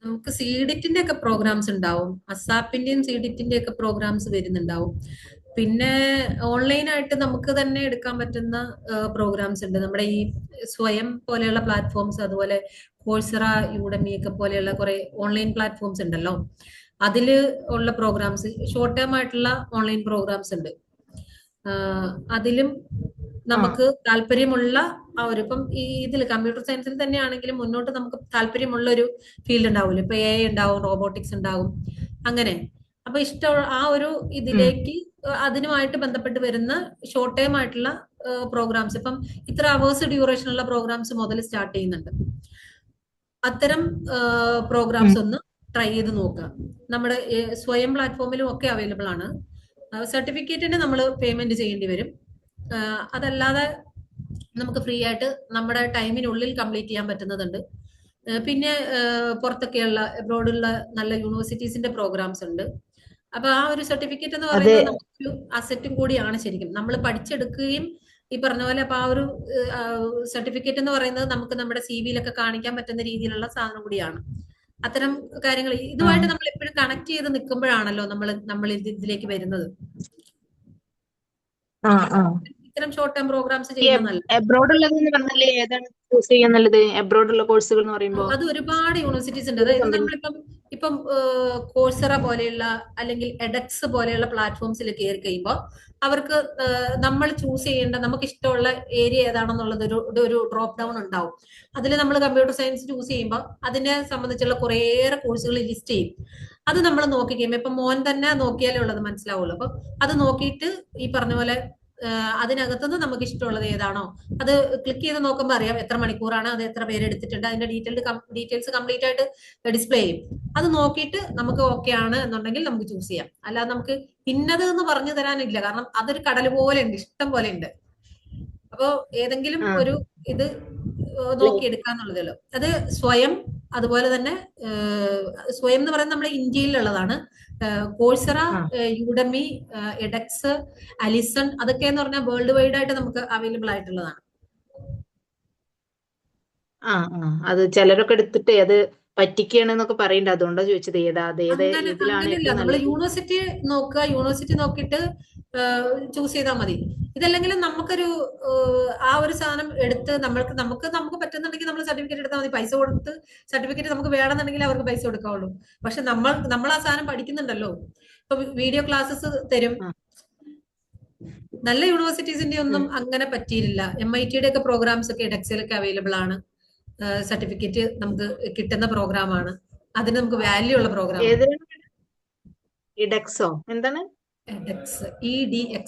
നമുക്ക് സീഡിറ്റിന്റെ ഒക്കെ പ്രോഗ്രാംസ് ഉണ്ടാവും, അസാപ്പിന്റെയും സീഡിറ്റിന്റെ ഒക്കെ പ്രോഗ്രാംസ് വരുന്നുണ്ടാവും. പിന്നെ ഓൺലൈനായിട്ട് നമുക്ക് തന്നെ എടുക്കാൻ പറ്റുന്ന പ്രോഗ്രാംസ് ഉണ്ട്. നമ്മുടെ ഈ സ്വയം പോലെയുള്ള പ്ലാറ്റ്ഫോംസ്, അതുപോലെ കോഴ്സറ, യൂഡമി ഒക്കെ പോലെയുള്ള കുറെ ഓൺലൈൻ പ്ലാറ്റ്ഫോംസ് ഉണ്ടല്ലോ. അതില് ഉള്ള പ്രോഗ്രാംസ്, ഷോർട്ട് ടേം ആയിട്ടുള്ള ഓൺലൈൻ പ്രോഗ്രാംസ് ഉണ്ട്. അതിലും നമുക്ക് താല്പര്യമുള്ള ഇപ്പം ഈ ഇതിൽ കമ്പ്യൂട്ടർ സയൻസിൽ തന്നെയാണെങ്കിലും മുന്നോട്ട് നമുക്ക് താല്പര്യമുള്ള ഒരു ഫീൽഡ് ഉണ്ടാവില്ല. ഇപ്പൊ AI ഉണ്ടാവും, റോബോട്ടിക്സ് ഉണ്ടാവും, അങ്ങനെ. അപ്പൊ ഇഷ്ടമുള്ള ആ ഒരു ഇതിലേക്ക് അതിനുമായിട്ട് ബന്ധപ്പെട്ട് വരുന്ന ഷോർട്ട് ടൈം ആയിട്ടുള്ള പ്രോഗ്രാംസ്, ഇപ്പം ഇത്ര അവേഴ്സ് ഡ്യൂറേഷൻ ഉള്ള പ്രോഗ്രാംസ് മുതൽ സ്റ്റാർട്ട് ചെയ്യുന്നുണ്ട്. അത്തരം പ്രോഗ്രാംസ് ഒന്ന് ട്രൈ ചെയ്ത് നോക്കുക. നമ്മുടെ സ്വയം പ്ലാറ്റ്ഫോമിലും ഒക്കെ അവൈലബിൾ ആണ്. സർട്ടിഫിക്കറ്റിന് നമ്മൾ പേയ്മെന്റ് ചെയ്യേണ്ടി വരും. അതല്ലാതെ നമുക്ക് ഫ്രീ ആയിട്ട് നമ്മുടെ ടൈമിനുള്ളിൽ കംപ്ലീറ്റ് ചെയ്യാൻ പറ്റുന്നതുണ്ട്. പിന്നെ പുറത്തൊക്കെയുള്ള എബ്രോഡുള്ള നല്ല യൂണിവേഴ്സിറ്റീസിന്റെ പ്രോഗ്രാംസ് ഉണ്ട്. അപ്പൊ ആ ഒരു സർട്ടിഫിക്കറ്റ് എന്ന് പറയുന്നത് നമുക്കൊരു അസറ്റും കൂടിയാണ്. ശരിക്കും നമ്മൾ പഠിച്ചെടുക്കുകയും ഈ പറഞ്ഞ പോലെ അപ്പൊ ആ ഒരു സർട്ടിഫിക്കറ്റ് എന്ന് പറയുന്നത് നമുക്ക് നമ്മുടെ CV-യിലൊക്കെ കാണിക്കാൻ പറ്റുന്ന രീതിയിലുള്ള സാധനം കൂടിയാണ്. അത്തരം കാര്യങ്ങൾ ഇതുമായിട്ട് നമ്മൾ എപ്പോഴും കണക്ട് ചെയ്ത് നിൽക്കുമ്പോഴാണല്ലോ നമ്മൾ ഇതിലേക്ക് വരുന്നത്. ഇത്തരം ഷോർട്ട് ടേം പ്രോഗ്രാംസ് ചെയ്യുന്നത് നല്ലത്. എബ്രോഡ് ഉള്ളതെന്ന് പറഞ്ഞാല് ഏതാണ് ചൂസ് ചെയ്യാൻ നല്ലത്? എബ്രോഡ് ഉള്ള കോഴ്സുകൾ എന്ന് പറയുമ്പോൾ അത് ഒരുപാട് യൂണിവേഴ്സിറ്റീസ് ഉണ്ട്. അതായത് നമ്മളിപ്പം കോഴ്സറ പോലെയുള്ള അല്ലെങ്കിൽ എഡക്സ് പോലെയുള്ള പ്ലാറ്റ്ഫോംസിൽ കയറി കഴിയുമ്പോൾ അവർക്ക് നമ്മൾ ചൂസ് ചെയ്യേണ്ട നമുക്ക് ഇഷ്ടമുള്ള ഏരിയ ഏതാണെന്നുള്ളത് ഒരു ഡ്രോപ്പ് ഡൗൺ ഉണ്ടാവും. അതിൽ നമ്മൾ കമ്പ്യൂട്ടർ സയൻസ് ചൂസ് ചെയ്യുമ്പോൾ അതിനെ സംബന്ധിച്ചുള്ള കുറേയേറെ കോഴ്സുകൾ ലിസ്റ്റ് ചെയ്യും. അത് നമ്മൾ നോക്കി കഴിയുമ്പോൾ ഇപ്പൊ മോൻ തന്നെ നോക്കിയാലേ ഉള്ളത് മനസ്സിലാവുള്ളൂ. അപ്പൊ അത് നോക്കിയിട്ട് ഈ പറഞ്ഞ പോലെ അതിനകത്തുനിന്ന് നമുക്ക് ഇഷ്ടമുള്ളത് ഏതാണോ അത് ക്ലിക്ക് ചെയ്ത് നോക്കുമ്പോൾ അറിയാം എത്ര മണിക്കൂറാണ്, അത് എത്ര പേര് എടുത്തിട്ടുണ്ട്, അതിന്റെ ഡീറ്റെയിൽസ് കംപ്ലീറ്റ് ആയിട്ട് ഡിസ്പ്ലേ ചെയ്യും. അത് നോക്കിയിട്ട് നമുക്ക് ഓക്കെ ആണ് എന്നുണ്ടെങ്കിൽ നമുക്ക് ചൂസ് ചെയ്യാം. അല്ലാതെ നമുക്ക് ഇന്നത് എന്ന് പറഞ്ഞു തരാനില്ല, കാരണം അതൊരു കടൽ പോലെ ഉണ്ട്, ഇഷ്ടം പോലെ ഉണ്ട്. അപ്പോ ഏതെങ്കിലും ഒരു ഇത് നോക്കിയെടുക്കാന്നുള്ളതല്ലോ. അത് സ്വയം, അതുപോലെ തന്നെ സ്വയം എന്ന് പറയുന്നത് നമ്മുടെ ഇന്ത്യയിലുള്ളതാണ്. കോഴ്സറ, യൂഡമി, എഡക്സ്, അലിസൺ, അതൊക്കെ എന്ന് പറഞ്ഞാൽ വേൾഡ് വൈഡ് ആയിട്ട് നമുക്ക് അവൈലബിൾ ആയിട്ടുള്ളതാണ്. അത് ചിലരൊക്കെ എടുത്തിട്ട് അത് പറ്റിക്കുകയാണെന്നൊക്കെ പറയണ്ട, അതുകൊണ്ടാ ചോദിച്ചത് അങ്ങനെയല്ല, നമ്മൾ യൂണിവേഴ്സിറ്റി നോക്കുക, യൂണിവേഴ്സിറ്റി നോക്കിയിട്ട് ചൂസ് ചെയ്താൽ മതി. ഇതല്ലെങ്കിലും നമുക്കൊരു ആ ഒരു സാധനം എടുത്ത് നമുക്ക് പറ്റുന്നുണ്ടെങ്കിൽ നമ്മൾ സർട്ടിഫിക്കറ്റ് എടുത്താൽ മതി. പൈസ കൊടുത്ത് സർട്ടിഫിക്കറ്റ് നമുക്ക് വേണമെന്നുണ്ടെങ്കിൽ അവർക്ക് പൈസ കൊടുക്കാവുള്ളൂ. പക്ഷെ നമ്മൾ ആ സാധനം പഠിക്കുന്നുണ്ടല്ലോ. ഇപ്പൊ വീഡിയോ ക്ലാസ്സസ് തരും. നല്ല യൂണിവേഴ്സിറ്റീസിന്റെ ഒന്നും അങ്ങനെ പറ്റിയില്ല. MIT-യുടെ ഒക്കെ പ്രോഗ്രാംസ് ഒക്കെ എഡക്സിലൊക്കെ അവൈലബിൾ ആണ്. സർട്ടിഫിക്കറ്റ് നമുക്ക് കിട്ടുന്ന പ്രോഗ്രാമാണ്. അതിന് നമുക്ക് വാല്യൂ ഉള്ള പ്രോഗ്രാം. എഡക്സോ എന്താണ്? എഡക്സ്, EDX.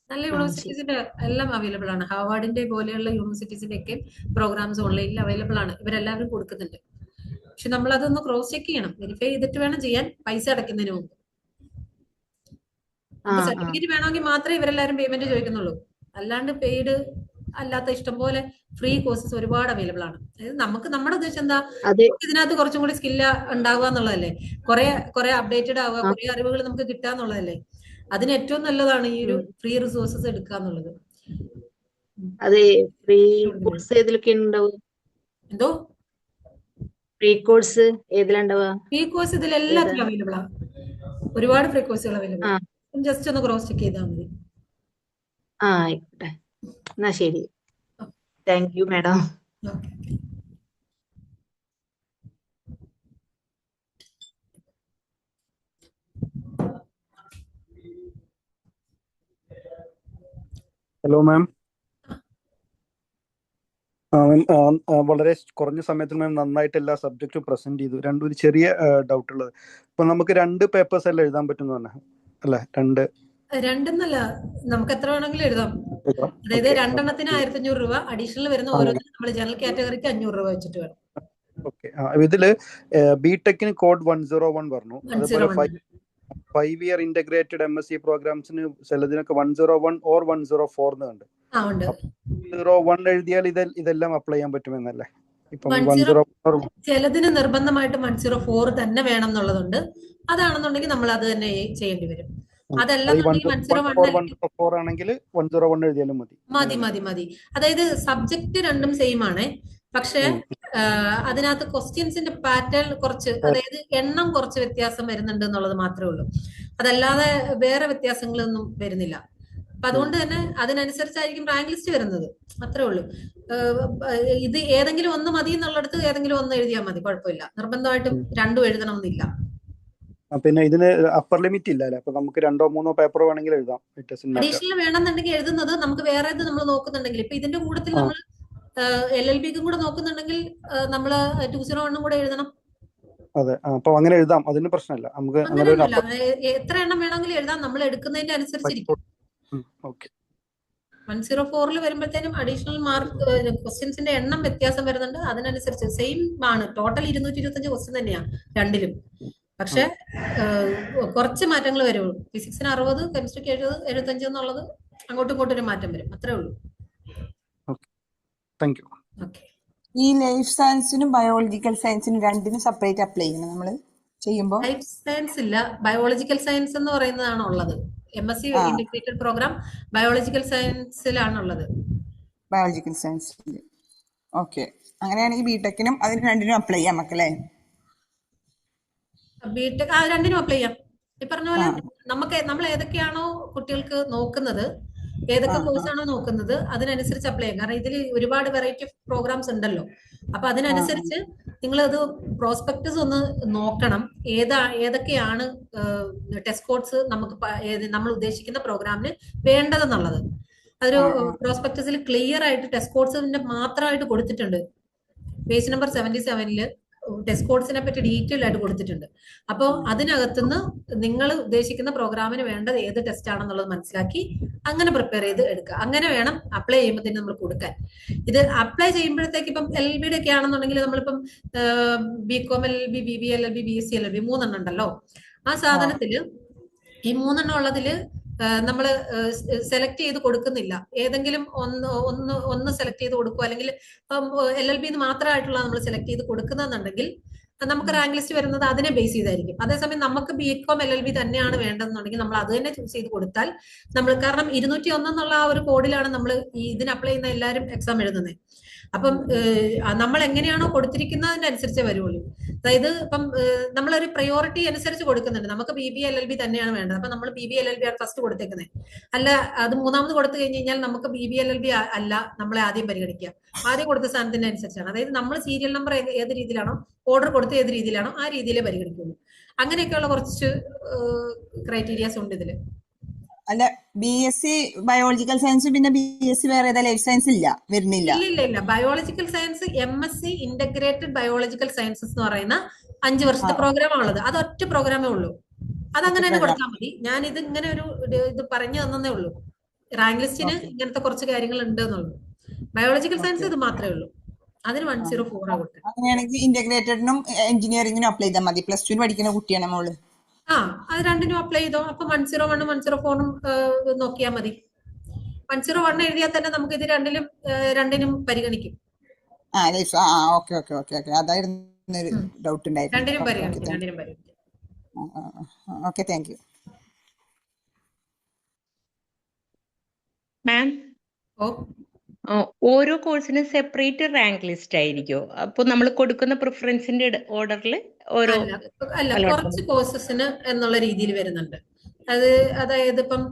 നല്ല യൂണിവേഴ്സിറ്റീസിന്റെ എല്ലാം അവൈലബിൾ ആണ്. ഹാർവാർഡിന്റെ പോലെയുള്ള യൂണിവേഴ്സിറ്റീസിന്റെ ഒക്കെ പ്രോഗ്രാംസ് ഓൺലൈനിൽ അവൈലബിൾ ആണ്. ഇവരെല്ലാവരും കൊടുക്കുന്നുണ്ട്. പക്ഷെ നമ്മൾ അതൊന്ന് ക്രോസ് ചെക്ക് ചെയ്യണം, വെരിഫൈ ചെയ്തിട്ട് വേണം ചെയ്യാൻ, പൈസ അടയ്ക്കുന്നതിന് മുമ്പ്. സർട്ടിഫിക്കറ്റ് വേണമെങ്കിൽ മാത്രമേ ഇവരെല്ലാവരും പേയ്മെന്റ് ചോദിക്കുന്നുള്ളൂ. അല്ലാണ്ട് പെയ്ഡ് അല്ലാത്ത ഇഷ്ടംപോലെ ഫ്രീ കോഴ്സസ് ഒരുപാട് അവൈലബിൾ ആണ്. അതായത് നമുക്ക് നമ്മുടെ ഉദ്ദേശം എന്താ, ഇതിനകത്ത് കുറച്ചും കൂടി സ്കില്ല് ഉണ്ടാവുക എന്നുള്ളതല്ലേ, കുറെ അപ്ഡേറ്റഡ് ആവുക, കുറെ അറിവുകൾ നമുക്ക് കിട്ടുക എന്നുള്ളതല്ലേ. അതിന് ഏറ്റവും നല്ലതാണ് ഈ ഒരു ഫ്രീ റിസോഴ്സസ് എടുക്കുക എന്നുള്ളത്. എന്തോ ഫ്രീ കോഴ്സ് ഏതിലുണ്ടാവുക? ഫ്രീ കോഴ്സ് ഇതിലെല്ലാത്തിലും അവൈലബിൾ ആണ്. ഒരുപാട് ഫ്രീ കോഴ്സുകൾ അവൈലബിൾ ആണ്. ജസ്റ്റ് ഒന്ന് ക്രോസ് ചെക്ക് ചെയ്താൽ മതി. ആയിക്കോട്ടെ, എന്നാ ശരി. Thank you madam. Hello ma'am. വളരെ കുറഞ്ഞ സമയത്തിൽ മാം നന്നായിട്ട് എല്ലാ സബ്ജക്റ്റും പ്രസന്റ് ചെയ്തു. ഒരു ചെറിയ ഡൗട്ട് ഉള്ളത്, ഇപ്പൊ നമുക്ക് 2 പേപ്പേഴ്സ് അല്ല എഴുതാൻ പറ്റുന്ന അല്ലേ? രണ്ടെന്നല്ല, നമുക്ക് എത്ര വേണമെങ്കിലും എഴുതാം. അതായത് ഓക്കെ. രണ്ടെണ്ണത്തിന് 1500 രൂപ, അഡീഷണൽ വരുന്ന അങ്ങനെ ഓരോന്നിനും നമ്മൾ ജനറൽ കാറ്റഗറിക്ക് 500 രൂപ വെച്ചിട്ട് വേണം. ഓക്കെ. ഇതില് ബിടെക്കിന് കോഡ് 101 പറഞ്ഞു. അതുപോലെ 101. 5 ഇയർ ഇന്റഗ്രേറ്റഡ് MSc പ്രോഗ്രാംസിന് ചിലതിനൊക്കെ 101 ഓർ 104 ഉണ്ട്. ആ ഉണ്ട്. 101 എഴുതിയാൽ ഇതെല്ലാം അപ്ലൈ ചെയ്യാൻ പറ്റുമെന്നല്ലേ? ഇപ്പം 104 ചിലതിന് നിർബന്ധമായിട്ട് 104 തന്നെ വേണം എന്നുള്ളതുണ്ട്. അതാണെന്നുണ്ടെങ്കിൽ നമ്മൾ അത് തന്നെ ചെയ്യേണ്ടി വരും. അതല്ലെന്നുണ്ടെങ്കിൽ 104 ആണെങ്കിൽ 101 എഴുതിയാലും മതി. അതായത് സബ്ജക്ട് രണ്ടും സെയിം ആണ്, പക്ഷെ അതിനകത്ത് ക്വസ്റ്റ്യൻസിന്റെ പാറ്റേൺ കുറച്ച്, അതായത് എണ്ണം കുറച്ച് വ്യത്യാസം വരുന്നുണ്ട് എന്നുള്ളത് മാത്രമേ ഉള്ളൂ. അതല്ലാതെ വേറെ വ്യത്യാസങ്ങളൊന്നും വരുന്നില്ല. അപ്പൊ അതുകൊണ്ട് തന്നെ അതിനനുസരിച്ചായിരിക്കും റാങ്ക് ലിസ്റ്റ് വരുന്നത്, അത്രേ ഉള്ളൂ. ഇത് ഏതെങ്കിലും ഒന്ന് മതി എന്നുള്ളിടത്ത് ഏതെങ്കിലും ഒന്ന് എഴുതിയാൽ മതി, കുഴപ്പമില്ല. നിർബന്ധമായിട്ടും രണ്ടും എഴുതണമെന്നില്ല. പിന്നെ ഇതിന് അപ്പർ ലിമിറ്റ് ഇല്ല അല്ലെ? അപ്പൊ നമുക്ക് 2-3 പേപ്പർ വേണമെങ്കിൽ എഴുതാം. അഡീഷണൽ വേണമെന്നുണ്ടെങ്കിൽ എഴുതുന്നത് നമുക്ക് വേറെ നമ്മൾ നോക്കുന്നുണ്ടെങ്കിൽ, ഇപ്പൊ ഇതിന്റെ കൂട്ടത്തിൽ നമ്മൾ LLBക്കും കൂടെ നോക്കുന്നുണ്ടെങ്കിൽ നമ്മൾ 201 കൂടെ എഴുതണം. അതെ, അപ്പൊ അങ്ങനെ എഴുതാം, അതിന് പ്രശ്നമില്ല. നമുക്ക് എത്ര എണ്ണം വേണമെങ്കിലും എഴുതാം, നമ്മൾ എടുക്കുന്നതിന്റെ അനുസരിച്ചിരിക്കും. 104 വരുമ്പോഴത്തേനും അഡീഷണൽ മാർക്ക് ക്വസ്റ്റ്യൻസിന്റെ എണ്ണം വ്യത്യാസം വരുന്നുണ്ട്. അതിനനുസരിച്ച് സെയിം ആണ്, ടോട്ടൽ 225 ക്വസ്റ്റ്യൻ തന്നെയാണ് രണ്ടിലും. പക്ഷെ കുറച്ച് മാറ്റങ്ങൾ വരുള്ളൂ. ഫിസിക്സിന് 60, കെമിസ്ട്രിക്ക് 70, 75 എന്നുള്ളത് അങ്ങോട്ടും ഇങ്ങോട്ടും ഒരു മാറ്റം വരും, അത്രേ ഉള്ളൂ. ഈ ലൈഫ് സയൻസിനും ബയോളജിക്കൽ സയൻസിനും രണ്ടിനും സെപ്പറേറ്റ് അപ്ലൈ ചെയ്യണം നമ്മൾ ചെയ്യുമ്പോൾ? ലൈഫ് സയൻസ് ഇല്ല, ബയോളജിക്കൽ സയൻസ് എന്ന് പറയുന്നതാണ് ഉള്ളത്. MSc ഇന്റഗ്രേറ്റഡ് പ്രോഗ്രാം ബയോളജിക്കൽ സയൻസിലാണുള്ളത്. ബയോളജിക്കൽ സയൻസിൽ. ഓക്കെ, അങ്ങനെയാണെങ്കിൽ ബിടെക്കിനും അതിന് രണ്ടിനും അപ്ലൈ ചെയ്യാം നമുക്കല്ലേ? ബിടെക് രണ്ടിനും അപ്ലൈ ചെയ്യാം. ഈ പറഞ്ഞ പോലെ നമ്മൾ ഏതൊക്കെയാണോ കുട്ടികൾക്ക് നോക്കുന്നത്, ഏതൊക്കെ കോഴ്സാണോ നോക്കുന്നത്, അതിനനുസരിച്ച് അപ്ലൈ ചെയ്യാം. കാരണം ഇതിൽ ഒരുപാട് വെറൈറ്റി ഓഫ് പ്രോഗ്രാംസ് ഉണ്ടല്ലോ. അപ്പൊ അതിനനുസരിച്ച് നിങ്ങൾ അത് പ്രോസ്പെക്ടസ് ഒന്ന് നോക്കണം, ഏതൊക്കെയാണ് ടെസ്റ്റ് കോഡ്സ് നമുക്ക് നമ്മൾ ഉദ്ദേശിക്കുന്ന പ്രോഗ്രാമിന് വേണ്ടതെന്നുള്ളത്. അതൊരു പ്രോസ്പെക്ടസിൽ ക്ലിയർ ആയിട്ട് ടെസ്റ്റ് കോഡ്സിന്റെ മാത്രമായിട്ട് കൊടുത്തിട്ടുണ്ട്. പേജ് നമ്പർ 77 ടെസ്റ്റ് കോഡ്സിനെ പറ്റി ഡീറ്റെയിൽ ആയിട്ട് കൊടുത്തിട്ടുണ്ട്. അപ്പോൾ അതിനകത്തുനിന്ന് നിങ്ങൾ ഉദ്ദേശിക്കുന്ന പ്രോഗ്രാമിന് വേണ്ടത് ഏത് ടെസ്റ്റ് ആണെന്നുള്ളത് മനസ്സിലാക്കി അങ്ങനെ പ്രിപ്പയർ ചെയ്ത് എടുക്കുക. അങ്ങനെ വേണം അപ്ലൈ ചെയ്യുമ്പോഴത്തേന് നമ്മൾ കൊടുക്കാൻ. ഇത് അപ്ലൈ ചെയ്യുമ്പോഴത്തേക്ക് ഇപ്പം LLBയുടെ ഒക്കെ ആണെന്നുണ്ടെങ്കിൽ നമ്മളിപ്പം BCom LLB, BBA LLB, BSc LLB 3 എണ്ണം ഉണ്ടല്ലോ. ആ സാധനത്തില് ഈ 3 എണ്ണം ഉള്ളതില് നമ്മൾ സെലക്ട് ചെയ്ത് കൊടുക്കുന്നില്ല. ഏതെങ്കിലും ഒന്ന് സെലക്ട് ചെയ്ത് കൊടുക്കുക, അല്ലെങ്കിൽ LLB മാത്രമായിട്ടുള്ള നമ്മൾ സെലക്ട് ചെയ്ത് കൊടുക്കുന്നുണ്ടെങ്കിൽ നമുക്ക് റാങ്ക് ലിസ്റ്റ് വരുന്നത് അതിനെ ബേസ് ചെയ്തായിരിക്കും. അതേസമയം നമുക്ക് BCom LLB തന്നെയാണ് വേണ്ടതെന്നുണ്ടെങ്കിൽ നമ്മൾ അത് തന്നെ ചൂസ് ചെയ്ത് കൊടുത്താൽ നമ്മൾ, കാരണം 201 എന്നുള്ള ആ ഒരു കോഡിലാണ് നമ്മൾ ഇതിന് അപ്ലൈ ചെയ്യുന്ന എല്ലാവരും എക്സാം എഴുതുന്നത്. അപ്പം നമ്മൾ എങ്ങനെയാണോ കൊടുത്തിരിക്കുന്നതിന്റെ അനുസരിച്ചേ വരുള്ളൂ. അതായത് ഇപ്പം നമ്മളൊരു പ്രയോറിറ്റി അനുസരിച്ച് കൊടുക്കുന്നുണ്ട്. നമുക്ക് BBA LLB തന്നെയാണ് വേണ്ടത്, അപ്പൊ നമ്മൾ BBA LLB ആണ് ഫസ്റ്റ് കൊടുത്തേക്കുന്നത്. അല്ല, അത് മൂന്നാമത് കൊടുത്തു കഴിഞ്ഞ് കഴിഞ്ഞാൽ നമുക്ക് BBA LLB അല്ല നമ്മളെ ആദ്യം പരിഗണിക്കുക. ആദ്യം കൊടുത്ത സ്ഥാനത്തിന്റെ അനുസരിച്ചാണ്. അതായത് നമ്മൾ സീരിയൽ നമ്പർ ഏത് രീതിയിലാണോ, ഓർഡർ കൊടുത്ത് ഏത് രീതിയിലാണോ ആ രീതിയിലേ പരിഗണിക്കുള്ളൂ. അങ്ങനെയൊക്കെയുള്ള കുറച്ച് ക്രൈറ്റീരിയാസ് ഉണ്ട് ഇതില്. അല്ല, BSc ബയോളജിക്കൽ സയൻസ് പിന്നെ BSc വേറെ ഏതാ ലൈഫ് സയൻസ് വരുന്നില്ല? ഇല്ല. Biological science MSc integrated biological sciences എന്ന് പറയുന്ന 5 വർഷത്തെ പ്രോഗ്രാമാണ് ഉള്ളത്. അത് ഒറ്റ പ്രോഗ്രാമേ ഉള്ളൂ. അതങ്ങനെ തന്നെ കൊടുത്താൽ മതി. ഞാൻ ഇത് ഇങ്ങനെ ഇത് പറഞ്ഞു തന്നേ ഉള്ളൂ. റാങ്ക് ലിസ്റ്റിന് ഇങ്ങനത്തെ കുറച്ച് കാര്യങ്ങൾ ഉണ്ട് എന്നുള്ളൂ. ബയോളജിക്കൽ സയൻസ് ഇത് മാത്രമേ ഉള്ളൂ. അതിന് 104 ആവട്ടെ. അങ്ങനെയാണെങ്കിൽ ഇന്റഗ്രേറ്റഡിനും എഞ്ചിനീയറിംഗിനും അപ്ലൈ ചെയ്താൽ മതി. +2 പഠിക്കുന്ന കുട്ടിയാണ് മോള്. അത് രണ്ടിനും അപ്ലൈ ചെയ്തോ. അപ്പൊ 101 104 നോക്കിയാൽ മതി. 101 എഴുതിയാൽ തന്നെ നമുക്ക് ഇത് രണ്ടിനും പരിഗണിക്കും. ഓക്കെ. അതായിരുന്നു ഒരു ഡൗട്ട് ഉണ്ടായിരുന്നു. രണ്ടിനും പരിഗണിക്കും. Okay, thank you ma'am. ഓരോ കോഴ്സിനും സെപ്പറേറ്റ് റാങ്ക് ലിസ്റ്റ് ആയിരിക്കോ? അപ്പൊ നമ്മൾ കൊടുക്കുന്ന പ്രിഫറൻസിന്റെ ഓർഡറിൽ ഓരോ അല്ല, കുറച്ച് കോഴ്സസിന് എന്നുള്ള രീതിയിൽ വരുന്നുണ്ട്. അതായത് ഇപ്പം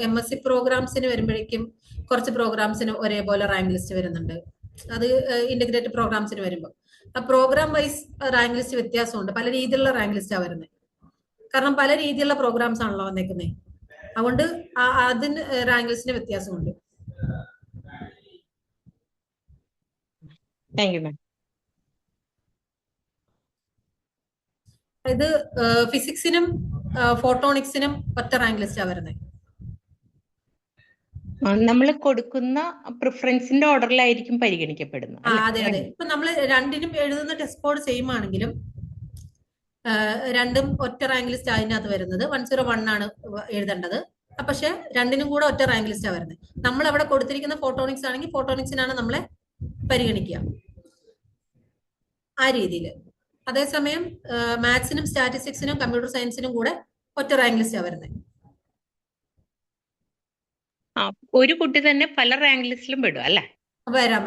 MSc പ്രോഗ്രാംസിന് വരുമ്പോഴേക്കും കുറച്ച് പ്രോഗ്രാംസിന് ഒരേപോലെ റാങ്ക് ലിസ്റ്റ് വരുന്നുണ്ട്. അത് ഇന്റഗ്രേറ്റഡ് പ്രോഗ്രാംസിന് വരുമ്പോൾ ആ പ്രോഗ്രാം വൈസ് റാങ്ക് ലിസ്റ്റ് വ്യത്യാസമുണ്ട്. പല രീതിയിലുള്ള റാങ്ക് ലിസ്റ്റാണ് വരുന്നത്. കാരണം പല രീതിയിലുള്ള പ്രോഗ്രാംസ് ആണല്ലോ വന്നേക്കുന്നത്. അതുകൊണ്ട് അതിന് റാങ്ക് ലിസ്റ്റിന് വ്യത്യാസമുണ്ട്. Thank you ma'am. ഇത് ഫിസിക്സിനും ഫോട്ടോണിക്സിനും ഒറ്റ റാങ്ക് ലിസ്റ്റാണ് വരുന്നത്. നമ്മൾ കൊടുക്കുന്ന പ്രിഫറൻസിന്റെ ഓർഡറിലായിരിക്കും പരിഗണിക്കപ്പെടുന്നത് അതെ അതെ. ഇപ്പൊ നമ്മൾ രണ്ടിനും എഴുതുന്ന ടെസ്റ്റ് കോഡ് സെയിം ആണെങ്കിലും രണ്ടും ഒറ്റ റാങ്ക് ലിസ്റ്റ് അതിനകത്ത് വരുന്നത് 101 ആണ് എഴുതേണ്ടത്. പക്ഷെ രണ്ടിനും കൂടെ ഒറ്റ റാങ്ക് ലിസ്റ്റാണ് വരുന്നത്. നമ്മൾ അവിടെ കൊടുത്തിരിക്കുന്ന ഫോട്ടോണിക്സ് ആണെങ്കിൽ ഫോട്ടോണിക്സിനാണ് നമ്മളെ പരിഗണിക്കുക ആ രീതിയിൽ. അതേസമയം മാത്സിനും സ്റ്റാറ്റിസ്റ്റിക്സിനും കമ്പ്യൂട്ടർ സയൻസിനും കൂടെ ഒറ്റ റാങ്ക് ലിസ്റ്റാണ് വരുന്നത്. ഒരു കുട്ടി തന്നെ പല റാങ്ക് ലിസ്റ്റിലും പെടും അല്ലേ? വരാം.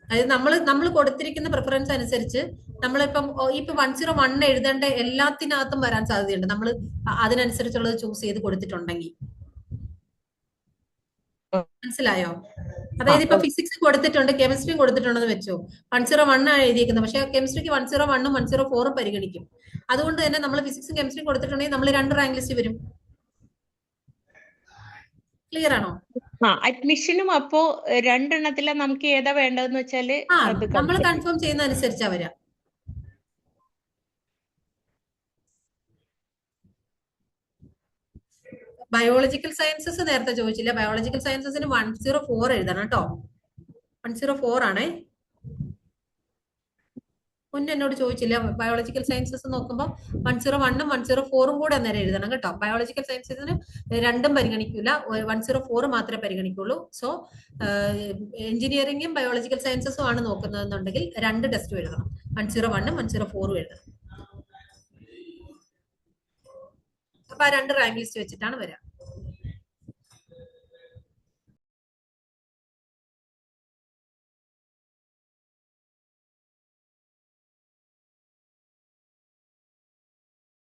അതായത് നമ്മൾ കൊടുത്തിരിക്കുന്ന പ്രിഫറൻസ് അനുസരിച്ച് നമ്മളിപ്പം ഇപ്പൊ 101 എഴുതേണ്ട എല്ലാത്തിനകത്തും വരാൻ സാധ്യതയുണ്ട്. നമ്മൾ അതിനനുസരിച്ചുള്ളത് ചൂസ് ചെയ്ത് കൊടുത്തിട്ടുണ്ടെങ്കിൽ. മനസ്സിലായോ? അതായത് ഇപ്പൊ ഫിസിക്സ് കൊടുത്തിട്ടുണ്ട്, കെമിസ്ട്രി കൊടുത്തിട്ടുണ്ടെന്ന് വെച്ചോ, 101 ആണ് എഴുതിയിരിക്കുന്നത്. പക്ഷെ കെമിസ്ട്രിക്ക് 101ഉം 104ഉം പരിഗണിക്കും. അതുകൊണ്ട് തന്നെ നമ്മൾ ഫിസിക്സും കെമിസ്ട്രിയും കൊടുത്തിട്ടുണ്ടെങ്കിൽ നമ്മൾ 2 റാങ്ക് ലിസ്റ്റ് വരും. ക്ലിയർ ആണോ? അഡ്മിഷനും അപ്പോ രണ്ടെണ്ണത്തില നമുക്ക് ഏതാ വേണ്ടതെന്ന് വെച്ചാല് നമ്മൾ കൺഫേം ചെയ്യുന്ന അനുസരിച്ചാ വരാം. ബയോളജിക്കൽ സയൻസസ് നേരത്തെ ചോദിച്ചില്ല. ബയോളജിക്കൽ സയൻസസിന് 104 എഴുതണം കേട്ടോ. 104 ആണേ. മുന്നേ എന്നോട് ചോദിച്ചില്ല. ബയോളജിക്കൽ സയൻസസ് നോക്കുമ്പോൾ 101ഉം 104ഉം കൂടെ അന്നേരം എഴുതണം കേട്ടോ. ബയോളജിക്കൽ സയൻസസിന് രണ്ടും പരിഗണിക്കൂല, 104 മാത്രമേ പരിഗണിക്കുള്ളൂ. സോ എഞ്ചിനീയറിംഗും ബയോളജിക്കൽ സയൻസസും ആണ് നോക്കുന്നതെന്നുണ്ടെങ്കിൽ 2 ടെസ്റ്റും എഴുതണം, 101ഉം 104ഉം എഴുതണം. അപ്പൊ ആ 2 റാങ്ക് ലിസ്റ്റ് വെച്ചിട്ടാണ് വരിക.